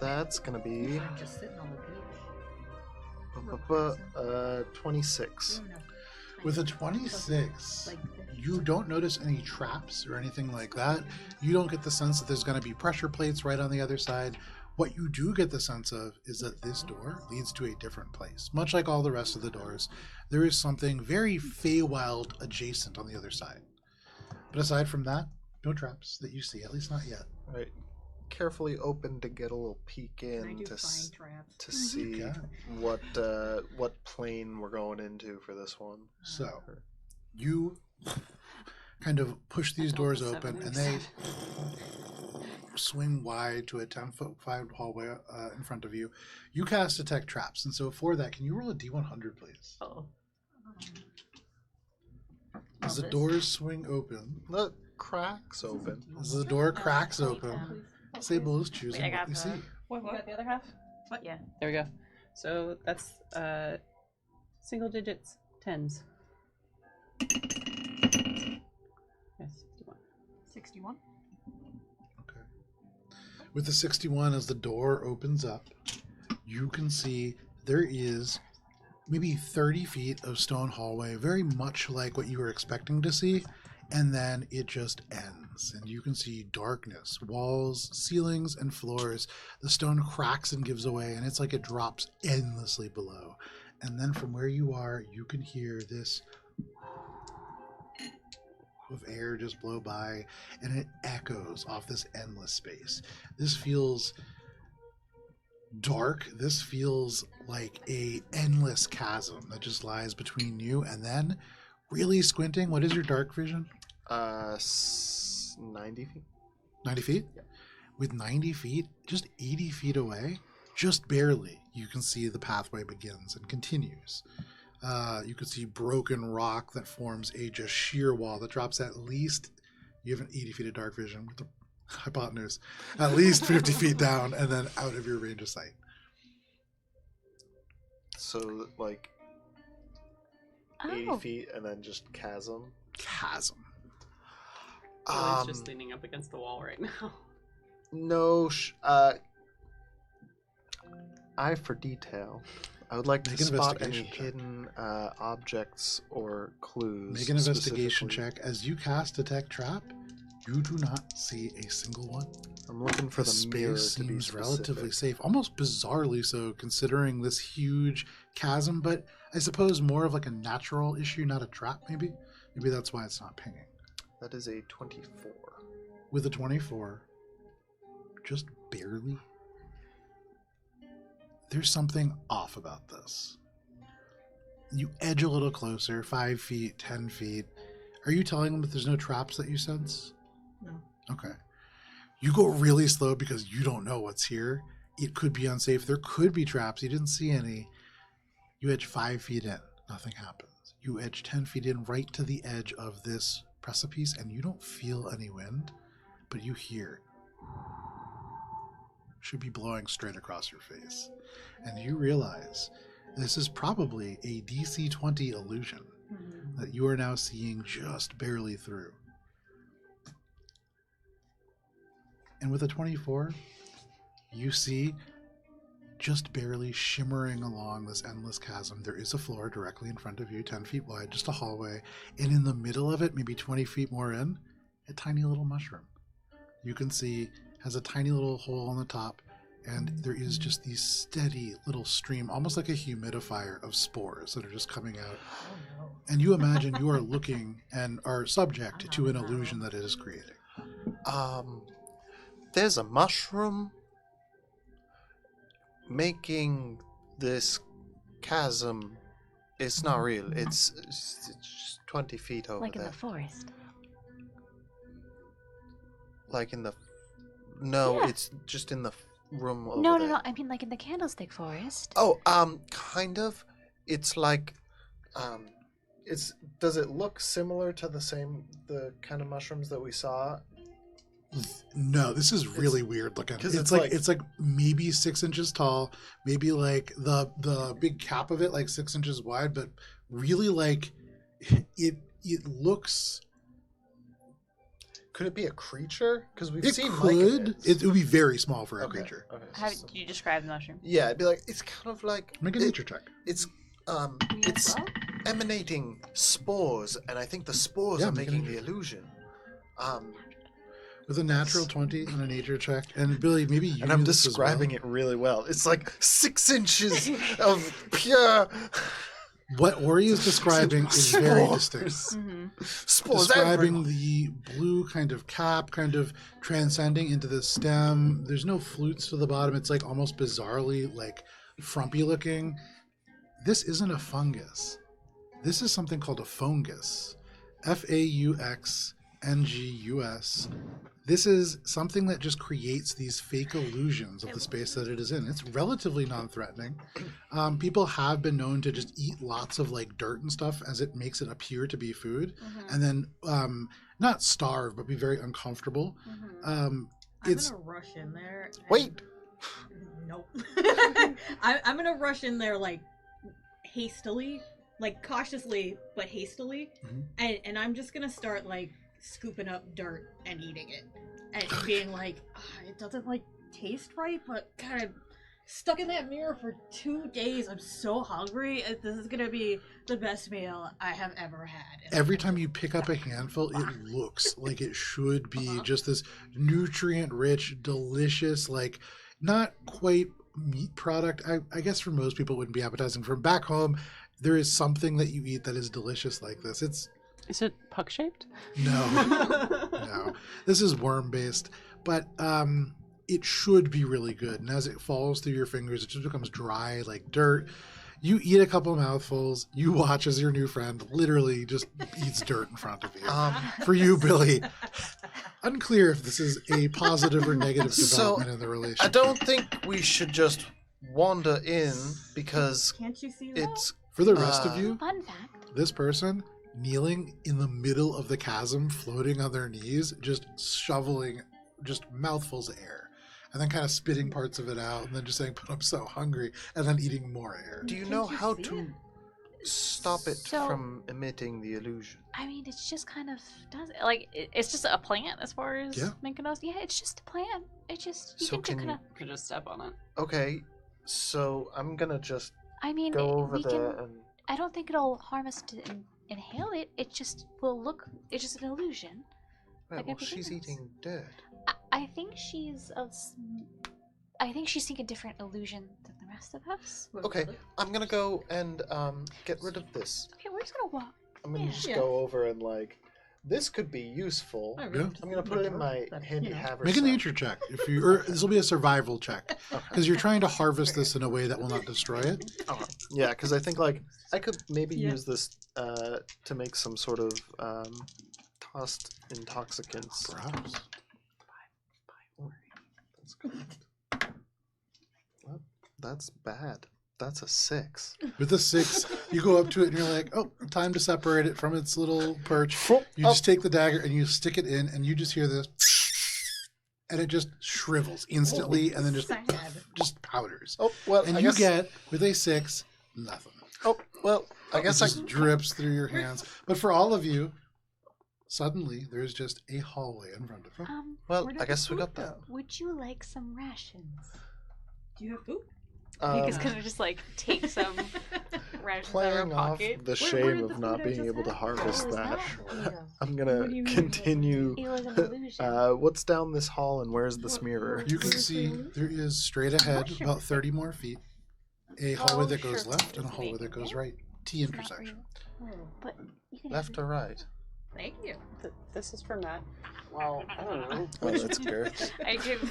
That's gonna be I'm just sitting on the beach. 26. With a 26, Like you don't notice any traps or anything like that. You don't get the sense that there's going to be pressure plates right on the other side. What you do get the sense of is that this door leads to a different place. Much like all the rest of the doors, there is something very Feywild adjacent on the other side. But aside from that, no traps that you see, at least not yet. Right. Carefully open to get a little peek Can I in do to fine traps? to see Yeah. what plane we're going into for this one. So, you kind of push these doors open, and they swing wide to a 10-foot wide hallway in front of you. You cast Detect Traps, and so for that, can you roll a D100, please? Oh. As the doors swing open, The cracks open. as the door cracks open, Sable is choosing Wait, I what got you see. What? The other half? What? Yeah. There we go. So that's single digits, tens. Yes, 61. 61. Okay. With the 61, as the door opens up, you can see there is maybe 30 feet of stone hallway, very much like what you were expecting to see, and then it just ends, and you can see darkness, walls, ceilings, and floors. The stone cracks and gives away, and it's like it drops endlessly below. And then from where you are, you can hear this of air just blow by, and it echoes off this endless space. This feels dark. This feels like a endless chasm that just lies between you. And then, really squinting, what is your dark vision? 90 feet. 90 feet? Yeah. With 90 feet, just 80 feet away, just barely, you can see the pathway begins and continues. You can see broken rock that forms a just sheer wall that drops at least, you have an 80 feet of dark vision with the hypotenuse, at least 50 feet down and then out of your range of sight. So, like, 80 feet and then just chasm? Chasm. He's just leaning up against the wall right now. No, eye for detail. I would like to spot any hidden objects or clues. Make an investigation check. As you cast Detect Trap, you do not see a single one. I'm looking for the mirror space to be seems specific. relatively safe, almost bizarrely so, considering this huge chasm. But I suppose more of like a natural issue, not a trap. Maybe that's why it's not pinging. That is a 24. With a 24, just barely. There's something off about this. You edge a little closer, 5 feet, 10 feet. Are you telling them that there's no traps that you sense? No. Okay. You go really slow because you don't know what's here. It could be unsafe. There could be traps. You didn't see any. You edge 5 feet in. Nothing happens. You edge 10 feet in right to the edge of this precipice, and you don't feel any wind, but you hear. Should be blowing straight across your face. And you realize this is probably a DC 20 illusion that you are now seeing just barely through. And with a 24, you see just barely shimmering along this endless chasm. There is a floor directly in front of you, 10 feet wide, just a hallway. And in the middle of it, maybe 20 feet more in, a tiny little mushroom. You can see has a tiny little hole on the top, and there is just these steady little stream, almost like a humidifier of spores that are just coming out. And you imagine you are looking and are subject to an illusion that it is creating. There's a mushroom making this chasm. It's not real. It's just 20 feet over Like there. in the forest. Like in the... No, Yeah. it's just in the room over No, there. no, no. I mean, like in the candlestick forest. Oh, kind of. It's like, it's... Does it look similar to the kind of mushrooms that we saw? No, this is really weird looking. 'cause It's like maybe 6 inches tall, maybe like the big cap of it like 6 inches wide, but really like it looks. Could it be a creature? Because we've It seen could. myconids. it would be very small for a Okay, creature. okay, How so- did you describe the mushroom? Yeah, it'd be like, it's kind of like... Make a nature check. It's emanating spores, and I think the spores Yeah, are make a making nature the illusion. With a natural 20 and a nature check, and Billy, maybe you. And I'm do this as describing well. it really well. It's like 6 inches of pure What Ori is describing is very distinct. spores. Describing everywhere. the blue kind of cap, kind of transcending into the stem. There's no flutes to the bottom. It's like almost bizarrely like frumpy looking. This isn't a fungus. This is something called a fungus. Fauxngus. This is something that just creates these fake illusions of the space that it is in. It's relatively non-threatening. People have been known to just eat lots of like dirt and stuff as it makes it appear to be food, and then not starve but be very uncomfortable. I'm It's gonna rush in there. and- Wait. Nope. I'm gonna rush in there like hastily, like cautiously but hastily, and I'm just gonna start like scooping up dirt and eating it, and being like, it doesn't like taste right, but kind of stuck in that mirror for 2 days. I'm so hungry. This is gonna be the best meal I have ever had. And every time you pick up a handful, it looks like it should be just this nutrient-rich, delicious, like not quite meat product. I guess for most people it wouldn't be appetizing. From back home, there is something that you eat that is delicious like this. It's Is it puck shaped? no, no. This is worm based, but it should be really good. And as it falls through your fingers, it just becomes dry like dirt. You eat a couple mouthfuls. You watch as your new friend literally just eats dirt in front of you. For you, Billy, unclear if this is a positive or negative development in the relationship. I don't think we should just wander in because Can't you see that? it's For the rest of you, Fun fact. this person kneeling in the middle of the chasm, floating on their knees, just shoveling just mouthfuls of air. And then kind of spitting parts of it out, and then just saying, "But I'm so hungry," and then eating more air. Do you Can't know you how see to it? stop it So- from emitting the illusion? I mean, it's just kind of does it like it's just a plant as far as Yeah. Minka knows. Yeah, it's just a plant. It's just you So can can kind of. You could just step on it. Okay, so I'm gonna just I mean, go over we there can. and I don't think it'll harm us to inhale it. It just will look. It's just an illusion. Right, like well, everything she's else. eating dirt. I think she's I think she's seeing a different illusion than the rest of us. Okay, I'm gonna go and get rid of this. Okay, we're just gonna walk. I'm gonna Yeah. just Yeah. go over and like, this could be useful. I Yeah. really I'm gonna put it in my but, handy you know. haversack. Make a nature check. If you, or this will be a survival check, because you're trying to harvest this in a way that will not destroy it. Yeah, because I think like I could maybe Yeah. use this to make some sort of tossed intoxicants. Perhaps. That's good. Well, that's bad. That's a 6. With the 6, you go up to it and you're like, "Oh, time to separate it from its little perch." You just take the dagger and you stick it in, and you just hear this, and it just shrivels instantly, and then just powders. Oh well, And I you guess. get with a 6, nothing. Oh well, I It guess I. just drips through your hands. But for all of you, suddenly there's just a hallway in front of you. Well, Where did I the guess we food got that. go? Would you like some rations? Do you have food? He's Um, gonna just like take some rations out of playing her off pocket. the where shame did of the not food I being just able to had? harvest What was that, that? I'm What gonna do you mean? continue. It was an illusion. What's down this hall and where's this mirror? You can see there is straight ahead, Sure. about 30 more feet, a hallway Oh, that goes sure. left and a hallway that goes right. T It's not intersection. real. But you can Left or right? Thank you. This is for Matt. Well, I don't know. Oh, that's good. I give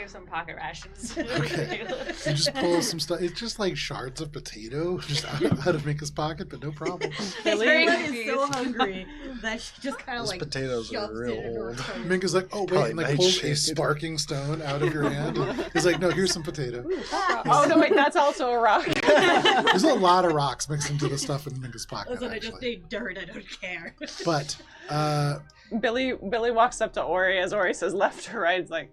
some pocket rations. Okay. You just pull some stuff. It's just like shards of potato just out of Minka's pocket, but no problem. Billy Kayla is is so hungry that she just kind of Those like potatoes are shoves real it into her old. face. Minka's like, "Oh, wait," Probably and like pulls a nightshade. sparking stone out of your hand. He's like, "No, here's some potato." Oh no, wait, that's also a rock. There's a lot of rocks mixed into the stuff in Minka's pocket, Listen, I just actually. ate dirt. I don't care. But Billy walks up to Ori as Ori says left or right. It's like,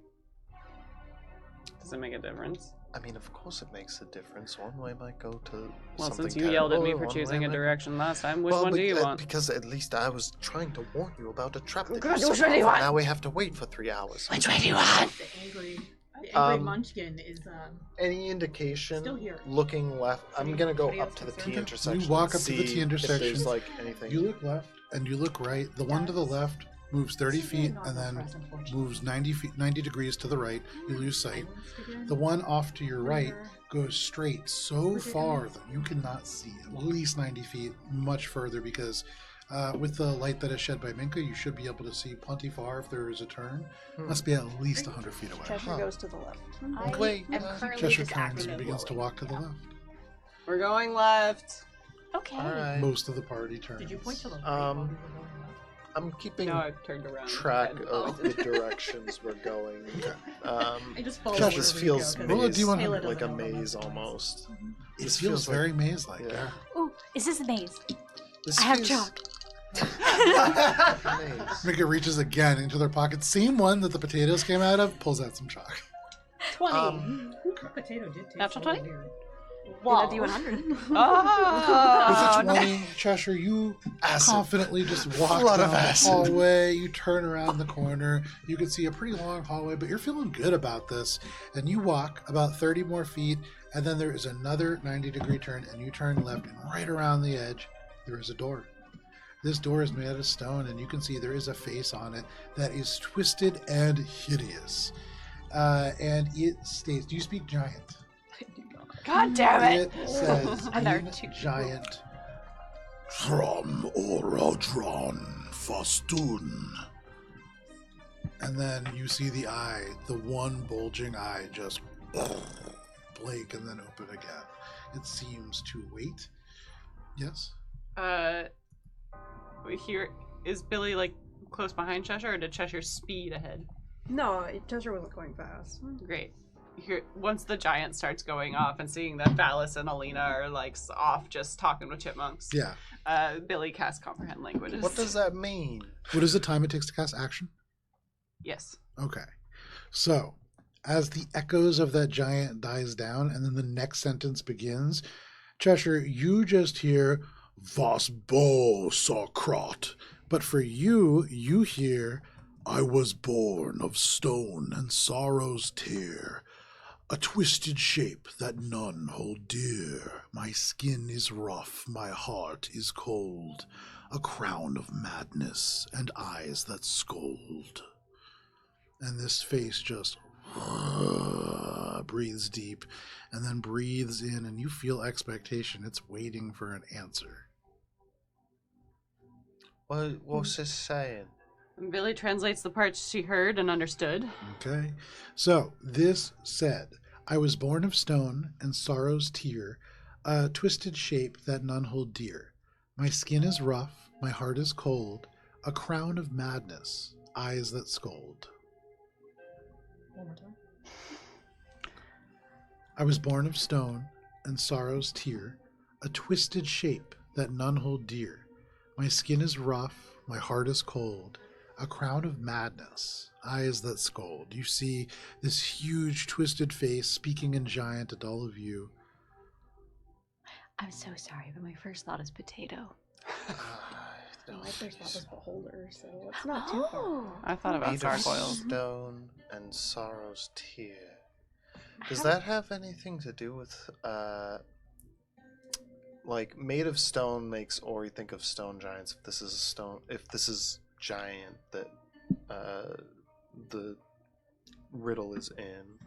does it make a difference? I mean, of course it makes a difference. One way might go to Well, something since you yelled at me terrible, for one choosing way a might- direction last time, which Well, one do but, you want? Because at least I was trying to warn you about a trap that Good, you which set one do you off, and want? now we have to wait for 3 hours. Which way do you want? The angry Um, munchkin is Any indication? Still here. Looking left. I'm gonna go Anybody up else to the concerned? T intersection. You walk and up to the see T intersection. If there's like anything. you look left and you look right. The one to the left moves 30 feet and then moves 90 degrees to the right. You lose sight. The one off to your right goes straight so far that you cannot see at least 90 feet, much further, because with the light that is shed by Minka, you should be able to see plenty far if there is a turn. Must be at least 100 feet away. Cheshire goes to the left. I Wait, am currently Cheshire just turns acting and as begins to Lily. walk to the left. We're going left. Okay. Alright. Most of the party turns. Did you point to the right? Um, I'm keeping No, I turned around. track and of pointed. the directions we're going. I just follow Cheshire. This wherever you feels go, 'cause Roll a maze, D100. Taylor like a doesn't know about maze that. almost. It This feels like- very maze-like, yeah. yeah. Ooh, is this a maze? This I have feels- chalk. Maze. Minka reaches again into their pocket. Same one that the potatoes came out of, pulls out some chalk. 20. Potato did taste Natural a 20? little weird. Whoa. D100. Oh, With a 20, Cheshire, you Acid. confidently just walk Flood down of the acid. hallway. You turn around the corner. You can see a pretty long hallway, but you're feeling good about this. And you walk about 30 more feet, and then there is another 90-degree turn, and you turn left, and right around the edge, there is a door. This door is made out of stone, and you can see there is a face on it that is twisted and hideous. And it states, do you speak giant? God damn it! It says, And our in two- giant, From Orodron Fastun. And then you see the eye, the one bulging eye, just blink and then open again. It seems to wait. Yes? Here is Billy like close behind Cheshire, or did Cheshire speed ahead? No, Cheshire wasn't going fast. Great. Here, once the giant starts going off and seeing that Valis and Alina are like off just talking with chipmunks, Yeah. Billy casts comprehend languages. What does that mean? What is the time it takes to cast action? Yes. Okay. So, as the echoes of that giant dies down and then the next sentence begins, Cheshire, you just hear Vos Bo Socrat. But for you, you hear I was born of stone and sorrow's tear, a twisted shape that none hold dear. My skin is rough, my heart is cold, a crown of madness and eyes that scold. And this face just breathes deep and then breathes in, and you feel expectation. It's waiting for an answer. What's this saying? Billy translates the parts she heard and understood. Okay. So this said, I was born of stone and sorrow's tear, a twisted shape that none hold dear. My skin is rough, my heart is cold, a crown of madness, eyes that scold. One more time. I was born of stone and sorrow's tear, a twisted shape that none hold dear. My skin is rough, my heart is cold, a crown of madness, eyes that scold. You see this huge twisted face speaking in giant at all of you. I'm so sorry, but my first thought is potato. My first thought was beholder, so it's not too far. I thought about Made of gargoyles. stone and sorrow's tear. Does that have anything to do with, like, made of stone makes Ori think of stone giants? If this is giant that the riddle is in.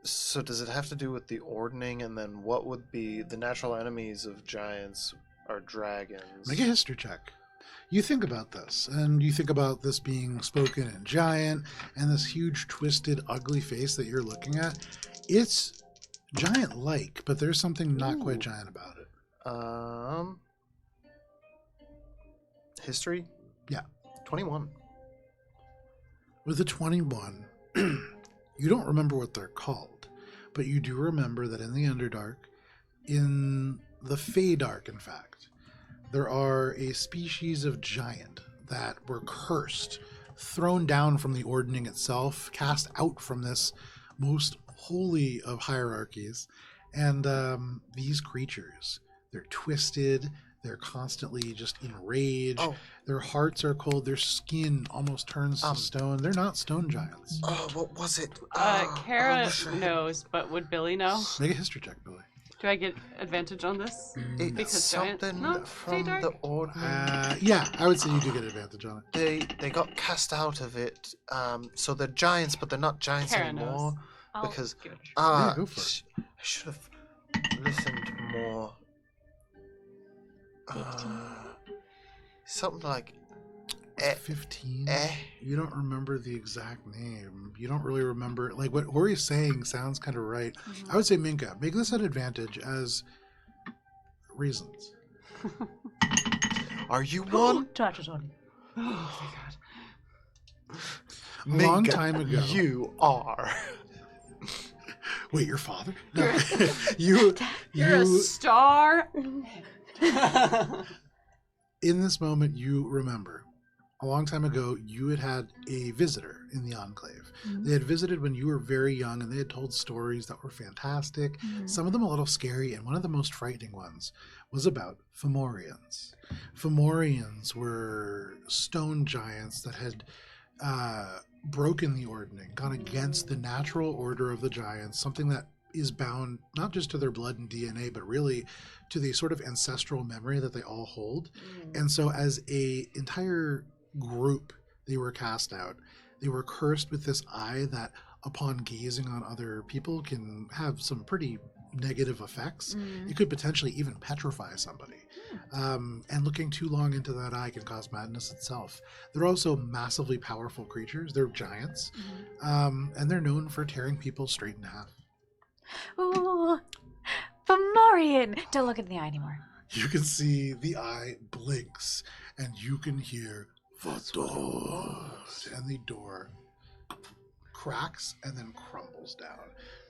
So does it have to do with the ordning, and then what would be the natural enemies of giants are dragons? Make a history check. You think about this, and you think about this being spoken in giant, and this huge, twisted, ugly face that you're looking at. It's giant-like, but there's something not quite giant about it. History? Yeah. 21. With a 21, you don't remember what they're called, but you do remember that in the Underdark, in the Feydark, in fact, there are a species of giant that were cursed, thrown down from the ordning itself, cast out from this most holy of hierarchies. And these creatures, they're twisted, they're constantly just enraged, their hearts are cold, their skin almost turns to stone. They're not stone giants. Oh, what was it? Kara knows, but would Billy know? Make a history check, Billy. Do I get advantage on this? It's Because giant- something no, from Feydark? the ordning. Yeah, I would say you do get advantage on it. They got cast out of it. So they're giants, but they're not giants Kara anymore. knows. Because give it a try. Yeah, go for it. I should have listened more. 15. Something like 15? You don't remember the exact name. You don't really remember. Like, what Hori's saying sounds kind of right. I would say, Minka, make this an advantage as reasons. Are you one? Touches on Oh my god. A long Minka, time ago. You are. Wait, your father? No. you. You're a star. In this moment, you remember. A long time ago, you had a visitor in the Enclave. They had visited when you were very young, and they had told stories that were fantastic, some of them a little scary, and one of the most frightening ones was about Fomorians. Fomorians were stone giants that had broken the ordning, gone against the natural order of the giants, something that is bound not just to their blood and DNA, but really to the sort of ancestral memory that they all hold. And so as a entire group, they were cast out. They were cursed with this eye that upon gazing on other people can have some pretty negative effects. It could potentially even petrify somebody. And looking too long into that eye can cause madness itself. They're also massively powerful creatures. They're giants. And they're known for tearing people straight in half. Ooh, Fomorian! Don't look in the eye anymore. You can see the eye blinks, and you can hear Vador, and the door cracks and then crumbles down.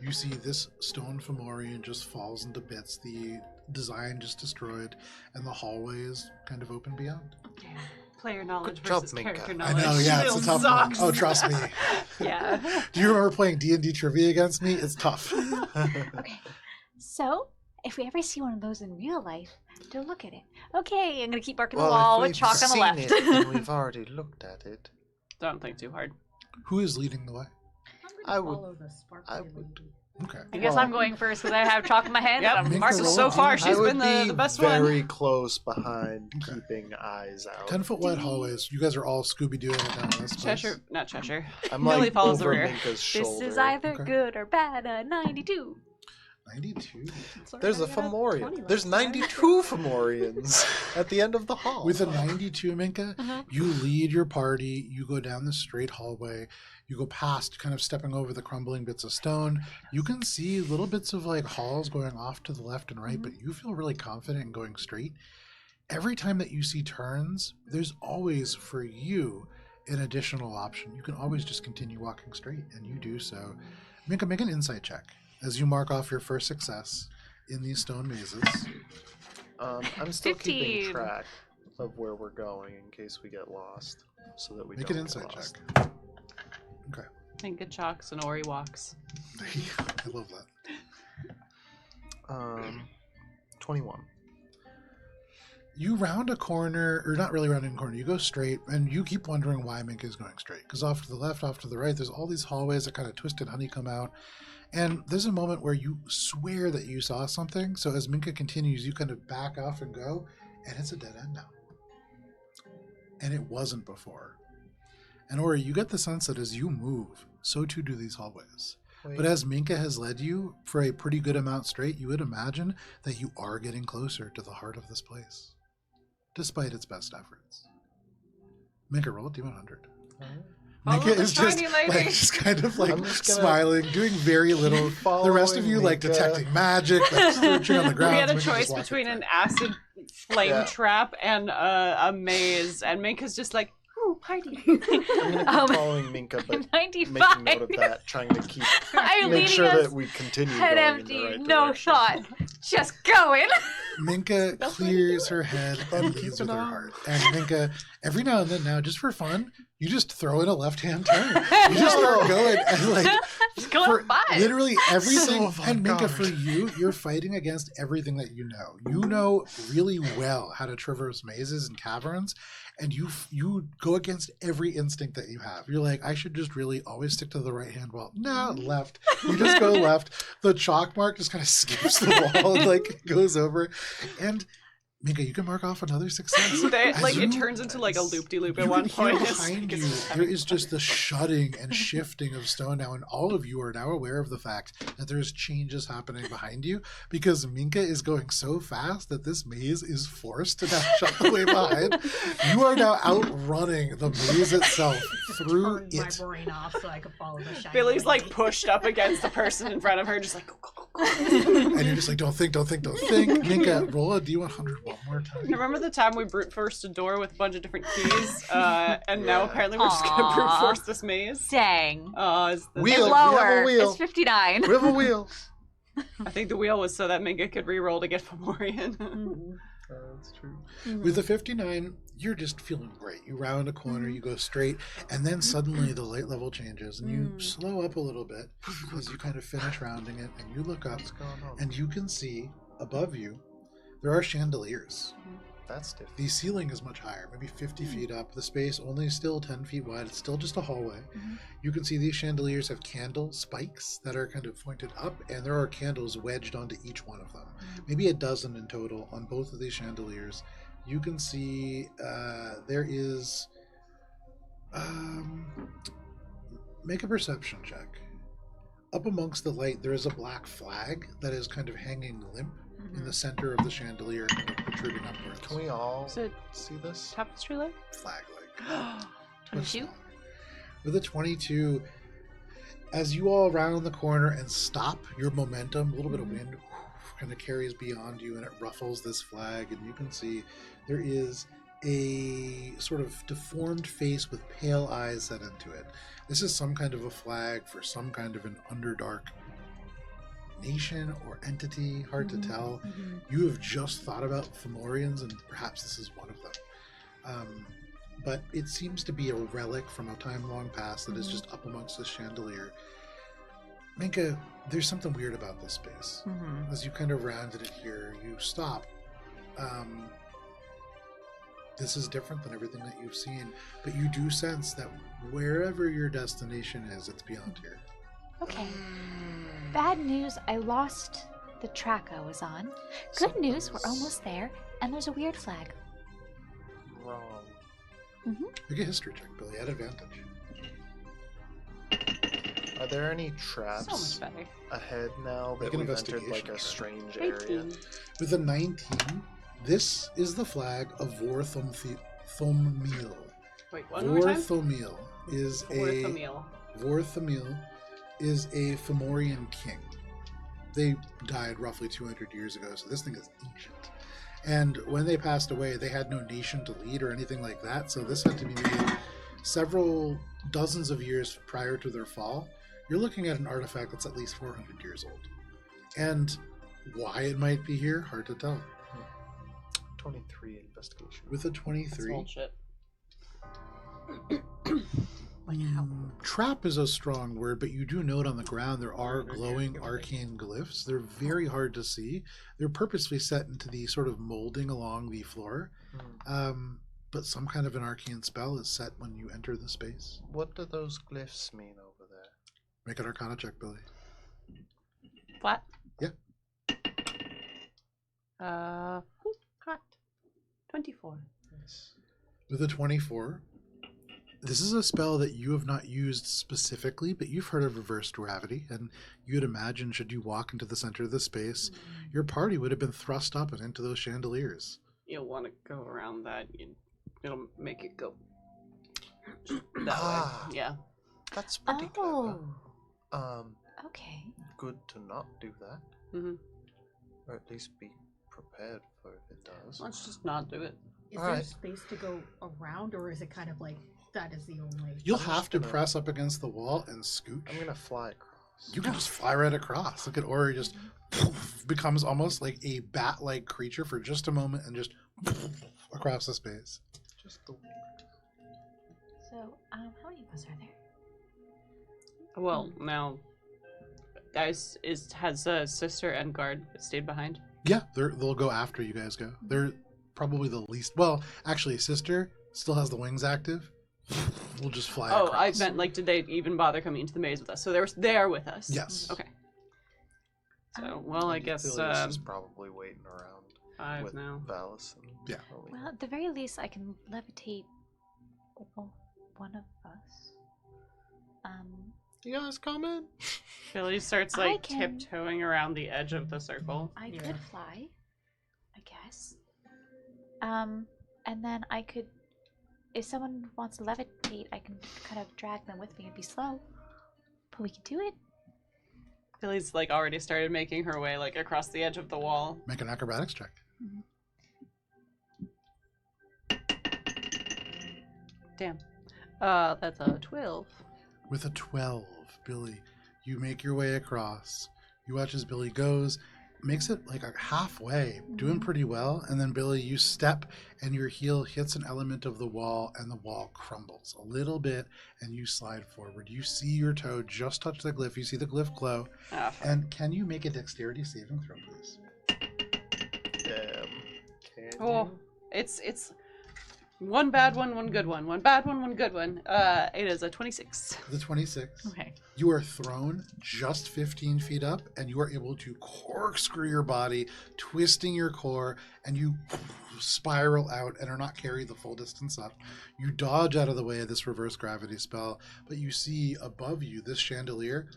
You see this stone Fomorian just falls into bits, the design just destroyed, and the hallways kind of open beyond. Yeah. Player knowledge Good job, versus Minka. character I knowledge. know, yeah, it's a tough one. Sucks. Oh, trust me. Yeah. Do you remember playing D&D trivia against me? It's tough. Okay. So, if we ever see one of those in real life, don't look at it. Okay, I'm gonna keep marking the wall with chalk on the left. It, and we've already looked at it. Don't think too hard. Who is leading the way? I would- follow the sparkly I would- lady. Okay. I guess I'm going first because I have chalk in my hand. Yep, and I'm Minka marking roll so a far D. she's I would been the be best one. very close behind Okay. keeping eyes out. 10-foot wide hallways. You guys are all Scooby-Dooing it down this place. Cheshire, not Cheshire. I'm Millie like follows the over rear. Minka's shoulder. This is either Okay. good or bad. 92. 92. Sorry, There's I a got 20 Fomorian. There's last time. 92 Fomorians at the end of the hall. With a 92, Minka, Uh-huh. you lead your party. You go down the straight hallway. You go past, kind of stepping over the crumbling bits of stone. You can see little bits of like halls going off to the left and right, but you feel really confident in going straight. Every time that you see turns, there's always for you an additional option. You can always just continue walking straight, and you do so. Minka, make an insight check as you mark off your first success in these stone mazes. I'm still 15. keeping track of where we're going in case we get lost, so that we Make don't an get insight lost. check. Okay. Minka chalks and Ori walks. I love that. 21. You round a corner, or not really rounding a corner, you go straight, and you keep wondering why Minka is going straight. Because off to the left, off to the right, there's all these hallways that kind of twist and honeycomb out. And there's a moment where you swear that you saw something. So as Minka continues, you kind of back off and go, and it's a dead end now. And it wasn't before. And Ori, you get the sense that as you move, so too do these hallways. But as Minka has led you for a pretty good amount straight, you would imagine that you are getting closer to the heart of this place, despite its best efforts. Minka, roll a D100. Follow Minka the is just, shiny lady. like, just kind of like I'm just gonna smiling, doing very little. The rest of you like Minka. detecting magic, like searching on the ground. We had a Minka just choice walking between through. an acid flame Yeah. trap and a maze, and Minka's just like, ooh, party. I'm gonna keep Um, following Minka, but 95. making note of that, trying to keep I'm make leading sure us that we continue head going empty, in the right no direction. thought, just going. Minka clears her head and leads with her on. heart. And Minka, every now and then now, just for fun, you just throw in a left-hand turn. You just start going and like Just going for fine. literally everything. So And Minka, for avant-garde. you, you're fighting against everything that you know. You know really well how to traverse mazes and caverns, and you go against every instinct that you have. You're like, I should just really always stick to the right hand. Well, no, left. You just go left. The chalk mark just kind of skips the wall and like goes over. And Minka, you can mark off another success. They, As like it you- turns into like a loop-de-loop at you one can hear point. It's behind like you, it's there is just the shutting and shifting of stone now, and all of you are now aware of the fact that there's changes happening behind you because Minka is going so fast that this maze is forced to now shut the way behind. You are now outrunning the maze itself through Turned my it. brain off so I could follow the shiny Billy's like lady. pushed up against the person in front of her, just like, go, go, go, go. And you're just like, don't think, don't think, don't think. Minka, roll a D100 one more time. Remember the time we brute forced a door with a bunch of different keys, and now Yeah. apparently we're just gonna brute Aw. force this maze? Dang. Is the, Wheel. It's We have a lower. wheel. It's 59. We have a wheel. I think the wheel was so that Minka could re-roll to get Fomorian. That's true. With the 59, you're just feeling great. You round a corner, you go straight, and then suddenly the light level changes, and you slow up a little bit as you kind of finish rounding it, and you look up, What's going on? and you can see above you there are chandeliers. That's different. The ceiling is much higher, maybe 50 feet up. The space only still 10 feet wide. It's still just a hallway. You can see these chandeliers have candle spikes that are kind of pointed up, and there are candles wedged onto each one of them. Maybe a dozen in total on both of these chandeliers. You can see there is... make a perception check. up amongst the light, there is a black flag that is kind of hanging limp in the center of the chandelier, kind of protruding upwards. Can we all Is it see this? tapestry light? Flag-like. 22? With a 22, as you all round the corner and stop, your momentum, a little bit of wind, kind of carries beyond you and it ruffles this flag, and you can see there is a sort of deformed face with pale eyes set into it. This is some kind of a flag for some kind of an underdark nation or entity, hard to tell. You have just thought about Fomorians, and perhaps this is one of them. But it seems to be a relic from a time long past that is just up amongst this chandelier. Minka, there's something weird about this space. As you kind of rounded it here, you stop. This is different than everything that you've seen, but you do sense that wherever your destination is, it's beyond here. Okay. Bad news, I lost the track I was on. Good news, we're almost there, and there's a weird flag. Wrong. Make a history check, Billy, at advantage. Are there any traps So much better. ahead now Make that an we've entered investigation like a check. strange area? 18. With a 19, this is the flag of Vorthomil. Wait, one more time? Vorthomil is Worth a a meal. Vorthomil is a Fomorian king. They died roughly 200 years ago, so this thing is ancient. And when they passed away, they had no nation to lead or anything like that, so this had to be made several dozens of years prior to their fall. You're looking at an artifact that's at least 400 years old. And why it might be here, hard to tell. 23 investigation. With a That's 23, bullshit. trap is a strong word, but you do note on the ground there are glowing arcane glyphs. They're very hard to see. They're purposely set into the sort of molding along the floor. But some kind of an arcane spell is set when you enter the space. What do those glyphs mean over there? Make an Arcana check, Billy. Flat? Yeah. Hot. 24. With a 24, this is a spell that you have not used specifically, but you've heard of reversed gravity, and you'd imagine should you walk into the center of the space, your party would have been thrust up and into those chandeliers. You'll want to go around that. It'll make it go that way. Yeah. That's pretty Oh. clever. Okay. Good to not do that. Or at least be prepared for if it does. Let's just not do it. Is All there right. space to go around, or is it kind of like that is the only? You'll I'm have just to gonna- press up against the wall and scooch. I'm gonna fly across. You can just fly right across. Look at Ori just becomes almost like a bat-like creature for just a moment and just across the space. Just the So, how many of us are there? Well, now, guys, has sister and guard stayed behind? Yeah, they'll go after you guys go. They're probably the least. Well, actually, sister still has the wings active. We'll just fly. Oh, across. I meant like, did they even bother coming into the maze with us? So they are with us. Yes. Okay. So, well, I guess Philius is probably waiting around 5 with now. Valis. And Yeah. Ollie. Well, at the very least, I can levitate one of us. You guys coming? Billy starts I like can- tiptoeing around the edge of the circle. I Yeah. could fly, I guess. And then I could, if someone wants to levitate, I can kind of drag them with me and be slow. But we can do it. Billy's like already started making her way like across the edge of the wall. Make an acrobatics check. Damn. That's a 12. With a 12, Billy, you make your way across. You watch as Billy goes, makes it like a halfway, doing pretty well, and then Billy, you step and your heel hits an element of the wall and the wall crumbles a little bit and you slide forward. You see your toe just touch the glyph. You see the glyph glow. Ah, fuck. And can you make a dexterity saving throw, please? Damn. Can Oh, you? it's one bad one, one good one. One bad one, one good one. It is a 26. The 26. Okay. You are thrown just 15 feet up, and you are able to corkscrew your body, twisting your core, and you spiral out and are not carried the full distance up. You dodge out of the way of this reverse gravity spell, but you see above you this chandelier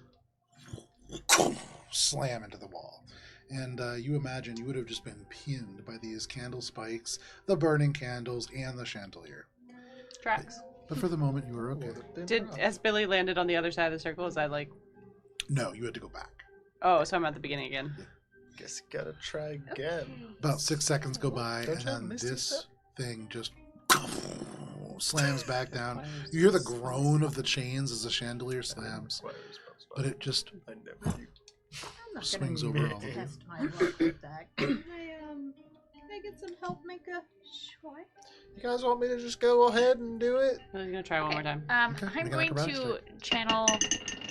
slam into the wall. And you imagine you would have just been pinned by these candle spikes, the burning candles, and the chandelier. Tracks. But for the moment, you were okay. As Billy landed on the other side of the circle, is that like... No, you had to go back. Oh, so I'm at the beginning again. Guess you gotta try again. About 6 seconds go by, Don't and you have then Misty this Step? thing just slams back down. You hear the groan of the chains as the chandelier slams, but it just I never do. I'm not swings gonna over all of you. test my luck with that. Can I get some help, Minka? Sure. You guys want me to just go ahead and do it? I'm gonna try one more time. Okay, I'm make an going acrobatics to channel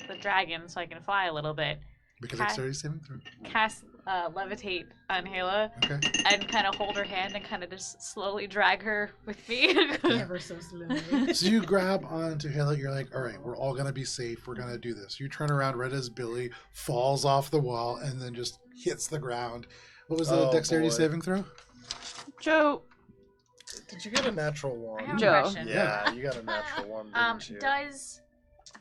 the dragon so I can fly a little bit. Make a dexterity saving throw. Cast levitate on Hala Okay. and kind of hold her hand and kind of just slowly drag her with me. Ever so slowly. So you grab onto Halo, you're like, all right, we're all going to be safe. We're going to do this. You turn around right as Billy falls off the wall and then just hits the ground. What was the Oh, dexterity boy. saving throw? Joe. Did you get a natural I one? have a Joe. question. Yeah, you got a natural one, didn't you? Does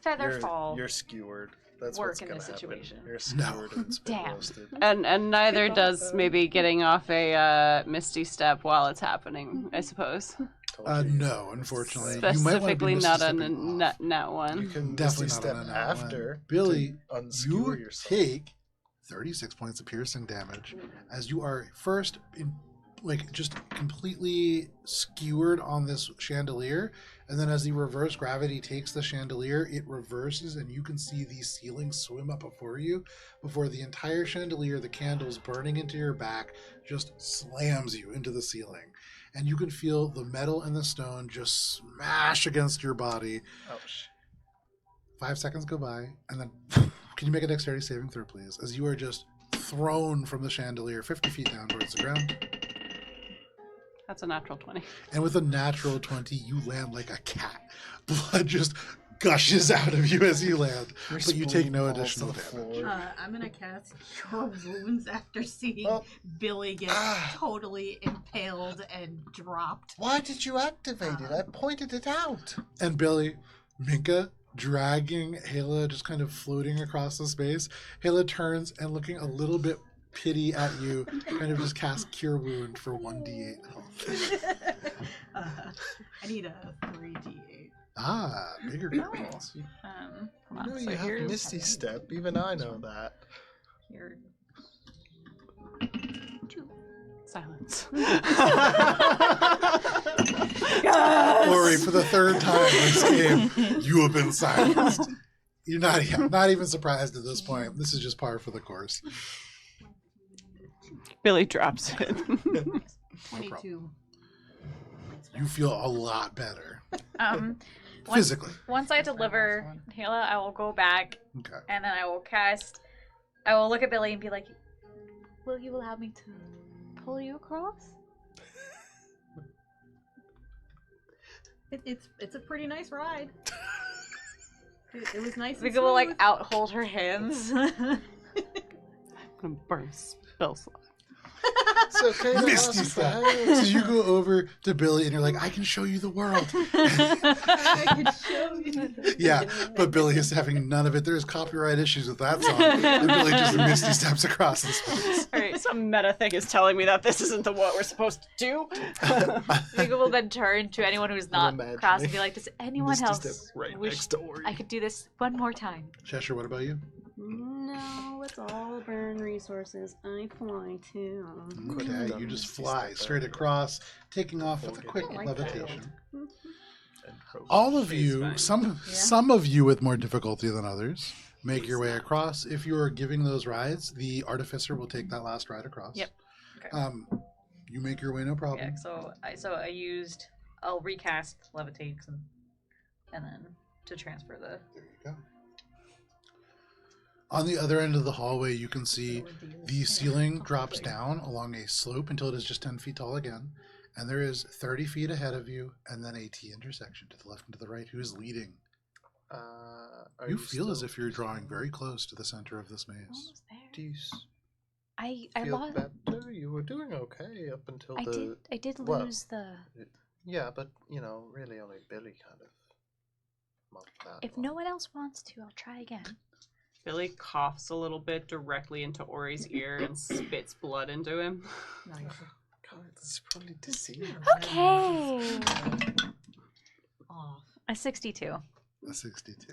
Featherfall You're skewered. That's work what's in gonna this happen. situation? You're No. skewered and spit Damn. roasted. And neither does maybe getting off a misty step while it's happening, I suppose. Told you. No, unfortunately. You might wanna be Specifically not on Misty stepping off. nat You one. can Definitely misty not step on a nat one. after. Billy, to unskewer You yourself. take 36 points of piercing damage as you are first just completely skewered on this chandelier, and then as the reverse gravity takes the chandelier, it reverses and you can see the ceiling swim up before you, before the entire chandelier, the candles burning into your back, just slams you into the ceiling, and you can feel the metal and the stone just smash against your body. Ouch. 5 seconds go by, and then can you make a dexterity saving throw, please, as you are just thrown from the chandelier 50 feet down towards the ground. That's a natural 20. And with a natural 20, you land like a cat. Blood just gushes out of you as you land, Your but you take no spleen falls to additional the damage. floor. I'm gonna cast Cure Wounds after seeing Oh. Billy get Ah. totally impaled and dropped. Why did you activate it? I pointed it out. And Billy, Minka, dragging Hala, just kind of floating across the space. Hala turns and looking a little bit pity at you, kind of just cast Cure Wound for 1d8 health. I need a 3d8. Ah, bigger points. Hold You on, know so you have here's Misty Step. Even I know that. here. Silence. Lori, for the third time this game, you have been silenced. You're not even surprised at this point. This is just par for the course. Billy drops it. 22. You feel a lot better Once, physically. once I deliver Hala, I will go back Okay. and then I will cast. I will look at Billy and be like, "Will you allow me to pull you across?" It's a pretty nice ride. It was nice. We And will like smooth. out hold her hands. I'm gonna burn spell slot. It's okay to Misty ask for Step. help. So you go over to Billy and you're like, I can show you the world. I could show you. Yeah, but Billy is having none of it. There's copyright issues with that song. And Billy just Misty Steps across the space. Alright, some meta thing is telling me that this isn't what we're supposed to do. Vika will then turn to anyone who's not imagining cross and be like, "Does anyone Misty else Step right wish next to Ori. I could do this one more time?" Cheshire, what about you? No, it's all burn resources. I fly too. Okay, you just fly straight across, taking off with a quick I like that. levitation. And Rose. All of She's you, fine. some of you with more difficulty than others, make your way across. If you are giving those rides, the artificer will take that last ride across. Yep. Okay. You make your way, no problem. Yeah. So I used. I'll recast levitate and then to transfer the. There you go. On the other end of the hallway, you can see the ceiling drops down along a slope until it is just 10 feet tall again. And there is 30 feet ahead of you, and then a T intersection to the left and to the right. Who is leading? Are You feel as still- if you're drawing very close to the center of this maze. Almost there. Do you I feel lost. better? You were doing okay up until I did well, lose the. Yeah, but really only Billy kind of. mucked that If one. no one else wants to, I'll try again. Billy coughs a little bit directly into Ori's ear and spits blood into him. Nice. God, this is probably deceiving. Okay. Off. A 62. A 62.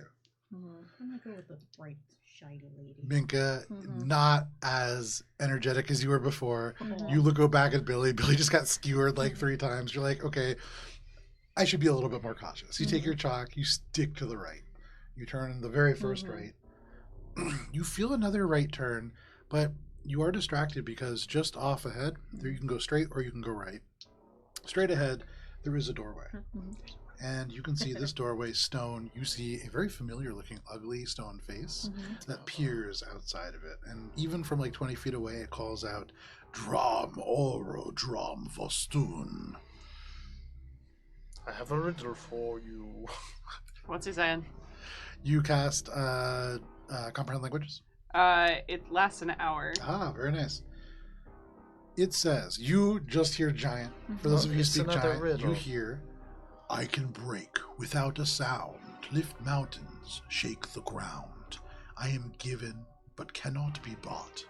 I'm gonna go with the bright, shiny lady. Minka, not as energetic as you were before. Mhm. You go back at Billy. Billy just got skewered like 3 times. You're like, okay, I should be a little bit more cautious. You take your chalk, you stick to the right. You turn the very first right. You feel another right turn, but you are distracted because just off ahead, there you can go straight or you can go right. Straight ahead, there is a doorway. And you can see this doorway, stone. You see a very familiar looking, ugly stone face that peers outside of it. And even from like 20 feet away, it calls out, Dram oro dram vostun. I have a riddle for you. What's he saying? You cast Comprehend Languages? It lasts an hour. Ah, very nice. It says, you just hear giant. For those of you who It's speak another giant, riddle. you hear, I can break without a sound, lift mountains, shake the ground. I am given, but cannot be bought.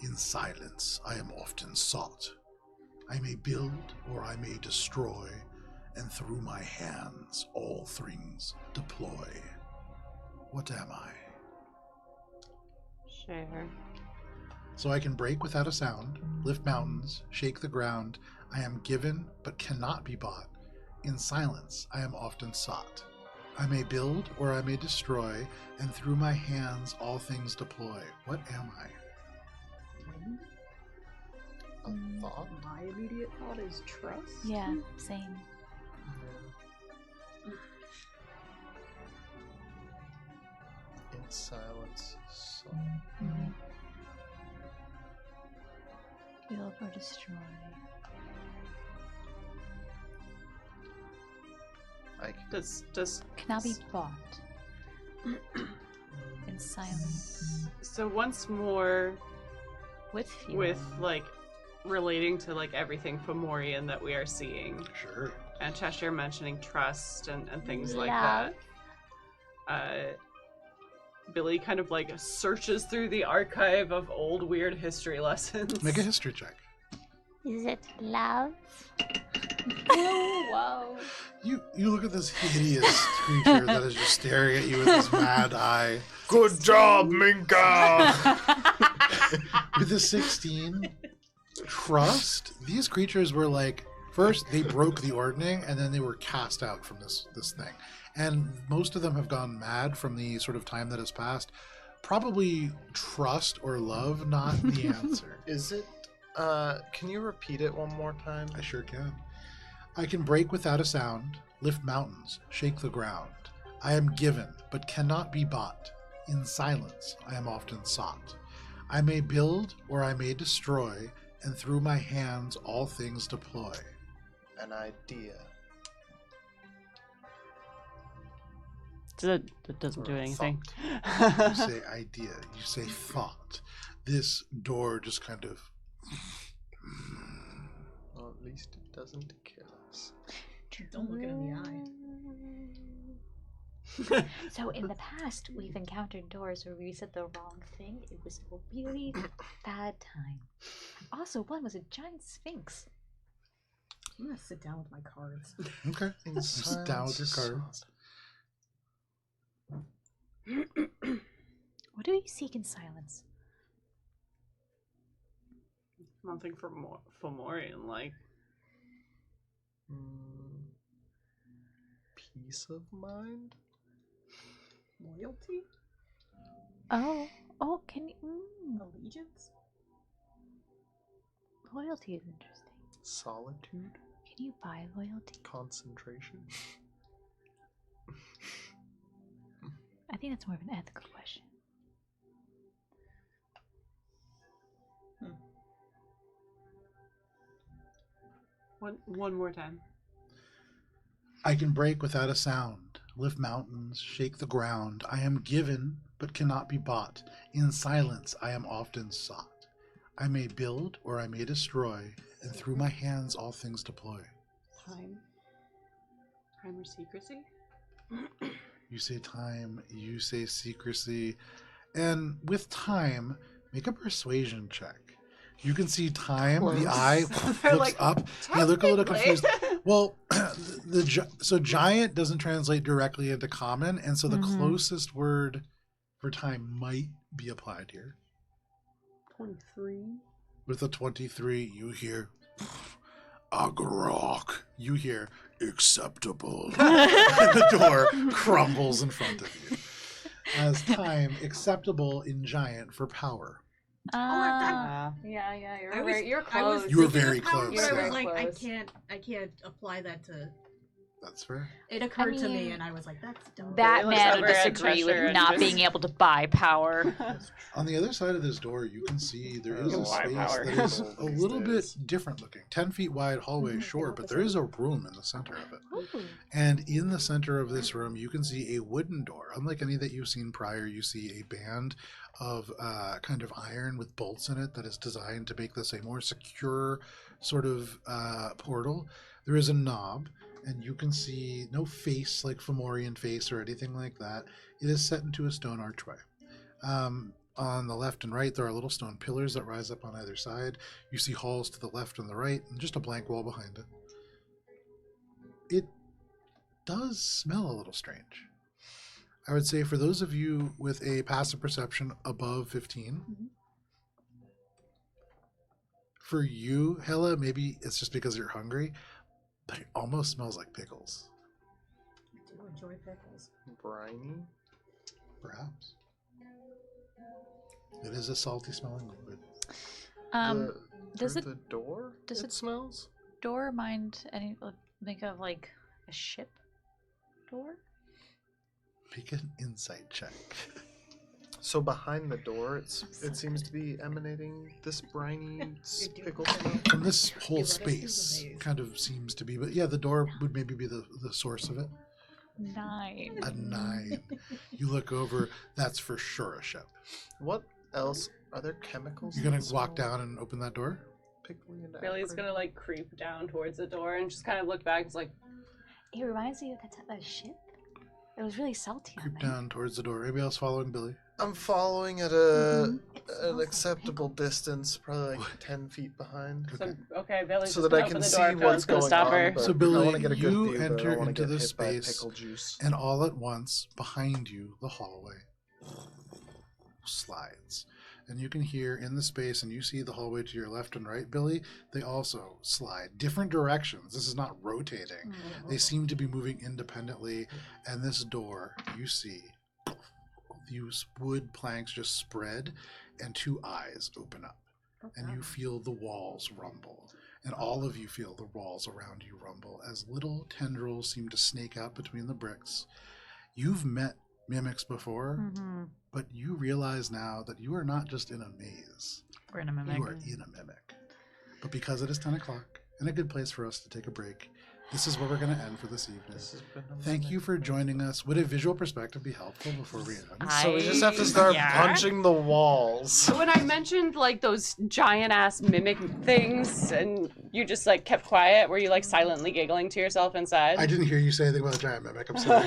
In silence, I am often sought. I may build, or I may destroy, and through my hands all things deploy. What am I? Share. So I can break without a sound, lift mountains, shake the ground. I am given, but cannot be bought. In silence, I am often sought. I may build, or I may destroy, and through my hands all things deploy. What am I? A thought? My immediate thought is trust. Yeah, same. In silence, so Build or destroy. I Does Cannot be bought. In silence. so once more With fear. with like relating to like everything Fomorian that we are seeing, Sure. and Cheshire mentioning trust and things like Love. that. Billy kind of like searches through the archive of old weird history lessons. Make a history check. Is it love? Whoa. You look at this hideous creature that is just staring at you with his mad eye. Good job, Minka! With a 16, trust, these creatures were like, first they broke the ordning and then they were cast out from this thing. And most of them have gone mad from the sort of time that has passed. Probably trust or love, not the answer. Is it, can you repeat it one more time? I sure can. I can break without a sound, lift mountains, shake the ground. I am given, but cannot be bought. In silence, I am often sought. I may build, or I may destroy, and through my hands all things deploy. An idea. That doesn't Or do a anything. You say idea, you say thought. This door just kind of... Well, at least it doesn't kill us. Don't look it in the eye. So in the past, we've encountered doors where we said the wrong thing. It was a really bad time. Also, one was a giant sphinx. I'm gonna sit down with my cards. Okay. In Sit down with your silence, cards. What do you seek in silence? Nothing for Fomorian, like. Peace of mind? Loyalty? Oh, can you? Allegiance? Loyalty is interesting. Solitude? Can you buy loyalty? Concentration? I think that's more of an ethical question. One more time. I can break without a sound, lift mountains, shake the ground. I am given, but cannot be bought. In silence, I am often sought. I may build, or I may destroy, and through my hands all things deploy. Time. Crime or secrecy? You say time, you say secrecy, And with time, make a persuasion check. You can see time, Close. the eye They're looks like, up. They look a little technically. confused. Well, so giant doesn't translate directly into common, and so the closest word for time might be applied here. 23. With a 23, you hear Agrok. You hear acceptable. And the door crumbles in front of you. As time, acceptable in giant for power. Yeah, you're close. You were thinking very of power, close, But I yeah. was like, Close. I can't apply that to. That's fair. It occurred to me, mean, and I was like, that's dumb. That looks man over would at disagree Treasure with and not just- being able to buy power. On the other side of this door, you can see there is a Why space power? that is a little bit different looking. 10 feet wide hallway, sure, but there is a room in the center of it. And in the center of this room, you can see a wooden door. Unlike any that you've seen prior, you see a band of kind of iron with bolts in it that is designed to make this a more secure sort of portal. There is a knob, and you can see no face like Fomorian face or anything like that. It is set into a stone archway. On the left and right, there are little stone pillars that rise up on either side. You see halls to the left and the right, and just a blank wall behind it. It does smell a little strange. I would say for those of you with a passive perception above 15, for you, Hella, maybe it's just because you're hungry, but it almost smells like pickles. I do enjoy pickles. Briny. Perhaps. It is a salty smelling liquid. Does Through it the door? does it- smells? door mind any think of like a ship door? Make an insight check. So behind the door, it seems to be emanating this briny pickle smell. From this whole You let us do the space, maze. kind of seems to be, but yeah, the door would maybe be the source of it. 9. A 9. You look over, that's for sure a ship. What else? Are there chemicals? You're gonna that walk smell down and open that door? pickly and Billy's acrid? gonna like creep down towards the door and just kind of look back. It's like, It reminds me of that ship. It was really salty on Creep there. down towards the door. Anybody else following Billy? I'm following at an acceptable distance, probably like 10 feet behind. so, okay, Billy's So just that I gonna can open the see door. what's Gonna going stop on. her. But So, I Billy, want to get a good you view, but I enter don't wanna into get this hit by space, pickle juice. and all at once, behind you, the hallway slides. And you can hear in the space, and you see the hallway to your left and right, Billy, they also slide. Different directions. This is not rotating. They seem to be moving independently. And this door, you see, these wood planks just spread, and 2 eyes open up. And you feel the walls rumble. And all of you feel the walls around you rumble as little tendrils seem to snake out between the bricks. You've met mimics before, but you realize now that you are not just in a maze. We're in a mimic. You are in a mimic. But because it is 10 o'clock and a good place for us to take a break, this is where we're going to end for this evening. This has been a Thank you for joining us. Would a visual perspective be helpful before we end? So we just have to start Yeah. punching the walls. So when I mentioned like those giant ass mimic things, and you just like kept quiet, were you like silently giggling to yourself inside? I didn't hear you say anything about a giant mimic. I'm sorry.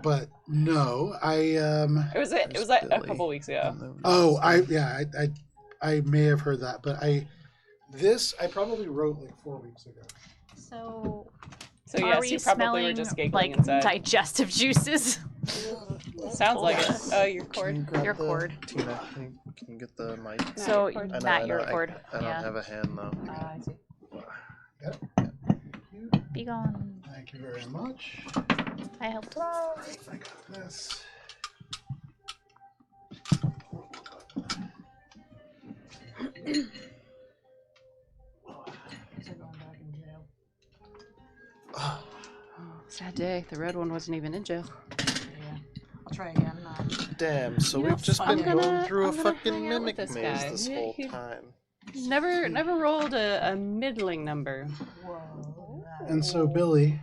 But no, It was like a couple weeks ago. I may have heard that, but I probably wrote like 4 weeks ago. So, So are yes, we you probably smelling were just giggling like inside. digestive juices? Sounds like it. Oh, your Can cord. you grab Your the- cord. Tina, can you get the mic? So your cord. I know, not I your know, cord. I don't Yeah. have a hand though. I see. Be gone. Thank you very much. I helped. I got this. Sad day. The red one wasn't even in jail. I'll try again. Damn, so You know, we've just I'm been gonna- going through a I'm gonna fucking hang out with mimic this maze guy. this Yeah, whole he- time. Never rolled a middling number. Whoa. And so, Billy,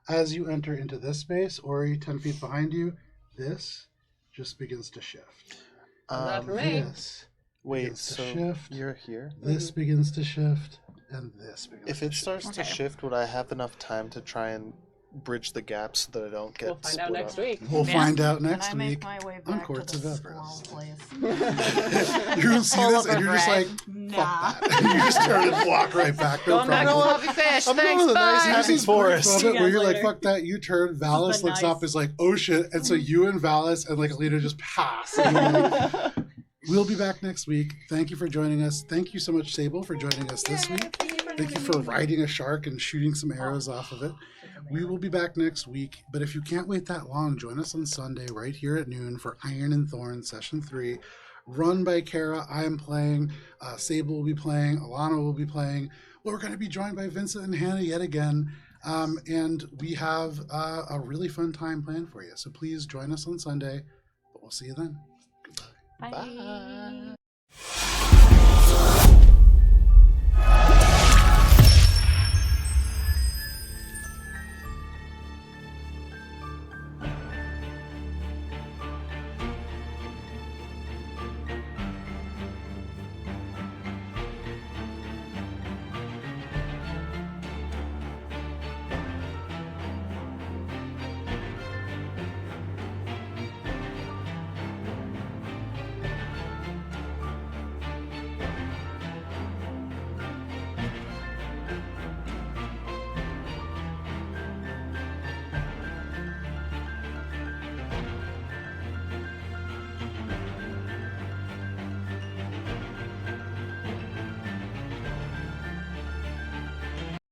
as you enter into this space, Ori 10 feet behind you, this just begins to shift. Not for me. This Wait, begins to so shift. you're here? This begins to shift, and this begins If to it shift. starts to Okay. shift, would I have enough time to try and bridge the gap so that I don't get We'll find split out next up. week. We'll Yeah. find out Can next I make week my way on back Courts to the of squirrel Everest. place? You'll see Pull this over and you're just bread. like, Nah. fuck that. And you just turn and walk right back. No Going back to problem. Hobby Fish. I'm Thanks, going to the nice bye. Have happy this brief forest. moment where guys you're like, later. fuck that, you turn, Valis But looks nice. up, is like, oh shit, and so you and Valis and like Alina just pass. And you're like, we'll be back next week. Thank you for joining us. Thank you so much, Sable, for joining us this week. Thank you for riding a shark and shooting some arrows off of it. We will be back next week, but if you can't wait that long, join us on Sunday right here at noon for Iron and Thorn Session 3, run by Kara. I am playing, Sable will be playing, Alana will be playing. We're going to be joined by Vincent and Hannah yet again, and we have a really fun time planned for you. So please join us on Sunday, but we'll see you then. Bye. Bye.